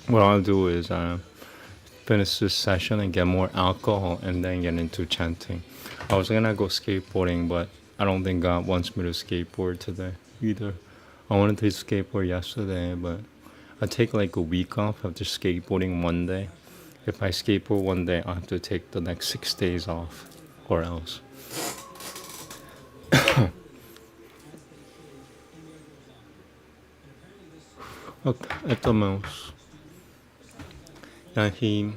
What I'll do is finish this session and get more alcohol and then get into chanting. I was gonna go skateboarding, but I don't think God wants me to skateboard today either. I wanted to skateboard yesterday, but I take like a week off after skateboarding one day. If I skateboard one day, I have to take the next 6 days off, or else. Okay, at the most. Yahi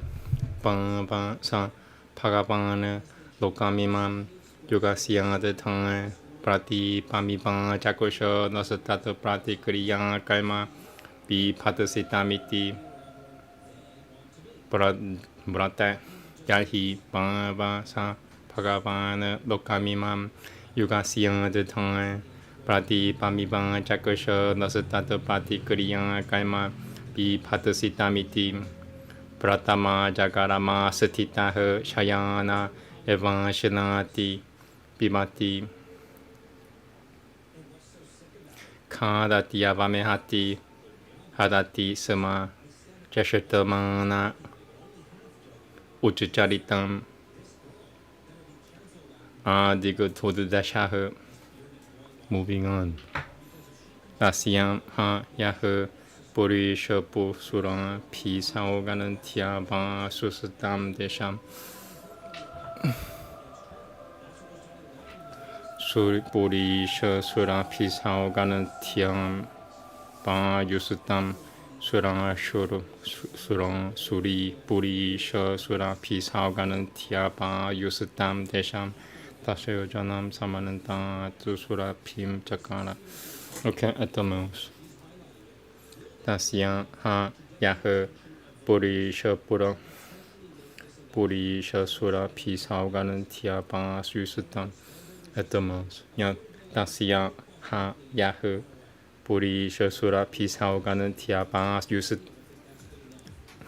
Bang Sa Pagabana Lokamimam Yoga Sianga Tang Prati Pamibang Chakosha Nasatata Prati Kriya Kaima Bi Patasitamiti Brata Yahi Bang Sa Pagabana Lokamimam Yoga Sianga Tang Prati Pamibang Chakosha Nasatata Prati Kriya Kaima Bi Patasitamiti Pratama Jagarama Satitaha Shayana Evan Shanati Bimati Kadati Avamehati Hadati Sama Jashatamana Uchacharitam Adigutodashaha. Moving on. Dasyam Ha Yaha Purisha Pusura Pisao Ganantia Ba Susatam Desham Purisha Sura Pisao Ganantiam Ba Yusutam Surang Surang Suri Purisha Sura Pisao Ganantia Ba Yusutam Desham Tashayo Janam Samananta Tusura Pim Chakara. Okay, at the most. Tasya Ha Yaha Purisha Pura Purisha Sura Pisao Ganantia Ba Yusutam. At the most. Tasya Ha Yaha Purisha Sura Pisao Ganantia Ba Yusut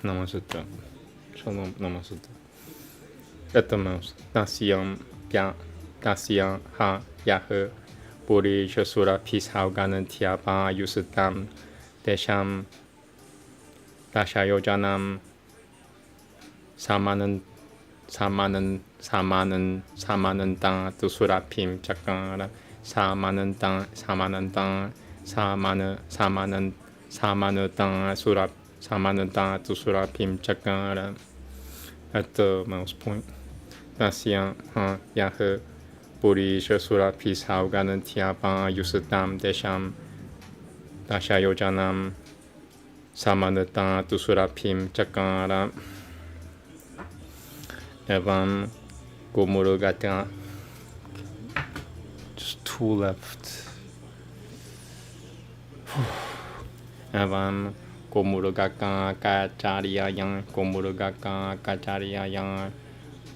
Namaste. Shalom Namaste. At the most. Tasya Ha Yaha Purisha Sura Pisao Ganantia Ba Yusutam Desham Dashayojanam Samananta Tusurapim Chakara Samananta Tusurapim Chakara. At the mouse point. Tasya Ha Yaha Purisha Sura Pisao Ganantia Ba Yusutam Desham Dashayojanam Samanata Tusurapim Chakara Evam Gomurugata. Just 2 left. Evam Gomurugaka Kacharya Yang Gomurugaka Kacharya Yang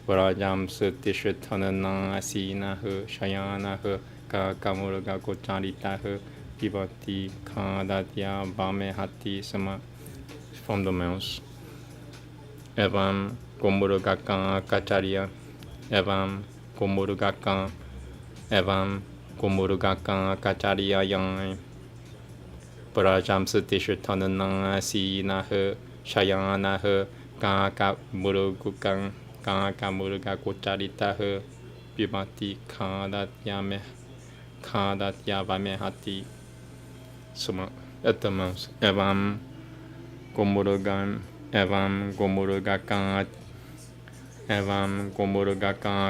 Varajam Sutishitanana Asinahu Shayanahu Kakamurga Gocharitahu Pivati Kadatya Vamehati Sama. From the mouse. Evam Gomurugaka Kacharya Evam Gomurugaka Kacharya Yang Varajam Sutishitanana Asinahu Shayanahu Kakamurugukang Kakamurga Gocharitahu Pivati Kadatya Vamehati Suma. At the mouse. Evam Gomurugaka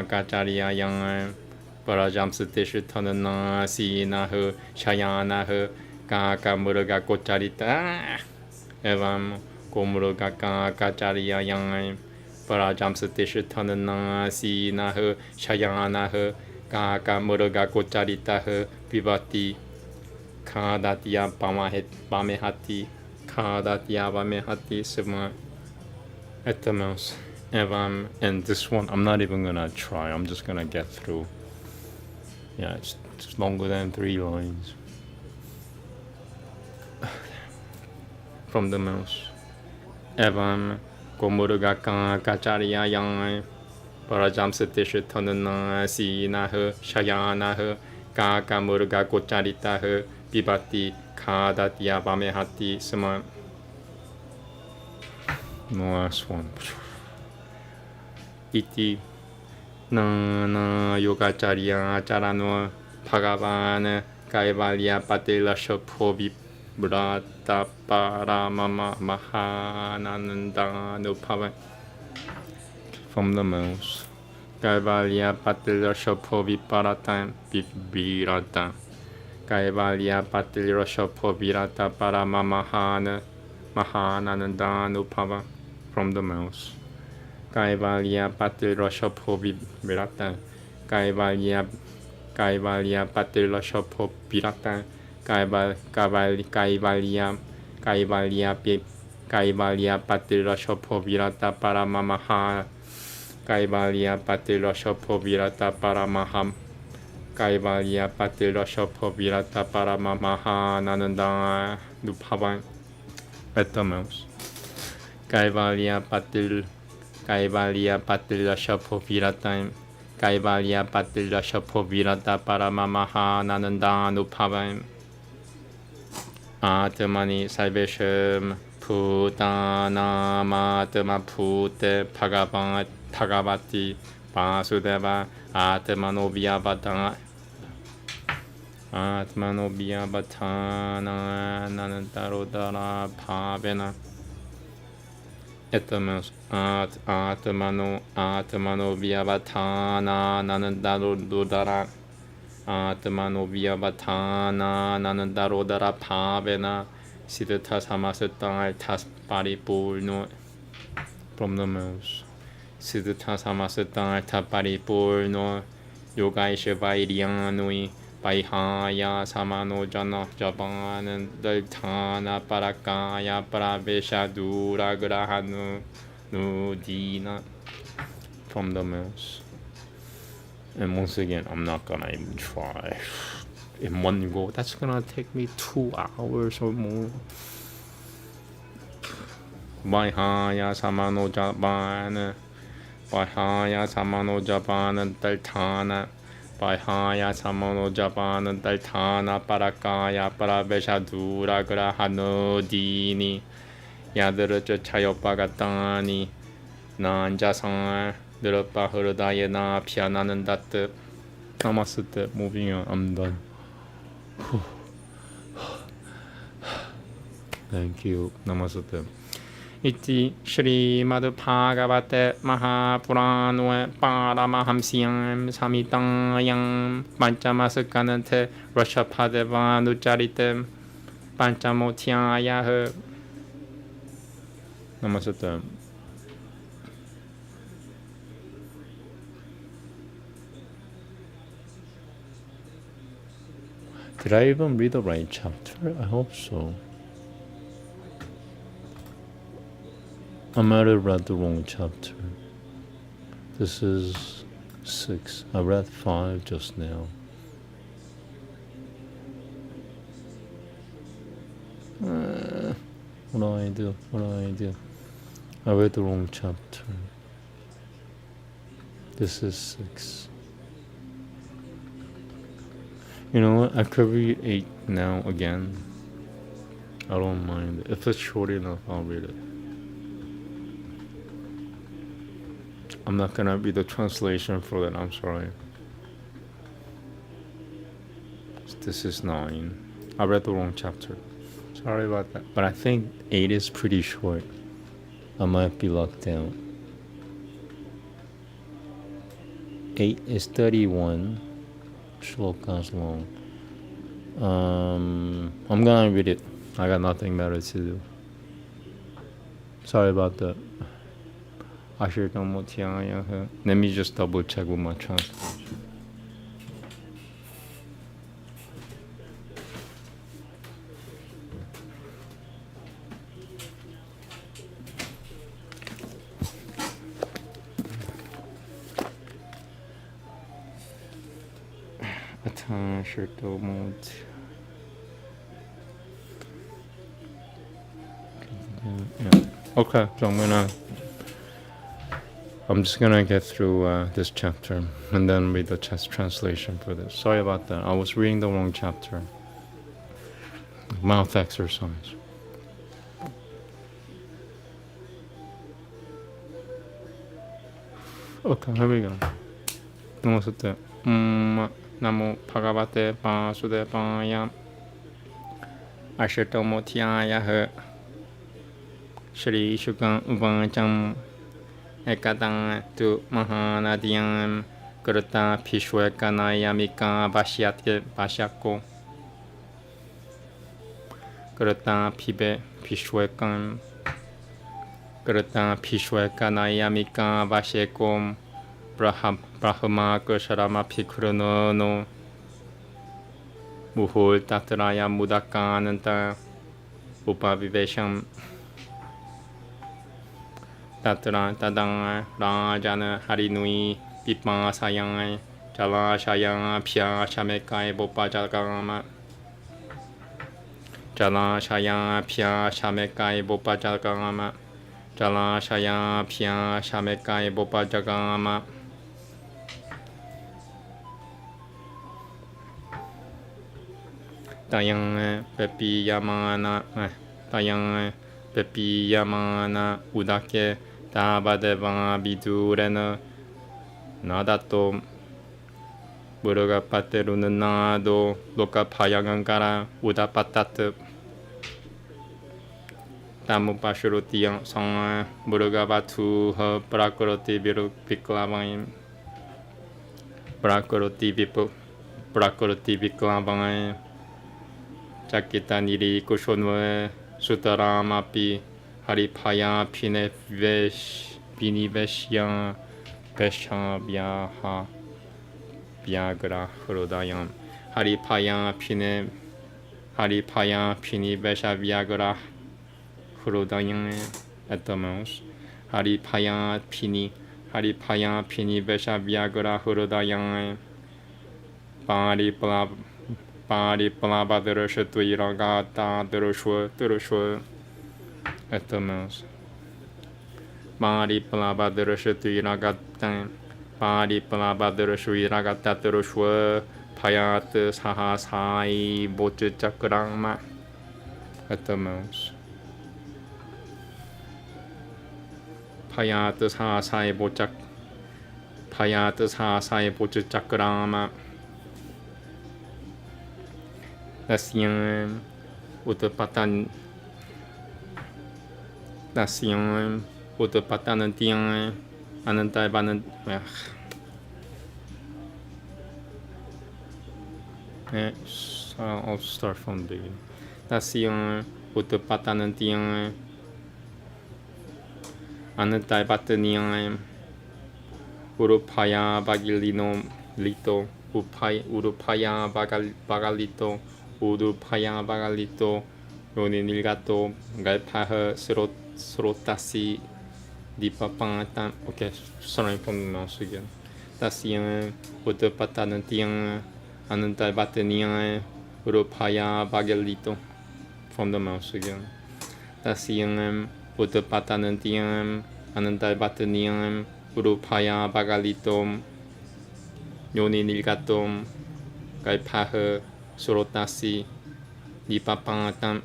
Kacharya Yang Varajam Sutishitanana Sinahu Shayanahu Kakamurga Gocharita Evam Gomurugaka Kacharya Yang Varajam Sutishitanana Sinahu Shayanahu Kakamurga Gocharitahu Pivati Kadatya Vamehati Suma. At the mouse. and this one, I'm not even gonna try. I'm just gonna get through. Yeah, it's longer than 3 lines. From the mouse. Evam Gomurga Kacharia Yang Parajam Satish Tonana Si Nahe Shayana Kaka Murga Kocharita Bibati Kadatia Bamehati Sama. The last one. Iti Nana Yogacharya Charano Bhagavan Kaivalya Patila Shopovi Brata Paramama Mahananda Nupava. From the mouse. Kaivalya Patila Shopovi Parata Virata. Kaivalya Patila Shopovirata Paramama Mahananda Nupava. From the mouse. Kaivalya Patila Shopovi Virata. Kaivalya Patila Shopovirata. Kaivalya Patila Shopovirata Paramamaha. Kaivalya Patila Shopovirata Paramaham. Kaivalya Patila Shopovirata Paramamaha Nananda Nupava. At the mouse. Kaivalya Patila Shopovirata. Kaivalya Patila Shopovirata Paramamaha Nananda Nupava. Atmani Salvesham Putanam Atma Pute Bhagavati Vasudeva Atmano Vyavadana Nanantarodara Bhavena. Etamos Atmano Vyavatana Nanantarodara Atmano Vyavatana Nanantarodara Bhavena Siddhartha Samasata Tas Paripurno. From the mouse. Siddhartha Samasata Tas Paripurno Yogaisha Vairyanui Paihaya Samano Jana Jabanan Daltana Parakaya Pravesha Dura Grahanu Nudina. From the mouse. And once again, I'm not gonna even try in one go. That's gonna take me 2 hours or more. Vaihaya Samano Jabana Vaihaya Samano Jabana Daltana Vaihaya Samano Jabana Daltana Parakaya Pravesha Dura Grahano Dini Yadaraja Chayopagatani Nanjasan Nirapa Hurdayana Piananandat. Namaste. Moving on. I'm done. Thank you. Namaste. Iti Shrimad Bhagavate Mahapurano Paramahamsyam Samitayam Panchamasakanate Rashapadevanucharite Panchamotyaya. Namaste. Did I even read the right chapter? I hope so. I might have read the wrong chapter. This is 6. I read 5 just now. What do I do? I read the wrong chapter. This is 6. You know what? I could read 8 now again. I don't mind. If it's short enough, I'll read it. I'm not gonna read the translation for that. I'm sorry. This is 9. I read the wrong chapter. Sorry about that. But I think 8 is pretty short. I might be locked out. 8 is 31 shlokas long. I'm gonna read it. I got nothing better to do. Sorry about that. Let me just double check with my translation. Okay, so I'm just gonna get through this chapter and then read the translation for this. Sorry about that. I was reading the wrong chapter. Mouth exercise. Okay, here we go. Namaste. Namo Bhagavate Vasudevaya. Ashitomotyaya Shri Shukam Upanishad Ekadang tu Mahanadiyam Kurta Pishwekanayamika Vashyako Kurta Pibe Pishwekan Kurta Pishwekanayamika Vashyako Brahma Kusharama Pikruno Muhul Tatraya Mudakananta Upavivesham Tatra Tadang Rajana Harinui Pipa Sayang Jala Shayang Pia Shamekai Bopa Jagama Jala Shayang Pia Shamekai Bopa Jagama Jala Shayang Pia Shamekai Bopa Jagama Tayang Pepi Yamana Tayang Pepi Yamana Udake Tabadeva Bidurena Nadato Muruga Paterunado Loka Payangangara Udapatat Tamu Pashurutiang Song Muruga Batu Prakuroti Biru Piklavain Prakuroti Piklavain Jakita Niri Kushonwe Sutaramapi Haripaya Piniveshya Vesha Vyaha Vyagra Hrodayam Haripaya Pinivesha Vyagra Hrodayam at the most Haripaya Pinivesha Vyagra Hrodayam Paripalaba Derusha Tuiragata Derusha at the most Paripalaba Derusha Tuiragata Paripalaba Derusha Iragata Derusha Payat Sahasai Boche Chakrama at the most Payat Sahasai Boche Chakrama Nation Utapatan Nation Utapatanantian Anantai I'll start from the beginning. Nation Utapatanantian Anantai Batanian Urupaya Bagilino Lito Urupaya Bagalito Udupaya Bagalito Roni Nilgato Galpaha Srotasi Dipapangatan. Okay, sorry from the mouse again. Tasian Udapatanantian Anantai Batanian Urupaya Bagalito from the mouse again. Tasian Udapatanantian Anantai Batanian Urupaya Bagalito Yoni Nilgato Galpaha Surotasi Dipapangatan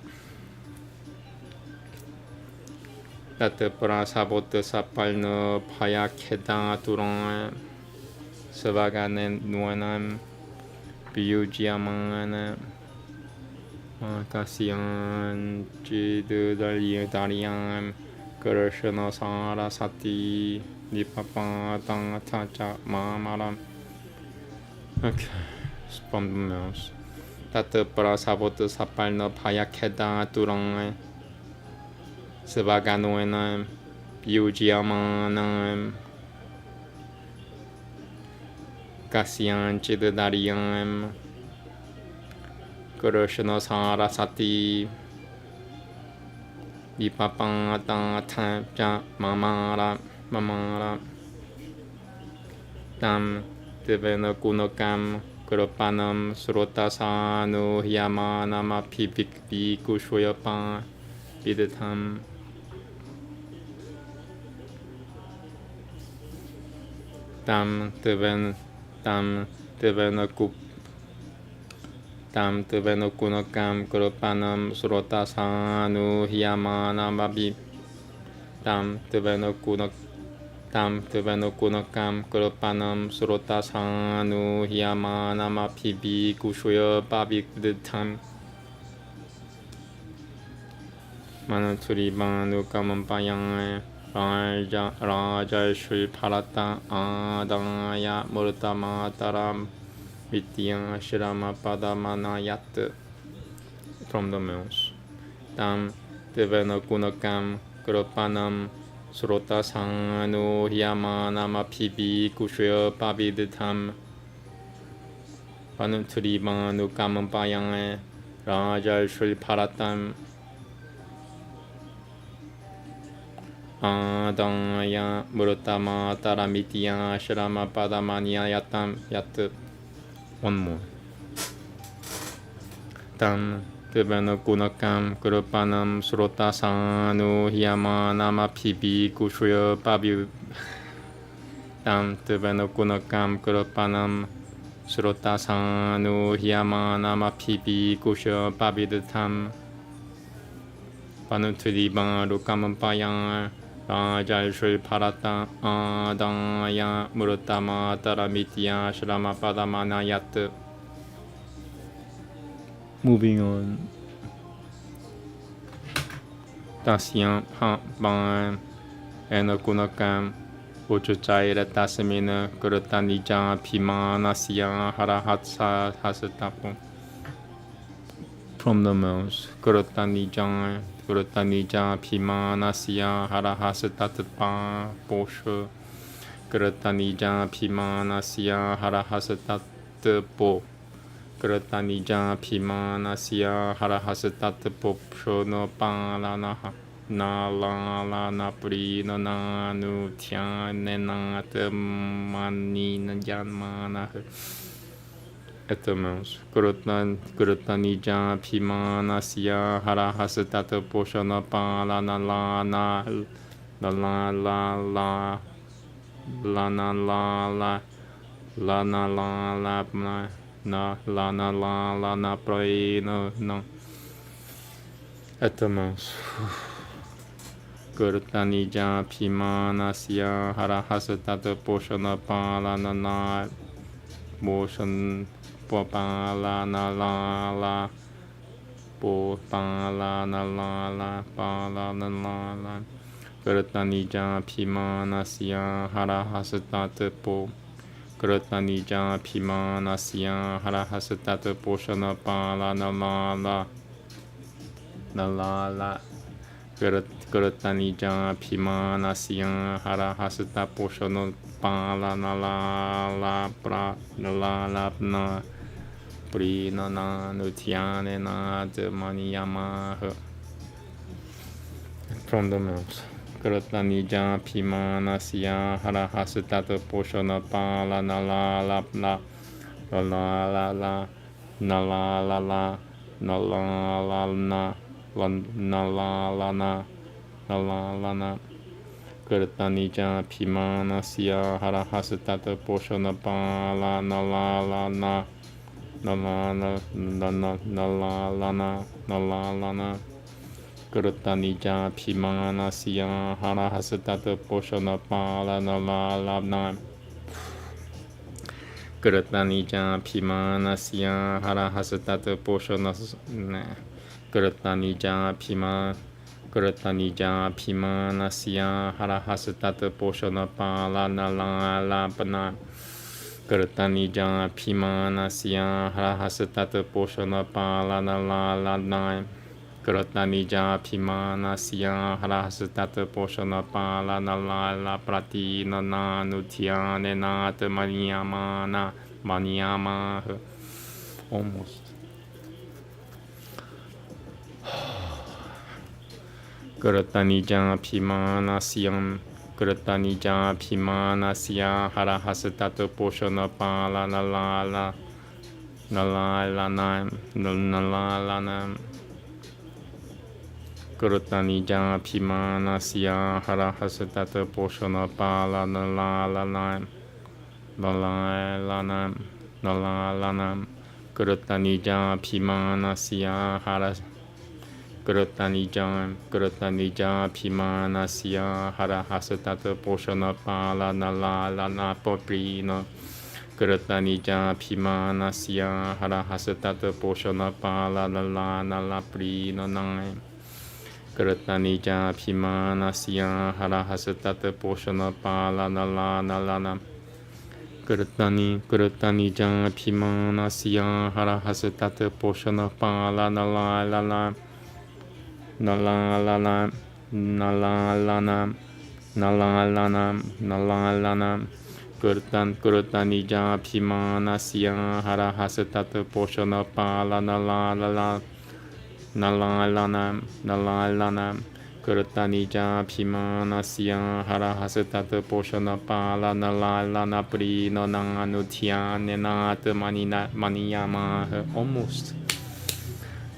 Tata Prasabota Sapalno Paya Keda Turan Savaganen Nuanam Biujiamana Kasian Darian Karashana Sara Sati Dipapatang Tacha Mamaram. Okay, from the mouse. Tata Prasabota Sapalno Paya Keda Turan Savaganoenam Biujiamanam Kasian Darian Karashana Sara Sati Dipapatang Tacha Mamara Tam Devena Gunokam Kurupanam Srotasanu Hyamanama Pibikvi Kushuyapa Vidatam Tam Tevena Kunakam Kurupanam Srotasanu Hyamanama Tam Tevena Kunakam Kurupanam Srotasanu Hyamanama Pibi Kushuya Babitam Manaturi Banu Kamampayang Raja Shri Parata Adaya Murtamataram Vidya Shirama Padamanayat from the mills. Tam Devena Gunakam Kurupanam Srotasanu Hyamanama Pibi Kushya Paviditam Panuturi Banu Kamampayang Raja Shri Paratam Adaya Murtama Taramitiya Shrama Padamanya Yatam Yat. One more. Tam Devena Gunakam Kurupanam Srotasanu Hyamanama Pibi Kushya Pabi. Tam Devena Gunakam Kurupanam Srotasanu Hyamanama Pibi Kushya Pabidatam Panuturi Banu Kamampayang Raja Shri Parata Adaya Murtama Taramitiya Shrama Padamanayat. Moving on. Tasya Ban Enakunakam Uchuchaira Tasamina Kurutanija Pimanasya Harahatsa Hasatapo. From the mouth, Kurutanija Pimanasya Harahasatapa Posha Kurutanija Pimanasya Harahasatapo Kurutanija Pimanasya Harahasatapo Shono Palanaha Nala Napri Nanu Tianenat Manina Janmana Etamans Kurutanija Pimanasya Harahasatata Poshana Palana Lana Lana Lana Lana Lana Lana Lana Na Lana Lana Pray No Etamans Kurutanija Pimanasya Harahasatata Poshana Palana Motion Popalana la Popalana la Palana la Kurutanija Pimanasya Harahasatata Po Kurutanija Pimanasya Harahasatata Poshana Palana la Kurutanija Pimanasya Harahasatata Poshana Palana la pra la na pri na nutiane na de maniyama. From the mouth. Kurutanija Pimanasya Harahasatata Poshana Palana la na la na la na Kurutanija Pimanasya Harahasatata Poshana Palana la Kurutanija Pimanasya Harahasatata Poshana Palana la Kurutanija Pimanasya Harahasatata Poshana Kurutanija Pimanasya Harahasatata Poshana Palana la Kurutanija Pimanasya Harahasatata Poshana Palana la Kurutanija Pimanasya Harahasatata Poshana Palana la Prati Nana Nutiane Nata Maniyama. Almost. Kurutanija Pimanasya Harahasatata Poshana Palana Nalalanam, Nalalanam, Kurutanija Pimanasya Harahasatata Poshana Pala Nalalanam, Nalalanam, Nalalanam, Kurutanija Pimanasya Haras. Kurutanija Pimanasya Harahasatata Poshana Pala Nalalana Poprino. Kurutanija Pimanasya Harahasatata Poshana Pala Nalana Prino Nai. Kurutanija Pimanasya Harahasatata Poshana Pala Nalana. Kurutanija Pimanasya Harahasatata Poshana Pala Nalala. Nalalanam, Nalalanam, Nalalanam, Nalalanam, Kurutanija Pimanasya Harahasatata Poshana Pala Nalalanam, Nalalanam, Nalalanam, Kurutanija Pimanasya Harahasatata Poshana Pala Nalalana Prino Nanutyanenat Maniyama. Almost.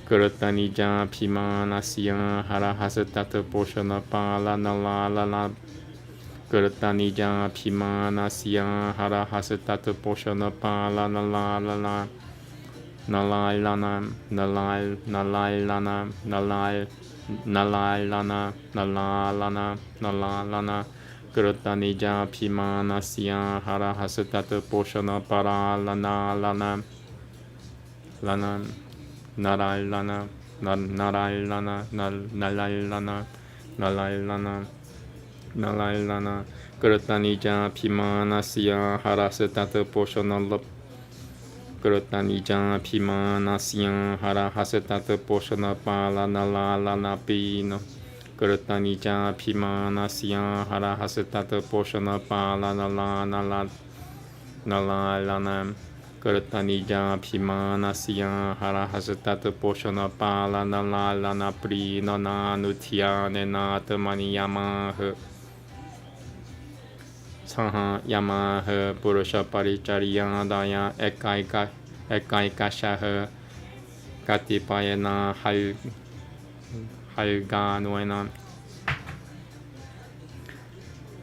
Kurutanija Pimanasya Harahasatata Poshana Pala Nalalana. Kurutanija Pimanasya Harahasatata Poshana Pala Nalalana. Nalalanam, Nalalanam, Nalalana, Nalalana. Kurutanija Pimanasya Harahasatata Poshana Pala Nalalana. Lanam. Narayana, Narayana, Narayana, Narayana, Narayana, Kurutanija Pimanasya Harahasatata Poshana. Kurutanija Pimanasya Harahasatata Poshana Pala Nalalana Pino. Kurutanija Pimanasya Harahasatata Poshana Pala Nalalana. Kurutanija Pimanasya Harahasatata Poshana Pala Nalalana Prino Nanutyanenat Maniyama. Saha Yamaha Purusha Paricharyadaya Ekaikashaha Katipayana Halganuena.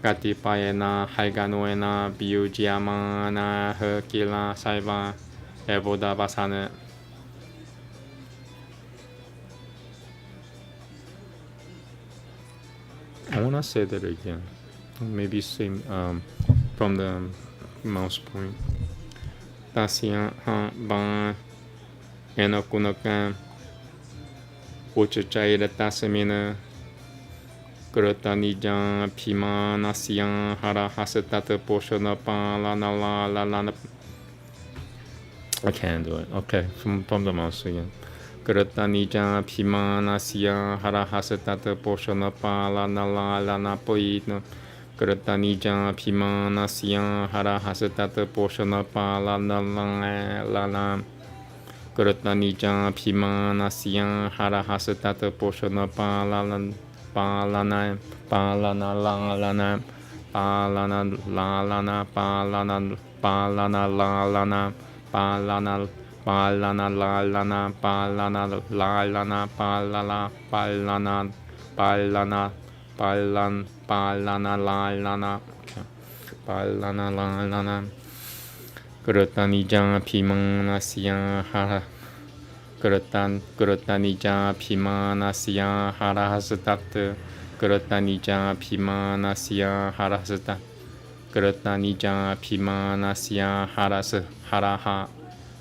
Katipayana Halganuena Byujyamana Herkila Saiva Evoda Vasana. I want to say that again. Maybe same from the mouse point. Tasya ha ba enokunaka uchachaira tasamina. Kurutanija Pimanasya Harahasatata Poshana Pala Nalalana. I can't do it. Okay, from the mouse again. Kurutanija Pimanasya Harahasatata Poshana Pala Nalalana Poitno. Kurutanija Pimanasya Harahasatata Poshana Pala Nalalana. Kurutanija Pimanasya Harahasatata Poshana Pala Palana lalana, palana lalana, palana lalana, palana lalana, palana lalana, palana lalana, palana lalana. Kurutanija Pimanasya Hara. Kurutanija Pimanasya Harahasatata. Kurutanija Pimanasya Harahasatata. Kurutanija Pimanasya Haraha.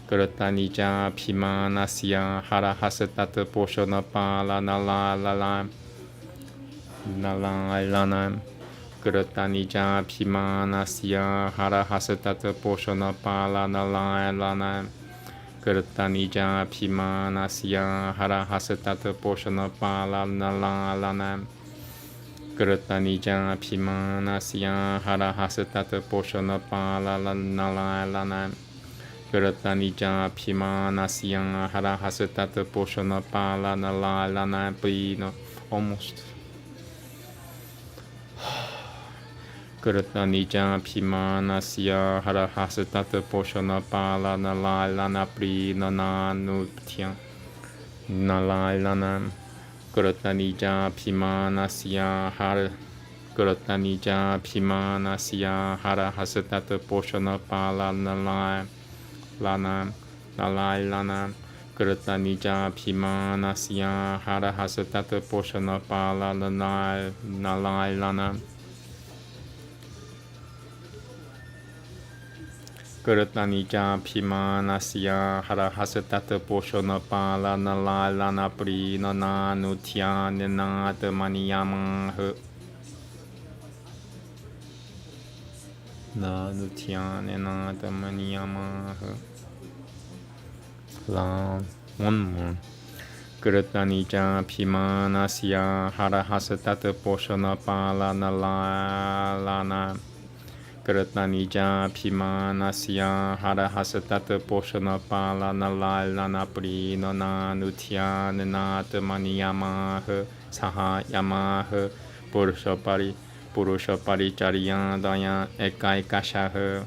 Kurutanija Pimanasya Harahasatata Poshana Pala Nalalana. Kurutanija Pimanasya Harahasatata Poshana Pala Nalalana. Kurutanija Pimanasya Harahasatata Poshana Pala Nalalana. Kurutanija Pimanasya Harahasatata Poshana Pala Nalalana. Kurutanija Pimanasya Harahasatata Poshana Pala Nalalana. Almost. Krita nija pimanasya harahasatata poshana pala nalalana pri nananutya nalalana Krita nija pimanasya Krita nija pimanasya harahasatata poshana pala nalalana Krita nija pimanasya harahasatata poshana pala nalalana Krita nija pimanasya harahasatata poshana pala nalalana pri nananutya nenata maniyamaha nanutya nenata maniyamaha one more. Krita nija pimanasya harahasatata poshana pala nalalana Krita nija pimanasya harahasatata poshana pala nalalana pri nananutya nenata maniyamaha sahayamaha purusha paricharyandaya ekaikashaha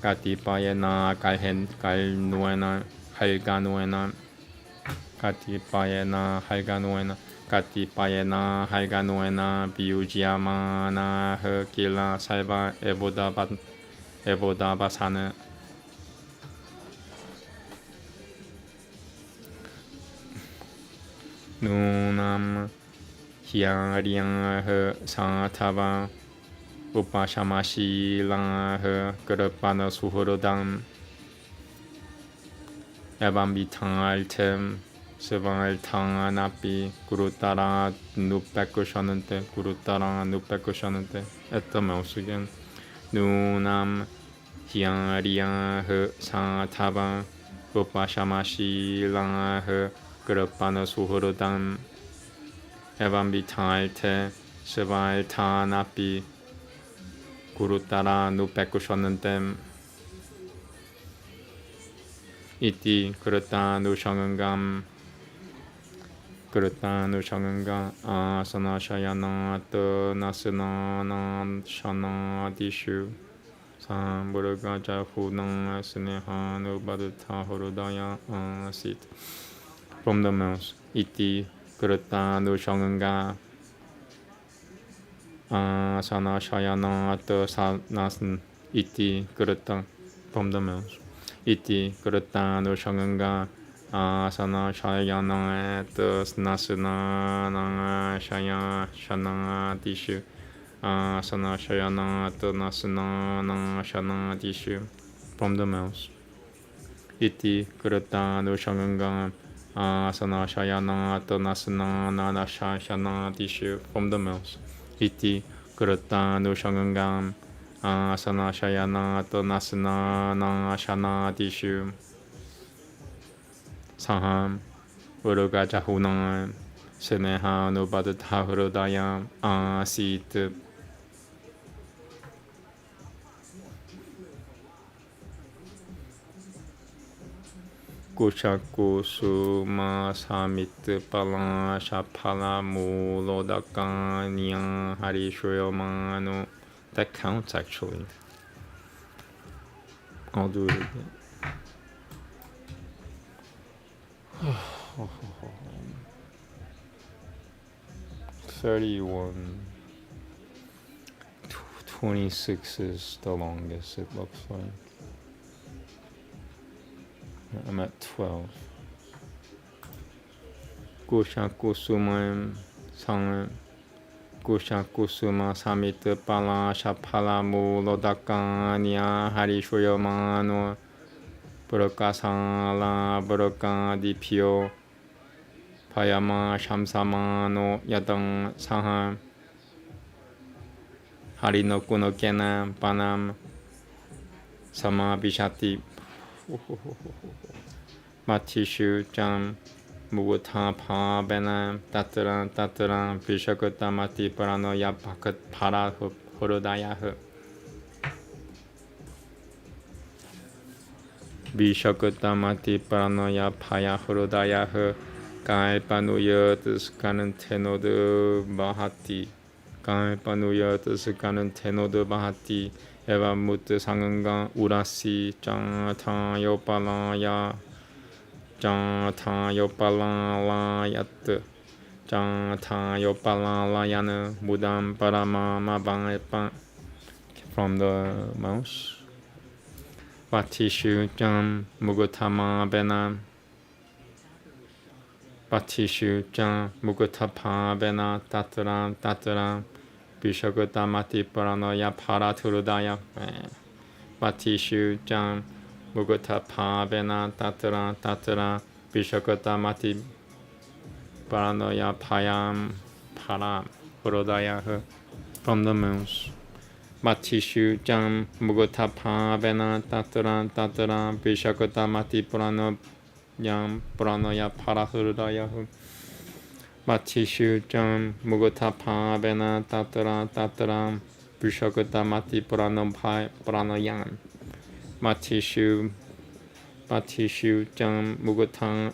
katipayana katipayana halganuena biujyamana kila salva ebodabasana nunam Aryan Santava Upashamashi Grapana Suhorodam Evambitaltem Sevaltanapi Gurutara Nupekushanante at the mouse again. Nunam Aryan Santava Upashamashi Grapana Suhorodam Evambitaltem Sevaltanapi Gurutara Nupekushanante Iti Krutanu Shangangam Asana Shayanat Nasanana Shanadishu Samburga Jahuna Snehanu Badata Horudaya Sit from the mouse. Iti Krutanu Shanganga Asana Shayanat Nasan Iti Kruta from the mouse. Iti Krutanu Shanganga Asana Shayana et Nasana Shana Dishu Asana Shayana et Nasana Shana Dishu from the mouse. Iti Krutanu Shanganga Asana Shayana et Nasana Shana Dishu from the mouse. Iti Krutanu Shanganga Asana Shayana et Nasana Shana Dishu Saham Uruga Jahuna Seneha Nubadata Hurudaya Asit Kushaku Suma Samit Pala Shapala Mulodaka Nya Harishoyomano. That counts actually. I'll do it again. 31. 26 is the longest it looks like. I'm at 12. Kushakusuma Sang Kushakusuma Samit Pala Shapala Mulodaka Nya Harishoyomano Burakasala Buraka Dipyo Payama Shamsama no Yadang Saha Harino Kuno Kena Panam Sama Bishati Matishu Jam Muguta Pa Benam Tatara Vishakota Mati Parano Yapakat Para Horodaya Vishakotamati paranoia paya horodaya Kai panuya skanan tenod bahati Kaepanuya Tasakanan Tenoda Bahati Eva Mutta Sanganga Urasi Jata Yopalaya Jata Yopalayat Jata Yopalayana Mudam Parama Mabangpa from the mouse. Vatishu Jam Mugutama Bena Vatishu Jam Mugutapa Bena Tataram Bishagotamati Paranoya Paraturudaya Vatishu Jam Mugutapa Bena Tataram Bishagotamati Paranoya Payam Param Urudaya from the moons. Matishu Jam Mugutapa Bena Tataram Bishagotamati Parano Yam Paranoya Parahurudaya Matishu Jam Mugutapa Bena Tataram Bishagotamati Parano Yam Matishu Jam Mugutang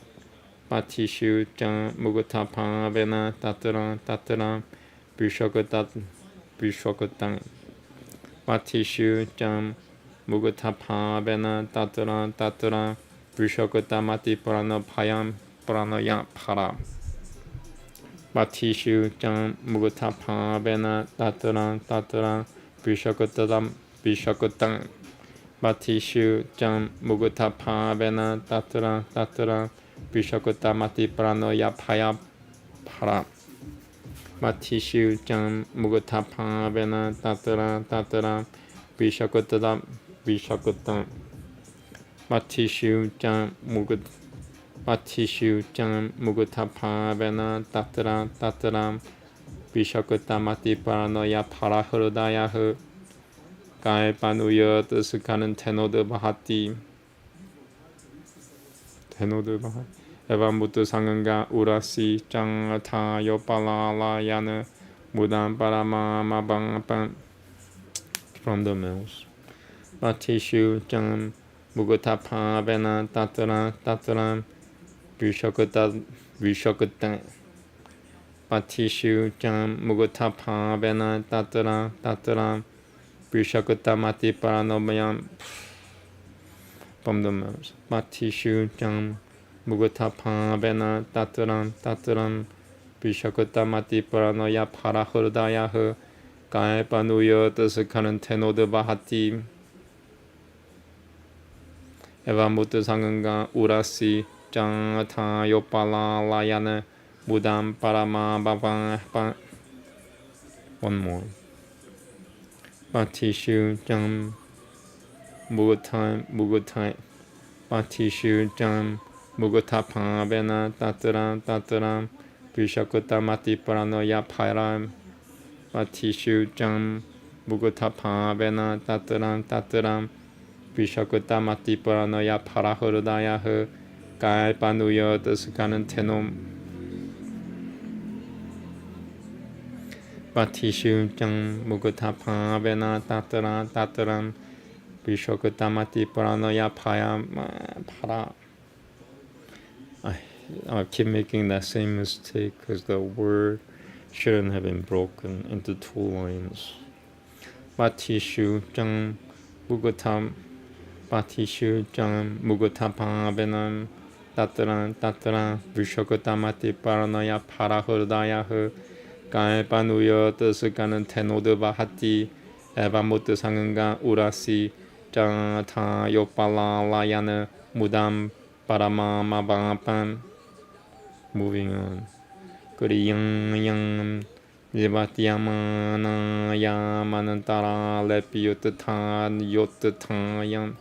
Matishu Jam Mugutapa Bena Tataram Bishagotam Matishu Jam Mugutapa Bena Tataram Bishagotamati Parano Yam Para Matishu Jam Mugutapa Bena Tataram Bishagotam Matishu Jam Mugutapa Bena Tataram Bishagotamati Paranoya Paya Para Matishu Jam Mugutapa Bena Tataram Bishagotam Matishu Jam Mugutapa Bena Tataram Bishagotamati Paranoya Parahurudaya Kaepanuya Tasakanan Tenoda Bahati Eva Mutta Sanganga Urasi Jata Yopalayana Mudam Parama Mabangpan from the mills. Matishu Jam Mugutapa Bena Tataram Bishagotam Matishu Jam Mugutapa Bena Tataram Bishagotamati Paranomayam from the mills. Matishu Jam Mugutapa Bena Tataram Bishagotamati Paranoya Parahurdaya Kaepanuya Tasakanan Tenoda Bahati Eva Mutta Sanganga Urasi Jata Yopalayana Mudam Parama Bhavang. One more. Matishu Jam Mugutai Matishu Jam Mugutapa Bena Tataram Bishagotamati Paranoya Pairam Matishu Jam Mugutapa Bena Tataram Bishagotamati Paranoya Parahurdaya Kaepanuya Tasakanan Tenom Matishu Jam Mugutapa Bena Tataram Bishagotamati Paranoya Para. I keep making that same mistake because the word shouldn't have been broken into two lines. Matishu Jam Mugutapa Benam Tataram Bishagotamati Paranoya Parahurdaya Kaepanuya Tasakanan Tenoda Bahati Eva Mutta Sanganga Urasi Jata Yopalayana Mudam Parama Mabangpan. Moving on. Kuriyang Libatiyamana Yamanantara Lepiyutatan Yotatan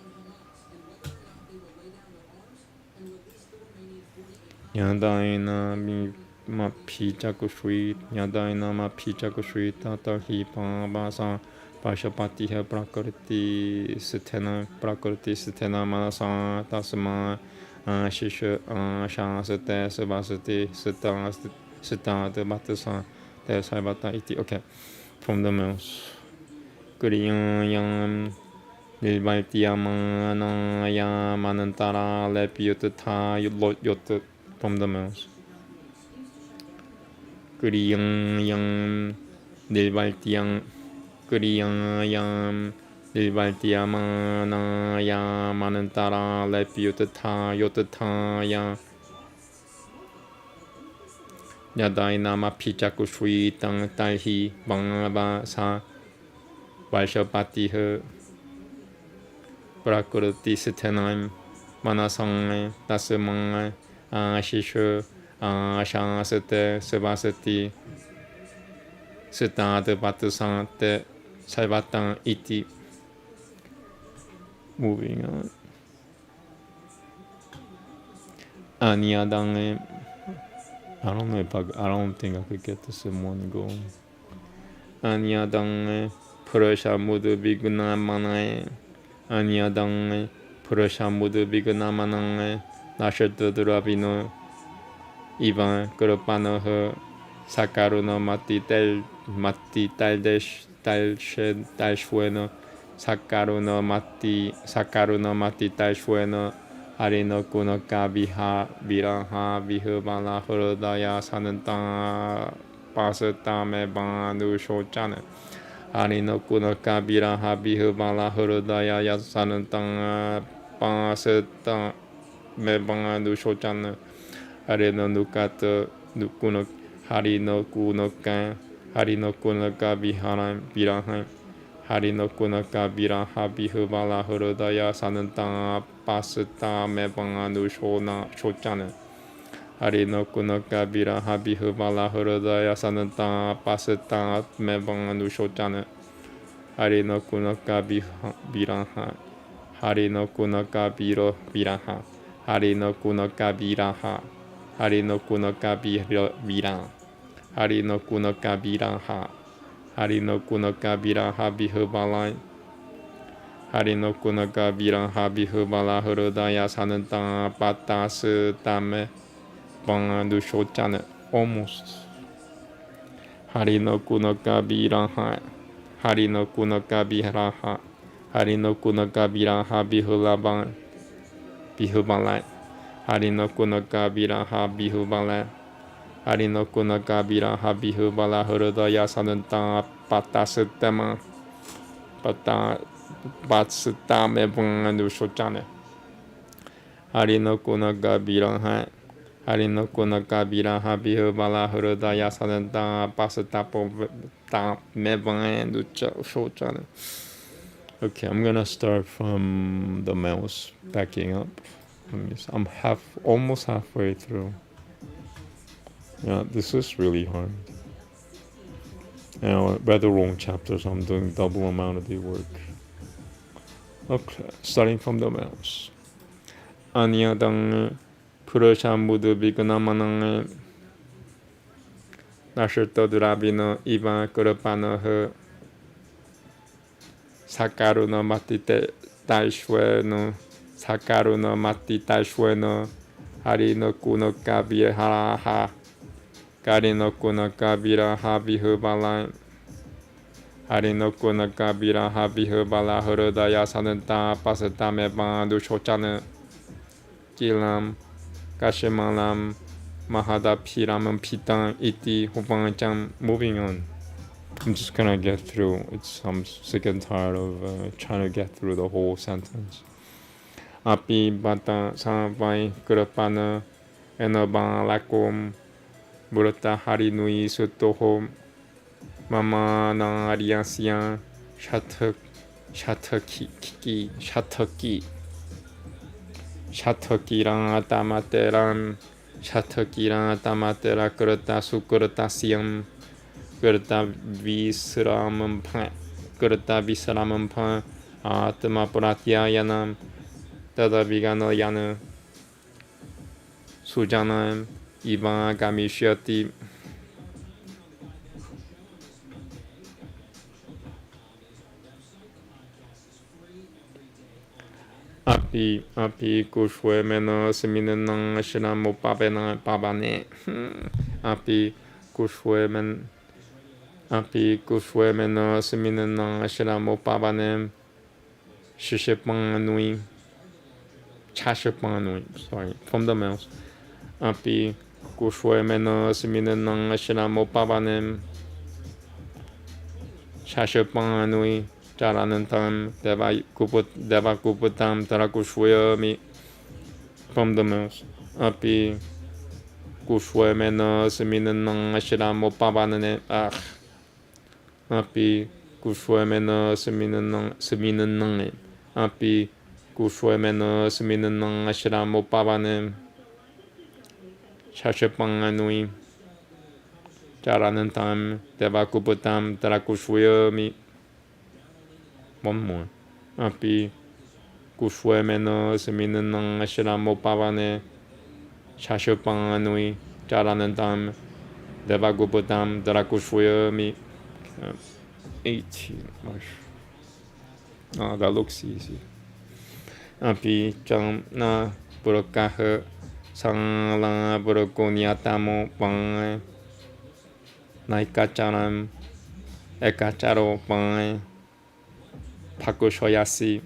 Yadaina Ma Pichakushui Yadaina Ma Pichakushui Tata Hipa Basa Pashapati Prakriti Sthena Manasa Tasma Shisha Shansate Sabasati Sita the Batasa the Saibata iti. Okay, from the mouse. Kuriyan Nilbaitiyamana Yamanantara Lepiyutata Yot from the mouse. Kuriyan Nilvaltiyam Kuriyayam Nilvaltiyamanaya Manantara Lepyutata Yotataya Yadainama Pichakushwi Tang Talhi Bangava Sa Vaishapatiha Prakriti Sithanam Manasang Tasamang Ashishu Ashasate Savasati Siddhanta Patusante Salvatang Iti. Moving on. Anyadang. I don't think I could get this in one go. Anyadang Purashamudu Vigunamanae. Anyadang Purashamudu Vigunamanae. Nashatadravino Ivan Kurapanaha Sakaruna Mati Talshwena Sakaruna Mati Talshwena Harino Kunaka Viha Viraha Vihabala Hurdaya Sananta Pasatame Bandu Shochana Harino Kunaka Viraha Vihabala Hurdaya Yasananta Pasata Mebandu Shochana Harino Nukata Nukunok Harino Kunaka Viharam Viraha Harino Kunaka Viraha Vihabala Hurdaya Sananta Pasata Mebandu Shochana Harino Kunaka Viraha Vihabala Hurdaya Sananta Pasata Mebandu Shochana Harino Kunaka Viraha Harino Kunaka Viraha Harino Kunaka Viraha Harino Kunaka Viraha Harino Kunaka Viraha Harino Kunaka Viraha Vihabala Harino Kunaka Viraha Vihabala Hurdaya Sananta Patasatame Bandu Shochana. Almost. Harino Kunaka Viraha Harino Kunaka Viraha Harino Kunaka Viraha Vihabala Harino Kunaka Viraha Vihabala Harino Kunaka Viraha Vihabala Hurdaya Sananta Patasatama Patsatame Bandu Shochana. Harino Kunaka Viraha Harino Kunaka Viraha Vihabala Hurdaya Sananta Pasatame Bandu Shochana. Okay, I'm gonna start from the males, backing up. I'm almost halfway through. Yeah, this is really hard. I read the wrong chapter, so I'm doing double amount of the work. Okay, starting from the males. Anyadang Purashamudu Viganamanang Nashatadravina Ivan Kurapanaha Sakaruna Mati Taishweno Sakaruna Mati Taishweno Harino Kunaka Viraha Harino Kunaka Viraha Vihabala Harino Kunaka Viraha Vihabala Hurdaya Sananta Pasatame Bandu Shochana Kilam Kashimalam Mahadapiram Pitan Iti Hupancham. Moving on. I'm just gonna get through. I'm sick and tired of trying to get through the whole sentence. Api bata sampai kerapana enabang lakom burata hari nui sutohom mama nang Aryan siang Shataki atamatera kereta sukereta siang kereta visramam pa atma pratyayanam tadavigana yana sujanam ivan gamishyati. Api kushwe mena seminenang shinamo pabane. Api kushwe mena seminenang shinamo pabane. Shishipanganui. Chashipanganui. Sorry, from the mouth. Api kushwe mena seminenang shinamo pabane. 샤셔빵누이 자라는 탐 데바쿠푸탐 타라쿠슈여미 from the mouth api kushwemena seminenang ashiramo pavanane api kushwemena seminenang api kushwemena seminenang ashiramo pavane 샤셔빵누이 자라는 탐 데바쿠푸탐 타라쿠슈여미 one more api kushwemena seminenang ashiramo pavane 샤셔빵누이 자라는 탐 데바쿠푸탐 타라쿠슈여미 18. That looks easy. Api jamna burakaha sangla burukonyatamo pang naikacharam ekacharo pang pakushoyasi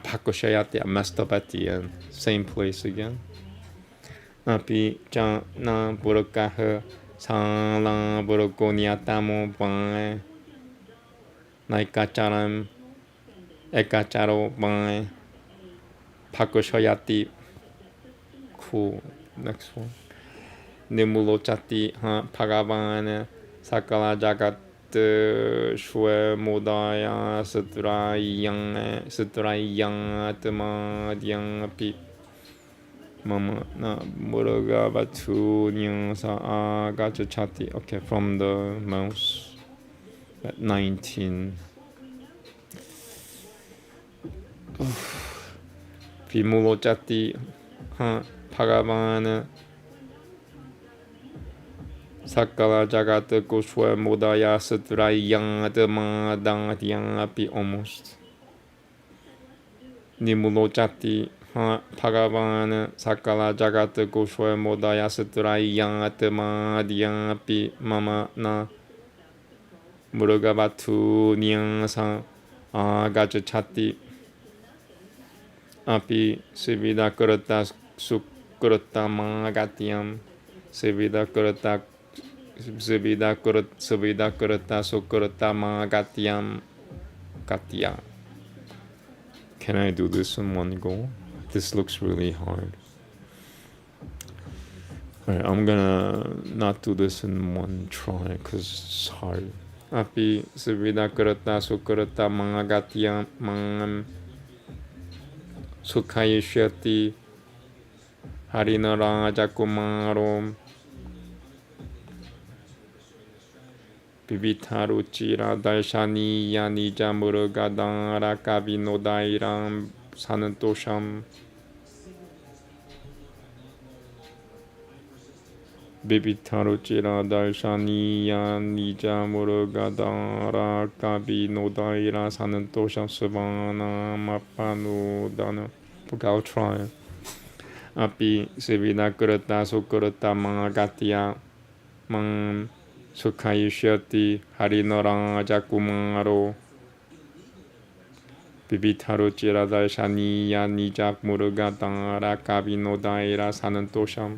pakushoyati. I messed up at the end. Same place again. Api jamna burakaha sangla burukonyatamo pang naikacharam ekacharo pang pakushoyati. Cool. Next one. Nimulochati Bhagavatam Sakala Jagat Shwe Modaya Sutra Yang Atma Pi Mama na Bhagavatu Nyasa Agachati. Okay, from the mouse at 19. Vimulochati Bhagavatam Sakala Jagat Kushwe Modaya Sutra Yang Atma Yang Api almost. Nimulochati Bhagavatam Sakala Jagat Kushwe Modaya Sutra Yang Atma Yang Api Mama na Bhagavatu Nyasa Agachati. Api Sivida Kurata Sukrata Magatiam Sivida Kurata Sukrata Magatiam Katya. Can I do this in one go? This looks really hard. Alright, I'm gonna not do this in one try because it's hard. Api Sivida Kurata Sukrata Magatiam Mangam Sukhayishyati Harinara Jakumaro Bibitaruchira Darshaniya Nija Murugadara Kavinodairam Sanantosham Bibitaruchira Darshaniya Nija Murugadara Kavinodairam Sanantosham Subhana Mapanudana. Okay, I'll try. Api Sivida Kurata Sukurata Mangagatya Mang Sukhayishyati Harinara Jakumaro Bibitaruchira Darshaniya Nija Murugadara Kavinodairam Sanantosham.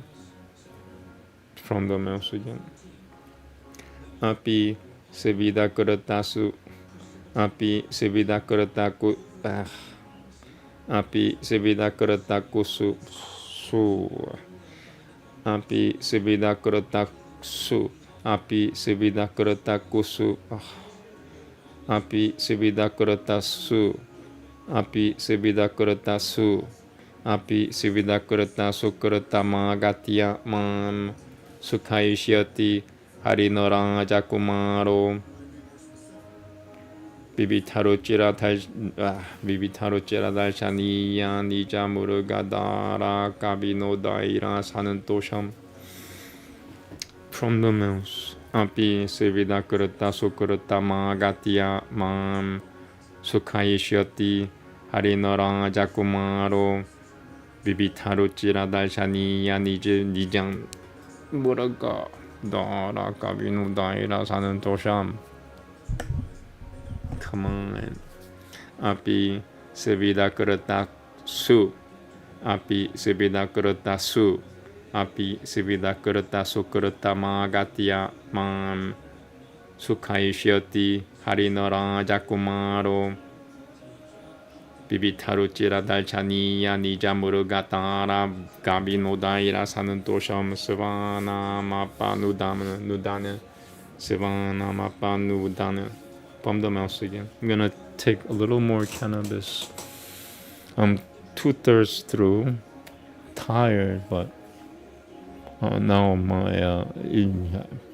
From the mouse again. Api Sivida Kuratasu Api Sivida Kurataku Api Sivida Kuratakusu Api Sivida Kuratasu Api Sivida Kuratakusu Api Sivida Kuratasu Api Sivida Kuratasu Api Sivida Kuratasu Kuratamangatya Mam Sukhayishyati Harinara Jakumaro Bibitaruchira Darshaniya Nija Murugadara Kavinodairam Sanantosham. From the mouse. Api Sivida Kurata Sukurata Magatya Mam Sukhayishyati Harinara Jakumaro Bibitaruchira Darshaniya Nija Murugadara Kavinodairam Sanantosham. Come on. Api Sivida Kurata Su Api Sivida Kurata Su Api Sivida Kurata Sukurata Magatya Mam Sukhayishyati Harinara Jakumaro Bibitaru Chiradalchaniya Nijamurugatara Gabinodaira Sanantosham Sivana Mapanudana Nudana Sivana Mapanudana. Bum the mouse again. I'm gonna take a little more cannabis. I'm 2/3 through, tired, but now my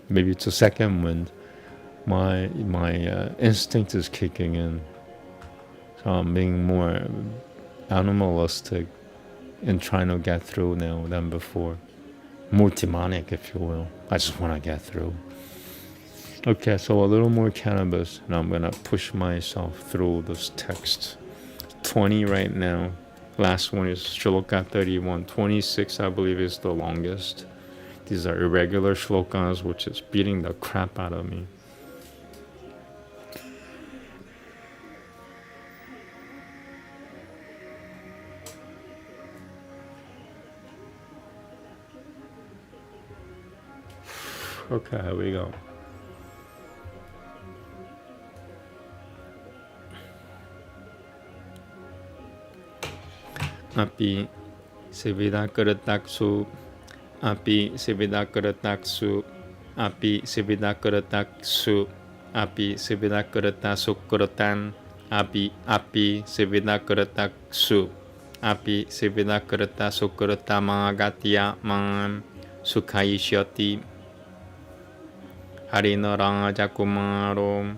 maybe it's a second wind. My instinct is kicking in, so I'm being more animalistic in trying to get through now than before. More demonic, if you will. I just want to get through. Okay, so a little more cannabis, and I'm gonna push myself through this text. 20 right now. Last one is Shloka 31. 26, I believe, is the longest. These are irregular shlokas, which is beating the crap out of me. Okay, here we go. Api Sivida Karataksu Api Sivida Karataksu Api Sivida Karataksu Api Sivida Karatasu Karatan Api Sivida Karataksu Api Sivida Karatasu Karatama Gatya Man Sukhaishyati Harinara Jakumaro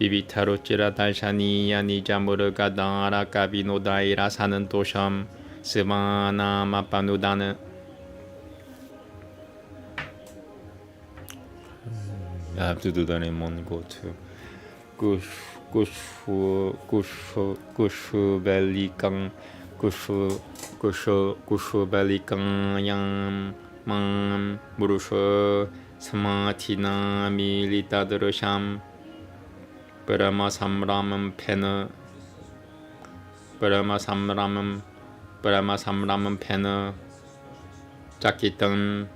Bibitaru Chiradalchaniya Nijamurugadara Gabinodaira Sanantosham Sivana Mapanudana. I have to do that in one go too. Gushu Belikang Gushu Belikang Yang Man Burusha Samathina Militadrasham Paramasamramam Pena Paramasamramam Pena Jakitan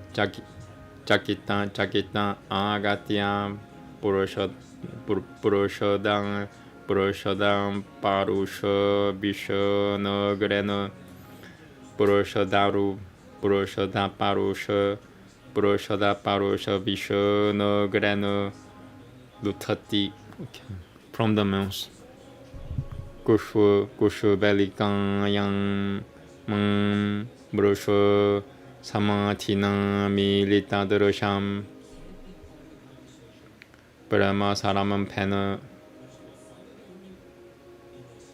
Agatya Purushodang Parusha Vishanagrena Purushada Parusha Vishanagrena Lutati. Okay. From the mouse. Gushu Belikan Yang Man Brusha Samathina Militadrasham Paramasaramam Pena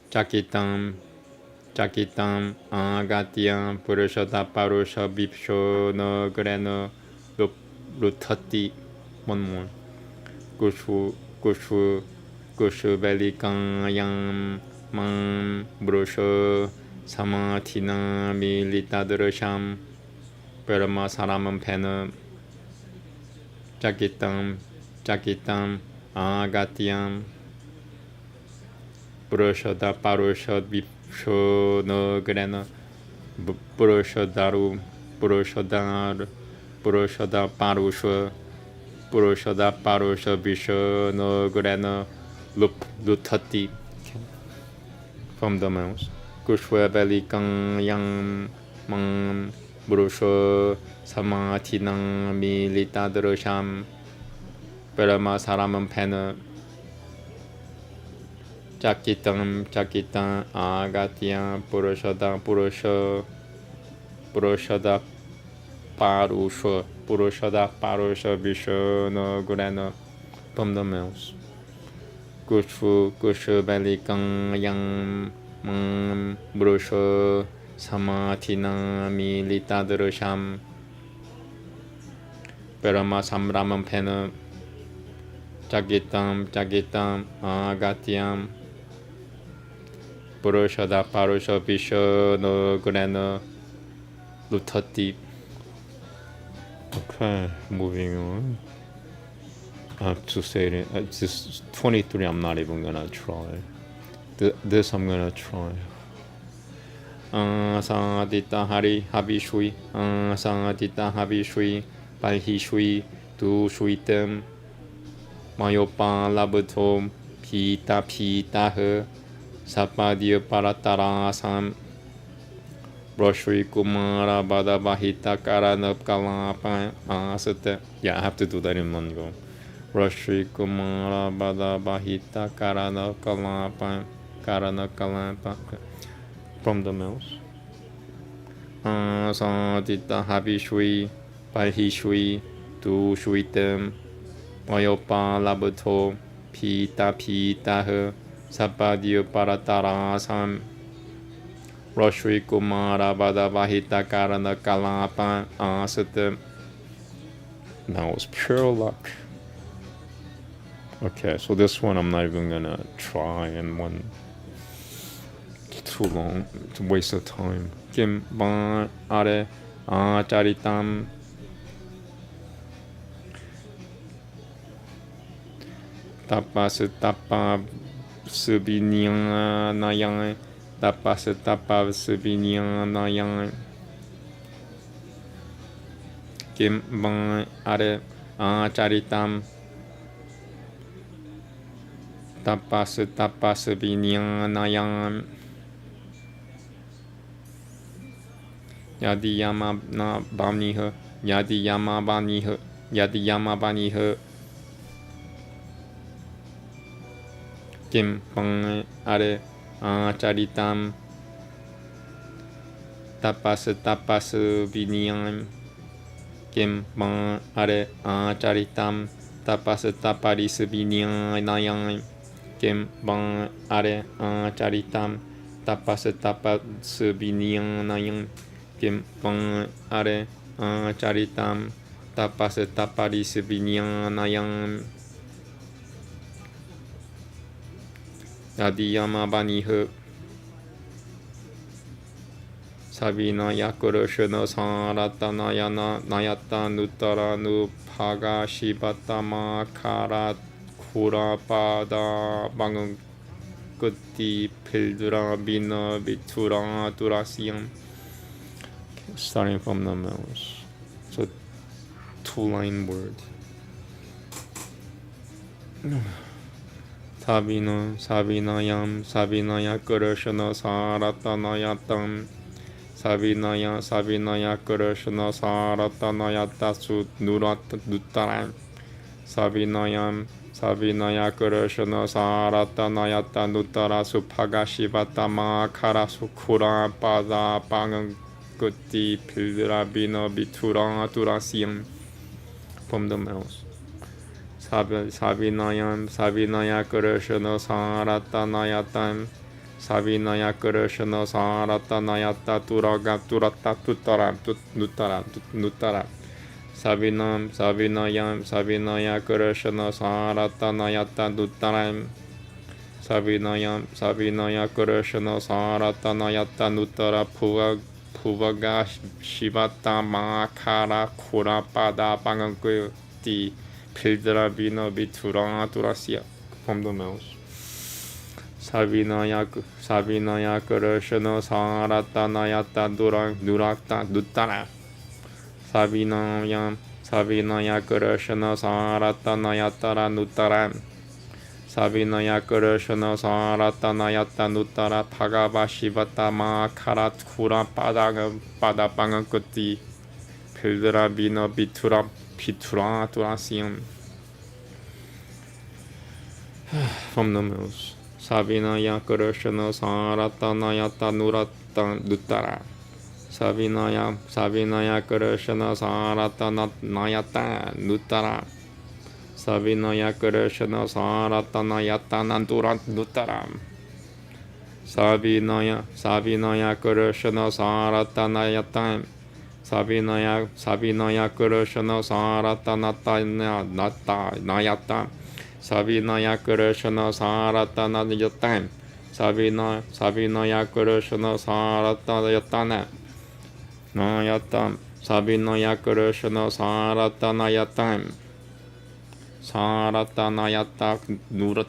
Jakitam Agatya Purushada Parusha Vishanagrena Lutati. One more. Gushu Belikan Yang Man Brusha Samathina Militadrasham Paramasaramam Pena Jakitam Agatyam Purushada Parusha Vishanagrena Purushada Parusha Vishanagrena Lutati. From the mouse. Gushu Belikan Yang Man Brusha Samathina Militadrasham Paramasaramam Pena Jakitam Agatya Purushada Parusha Vishanagrena. From the mouse. Gushu Belikan Yang Man Brusha Samathina Militadrasham Paramasamramam Pena Jakitam Agatyam Purushada Parusha Vishanagrena Lutati. Okay, moving on. I have to say it. This 23 I'm not even gonna try. This I'm gonna try. Sadita Hari Habishui Sadita Habishui Palhishui Tu Shuitem Mayopa labuto pita pita he sapadio paratara sam Roshri Kumara Bada Bahita Karana Kalapa Asate. Yeah, I have to do that in one go. Roshri Kumara Bada Bahita Karana Kalapa from the mouse. Sadita Habishwi Parhishwi Tu Shwitem Mayopa Labuto Pita Pita He Sapadio Paratara Sam Roshri Kumara Bada Bahita Karana Kalapa Asate. That was pure luck. Okay, so this one I'm not even gonna try in one. It's too long. It's a waste of time. Kim Ban Are Charitam Tapas Tapa Subinya Nayang Tapas Tapa Subinya Nayang Kim Ban Are Charitam Tapas Vinyanayam Yadiyama Baniha Yadiyama Baniha Kim Pang Are Charitam Tapas Vinyam Kim Pang Are Charitam Tapas Taparis Vinyanayam Kim Bang Are Charitam Tapas Vinyanayam Kim Bang Are Charitam Tapas Taparis Vinyanayam Yadiyama Baniha Sabina Yakurushana Saratanayana Nayata Nutara Nupaga Shibatama Karat Kurapada Bangun Kutti Pildura Bina Bitura Durasiam. Starting from the mouse. It's a 2-line word. Sabinayam Sabinaya Kurushana Saratanayatam Sabinaya Kurushana Saratanayatasu Nutaram Sabinaya Kurushana Saratanayata Nutara Supaga Shivatama Karasukura Pada Pangakuti Pilrabina Bitura Turasiam from the mouse. Sabinaya Kurushana Saratanayatam Sabinaya Kurushana Saratanayata Turaga Turata Tutara Nutara Sabinaya Kurushana Saratanayata Nutaram Sabinaya Kurushana Saratanayata Nutara Puvaga Shivata Makara Kurapada Pangakuti Pildra Bina Bitura Turasia from the mouse. Sabinaya Kurushana Saratanayata Durakta Dutara Sabinaya Kurushana Saratanayatara Nutaram Sabinaya Kurushana Saratanayata Nutara Bhagava Shivata Makarat Kura Pada Pangakuti Pildra Bina Bitura Turasium from the mouse. Sabinaya Kurushana Saratanayata Nurata Dutara Sabinaya Kurushana Saratanayata Nutara Sabinaya Kurushana Saratanayata Nandurat Nutaram Sabinaya Kurushana Saratanayata Sabinaya Kurushana Saratanayata Sabinaya Kurushana Saratanayata Sabinaya Kurushana Saratanayata Nayatam Sabinaya Kurushana Saratanayata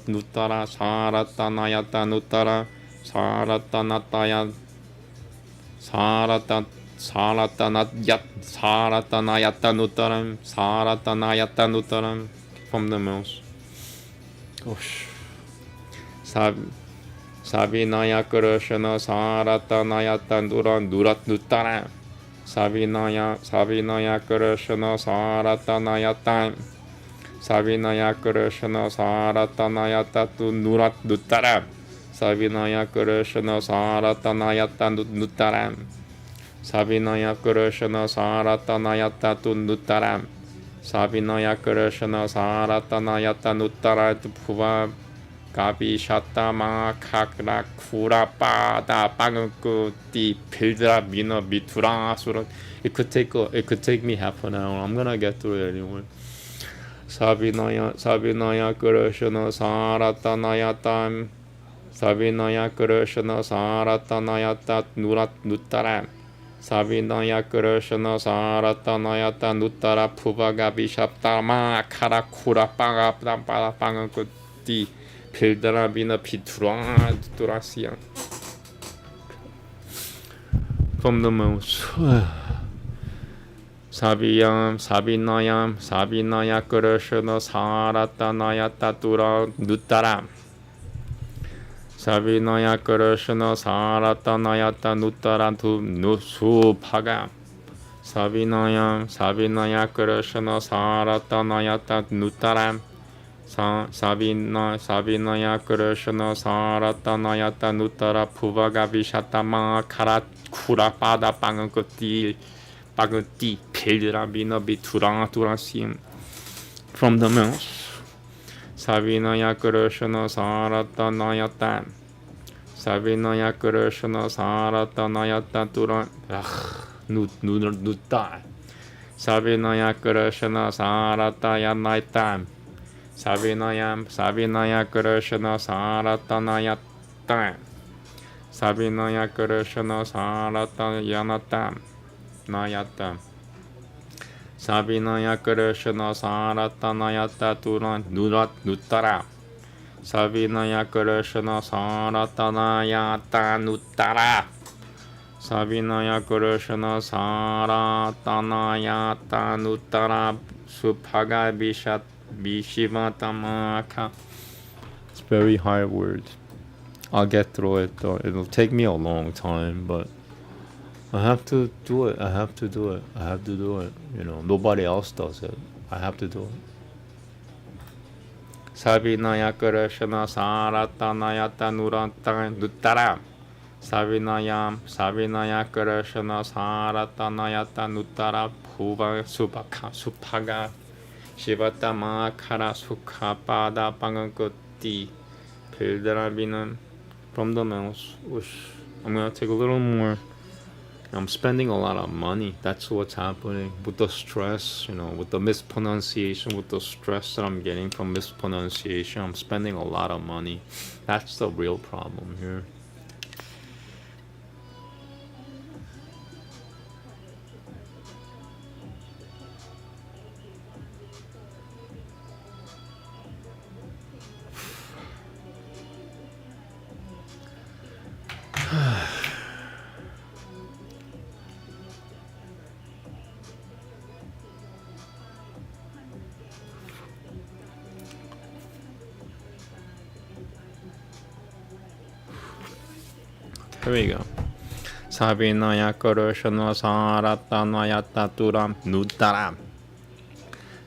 Nutara Saratanayata Nutara Saratanayata Nutaram from the mouse. 사비나야 그러셔너 사라타 나야타 누라 누따라 사비나야 그러셔너 사라타 나야타 사비나야 그러셔너 사라타 나야타 또 누라 누따라 사비나야 그러셔너 사라타 나야타 누따라 사비나야 그러셔너 사라타 나야타 또 누따라 사비나야 그러셔너 사라타 나야타 누따라 푸바 가비 샤타 마카크라 쿠라빠다 빵긋디 빌드라 미너 미투라 수라 it could take me half an hour. I'm gonna get through it anyway. 사비나야 그러셔너 사라타 나야타 사비나야 그러셔너 사라타 나야타 누따라 사비나야 그러셔너 사라타 나야타 누따라 푸바가비 샤타 마카라 쿠라빠가 빵긋디 빌드라 미너 비투라 두라시양 from the mouth. 사비나야 그러셔너 사라타 나야타 두라 누따라 사비나야 그러셔너 사라타 나야타 누따라 누수파가 사비나야 그러셔너 사라타 나야타 누따라 사비나야 그러셔너 사라타 나야타 누따라 푸바가 비샤타마 카라 쿠라빠다 빵긋디 빌드라 미너 비투라 두라심 from the mouth. 사비나야 그러셔너 사라타 나야타 사비나야 그러셔너 사라타 나야타 두라 누따 사비나야 그러셔너 사라타 야나이타 사비나야 그러셔너 사라타 나야타 사비나야 그러셔너 사라타 야나타 나야타 사비나야 그러셔너 사라타 나야타 누라 누따라 사비나야 그러셔너 사라타 나야타 누따라 사비나야 그러셔너 사라타 나야타 누따라 수파가 비시바타마카. It's very hard word. I'll get through it though. It'll take me a long time, but I have to do it. You know, nobody else does it. I have to do it. 사비나야 그러셔너 사라타 나야타 누따라 사비나야 그러셔너 사라타 나야타 누따라 수파가 시바타 마카라 수카빠다 빵긋디 빌드라비는 from the mouth. I'm gonna take a little more. I'm spending a lot of money. That's what's happening with the stress, you know, with the mispronunciation, with the stress that I'm getting from mispronunciation. I'm spending a lot of money. That's the real problem here. Here we go. 사비나야 그러셔너 사라타 나야타 두라 누따라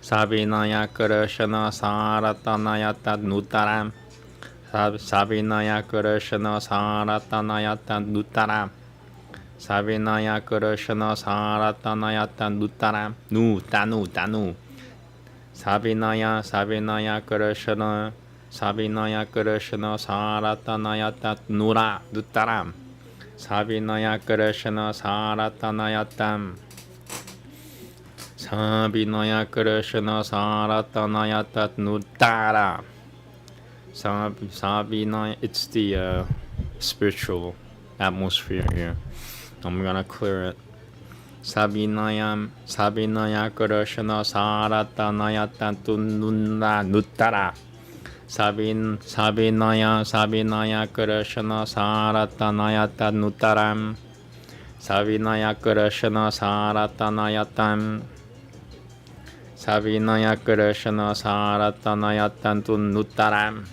사비나야 그러셔너 사라타 나야타 누따라 사비나야 그러셔너 사라타 나야타 누따라 사비나야 그러셔너 사라타 나야타 누따라 누따누 사비나야 그러셔너 사라타 나야타 누라 누따라 사비나야 그러셔너 사라타 나야타 사비나야 그러셔너 사라타 나야타 누따라 사비나야. It's the spiritual atmosphere here. I'm gonna clear it. 사비나야 그러셔너 사라타 나야타 누따라 사비나야 그러셔너 사라타 나야타 누따람 사비나야 그러셔너 사라타 나야타 Savinaya Krishna Saratanayatan Nuttaram.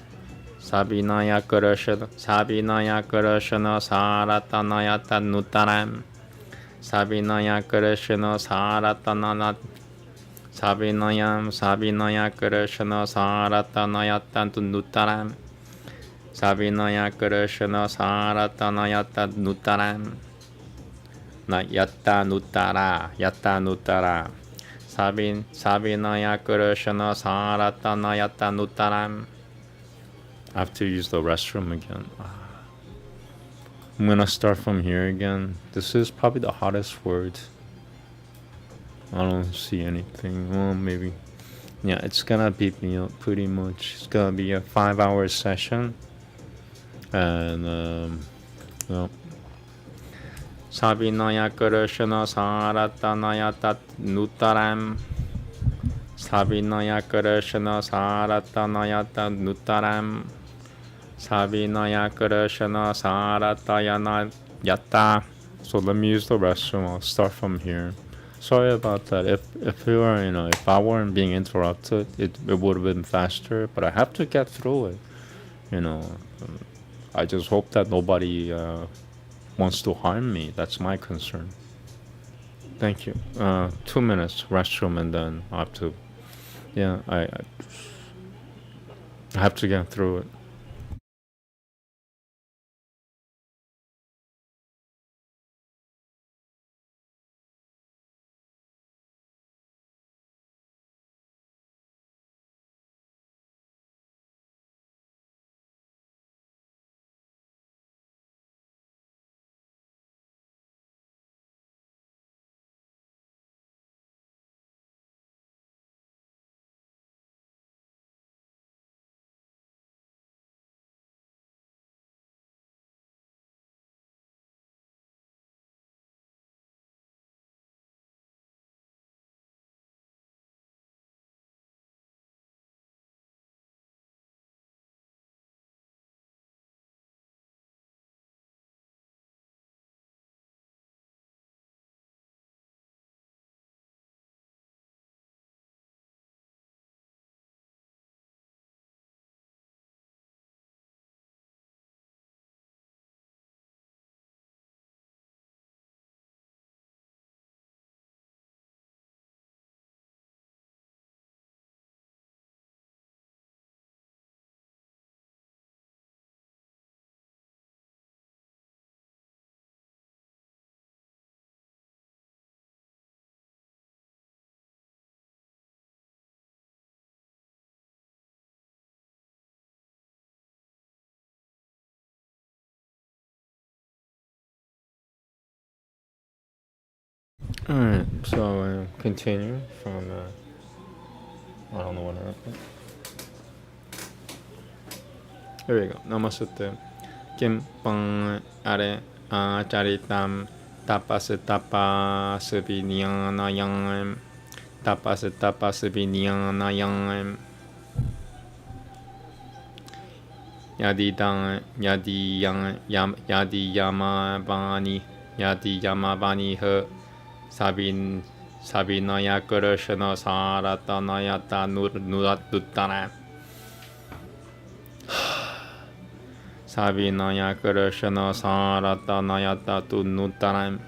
Savinaya Krishna Saratanayatan Nuttaram. Savinaya Krishna Saratanayat Savinaya Krishna Saratanayatan Nuttaram. Savinaya Krishna Saratanayatan Nuttaram. Yatta Nuttara. Savinaya Krishna Saratanayatan Nuttaram. I have to use the restroom again. I'm gonna start from here again. This is probably the hottest word. I don't see anything. Well, maybe. Yeah, it's gonna beat me up pretty much. It's gonna be a 5-hour session. And, well. Savinaya Krishna Saratanayatan Nuttaram. Savinaya Krishna Saratanayatan Nuttaram. Savinaya Krishna Saratayana Yatta. So let me use the restroom. I'll start from here. Sorry about that. If we were, if I weren't being interrupted, it would have been faster. But I have to get through it. I just hope that nobody wants to harm me. That's my concern. Thank you. 2 minutes restroom, and then I have to. Yeah, I have to get through it. Alright, so continue from, I don't know what happened. Here we go. Namaste. Kim pang are charitam tapas vinyanayam tapas vinyanayam yadi yamavani her Savinaya Krishna Saratanayata Nuratutana. Savinaya Krishna Saratanayata Nuttaram.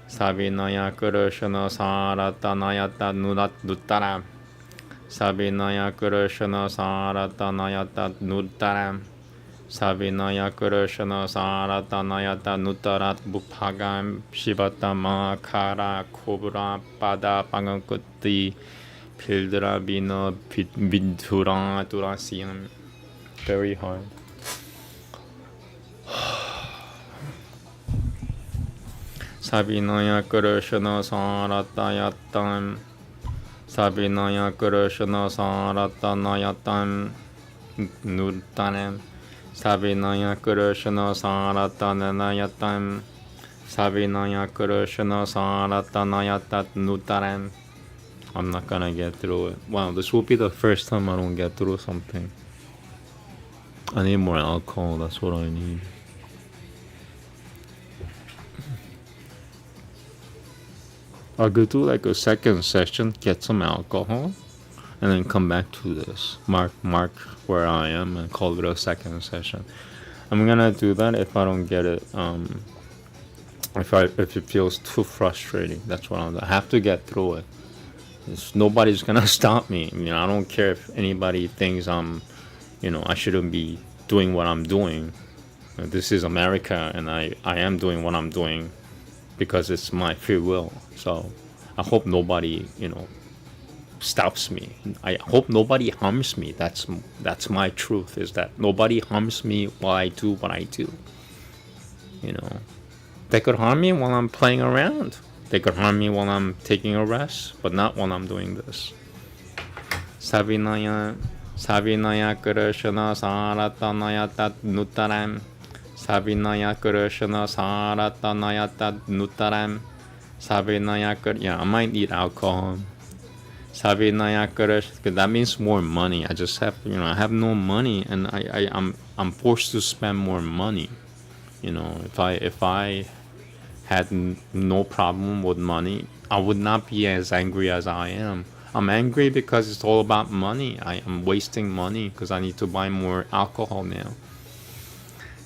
Savinaya Krishna Saratanayata Nuratutana. Savinaya Krishna Saratanayata Nuttaram. Savinaya Krishna Saratanayata Nuttarat Bhagam Shivatama Kara Kobra Pada Pangakuti Pildra Bina Vidura Durasiam. Very hard. Savinaya Krishna Saratayatam. Savinaya Krishna Saratanayatam Nuttaram. Savinaya Krishna Saratanayatam. Savinaya Krishna Saratanayatat Nuttaram. I'm not gonna get through it. Wow, this will be the first time I don't get through something. I need more alcohol, that's what I need. I'll go do like a second session, get some alcohol, and then come back to this. Mark where I am and call it a second session. I'm gonna do that if I don't get it. If it feels too frustrating, that's what I have to get through it. Nobody's gonna stop me. I don't care if anybody thinks I shouldn't be doing what I'm doing. This is America, and I am doing what I'm doing because it's my free will. So I hope nobody, stops me. I hope nobody harms me. That's my truth, is that nobody harms me while I do what I do. They could harm me while I'm playing around. They could harm me while I'm taking a rest, but not while I'm doing this. Savinaya Krishna Saratanaya Tat Nutaram. Savinaya Krishna Saratanaya Tat Nutaram. Savinaya Krishna. Yeah, I might need alcohol. Savinaya Krishna, because that means more money. I just have, I have no money, and I'm forced to spend more money. If I had no problem with money, I would not be as angry as I am. I'm angry because it's all about money. I am wasting money because I need to buy more alcohol now.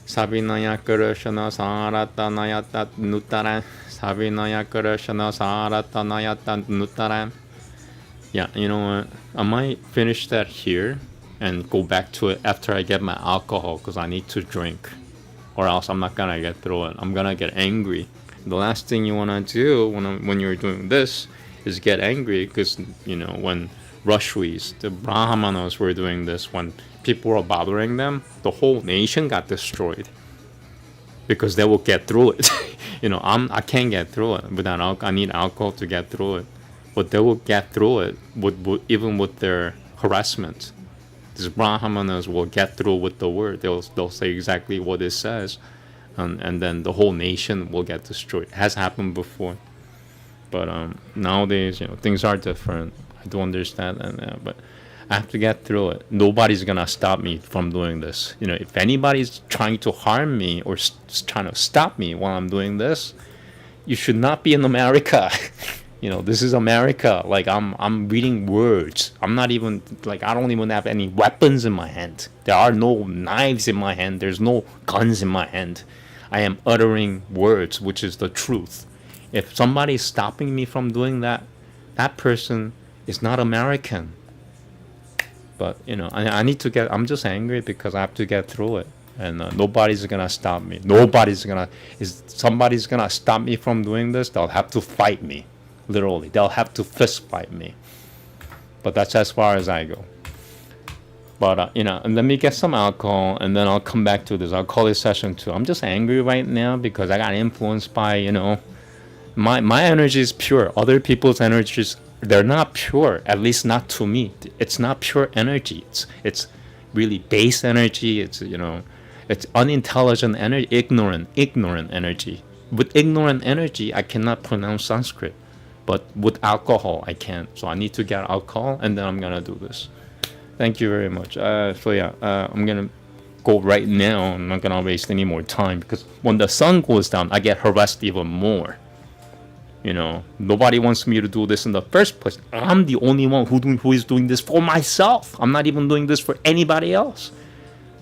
Savinaya Krishna Saratanaya Tat Nutaram. Savinaya Krishna Saratanaya Tat Nutaram. Yeah, you know what? I might finish that here and go back to it after I get my alcohol, because I need to drink, or else I'm not gonna get through it. I'm gonna get angry. The last thing you wanna do when you're doing this is get angry, because when Rashwis, the Brahmanas, were doing this, when people were bothering them, the whole nation got destroyed because they will get through it. I can't get through it without alcohol. I need alcohol to get through it, but they will get through it even with their harassment. These Brahmanas will get through with the word. They'll say exactly what it says, and then the whole nation will get destroyed. It has happened before, but nowadays, things are different. I do understand that now, but I have to get through it. Nobody's gonna stop me from doing this. If anybody's trying to harm me or trying to stop me while I'm doing this, you should not be in America. This is America. Like, I'm reading words. I'm not even, I don't even have any weapons in my hand. There are no knives in my hand. There's no guns in my hand. I am uttering words, which is the truth. If somebody is stopping me from doing that, that person is not American. But, I need to I'm just angry because I have to get through it. And nobody's gonna stop me. Somebody's gonna stop me from doing this, they'll have to fight me. Literally, they'll have to fist fight me. But that's as far as I go. But and let me get some alcohol, and then I'll come back to this. I'll call this session 2. I'm just angry right now because I got influenced by my energy is pure. Other people's energies, they're not pure. At least not to me. It's not pure energy. It's really base energy. It's it's unintelligent energy, ignorant energy. With ignorant energy, I cannot pronounce Sanskrit. But with alcohol, I can't. So I need to get alcohol, and then I'm going to do this. Thank you very much. I'm going to go right now. I'm not going to waste any more time, because when the sun goes down, I get harassed even more. Nobody wants me to do this in the first place. I'm the only one who is doing this for myself. I'm not even doing this for anybody else.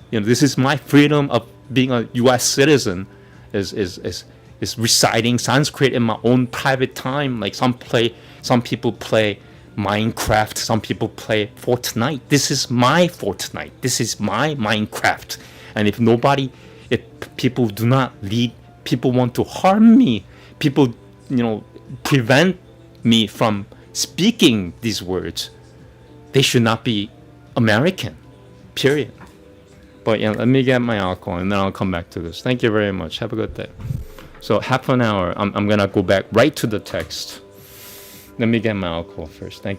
This is my freedom of being a U.S. citizen, is reciting Sanskrit in my own private time. Like some people play Minecraft, some people play Fortnite. This is my Fortnite. This is my Minecraft. And if people do not lead, people want to harm me, people, prevent me from speaking these words, they should not be American, period. But let me get my alcohol, and then I'll come back to this. Thank you very much. Have a good day. So half an hour, I'm going to go back right to the text. Let me get my alcohol first. Thank you.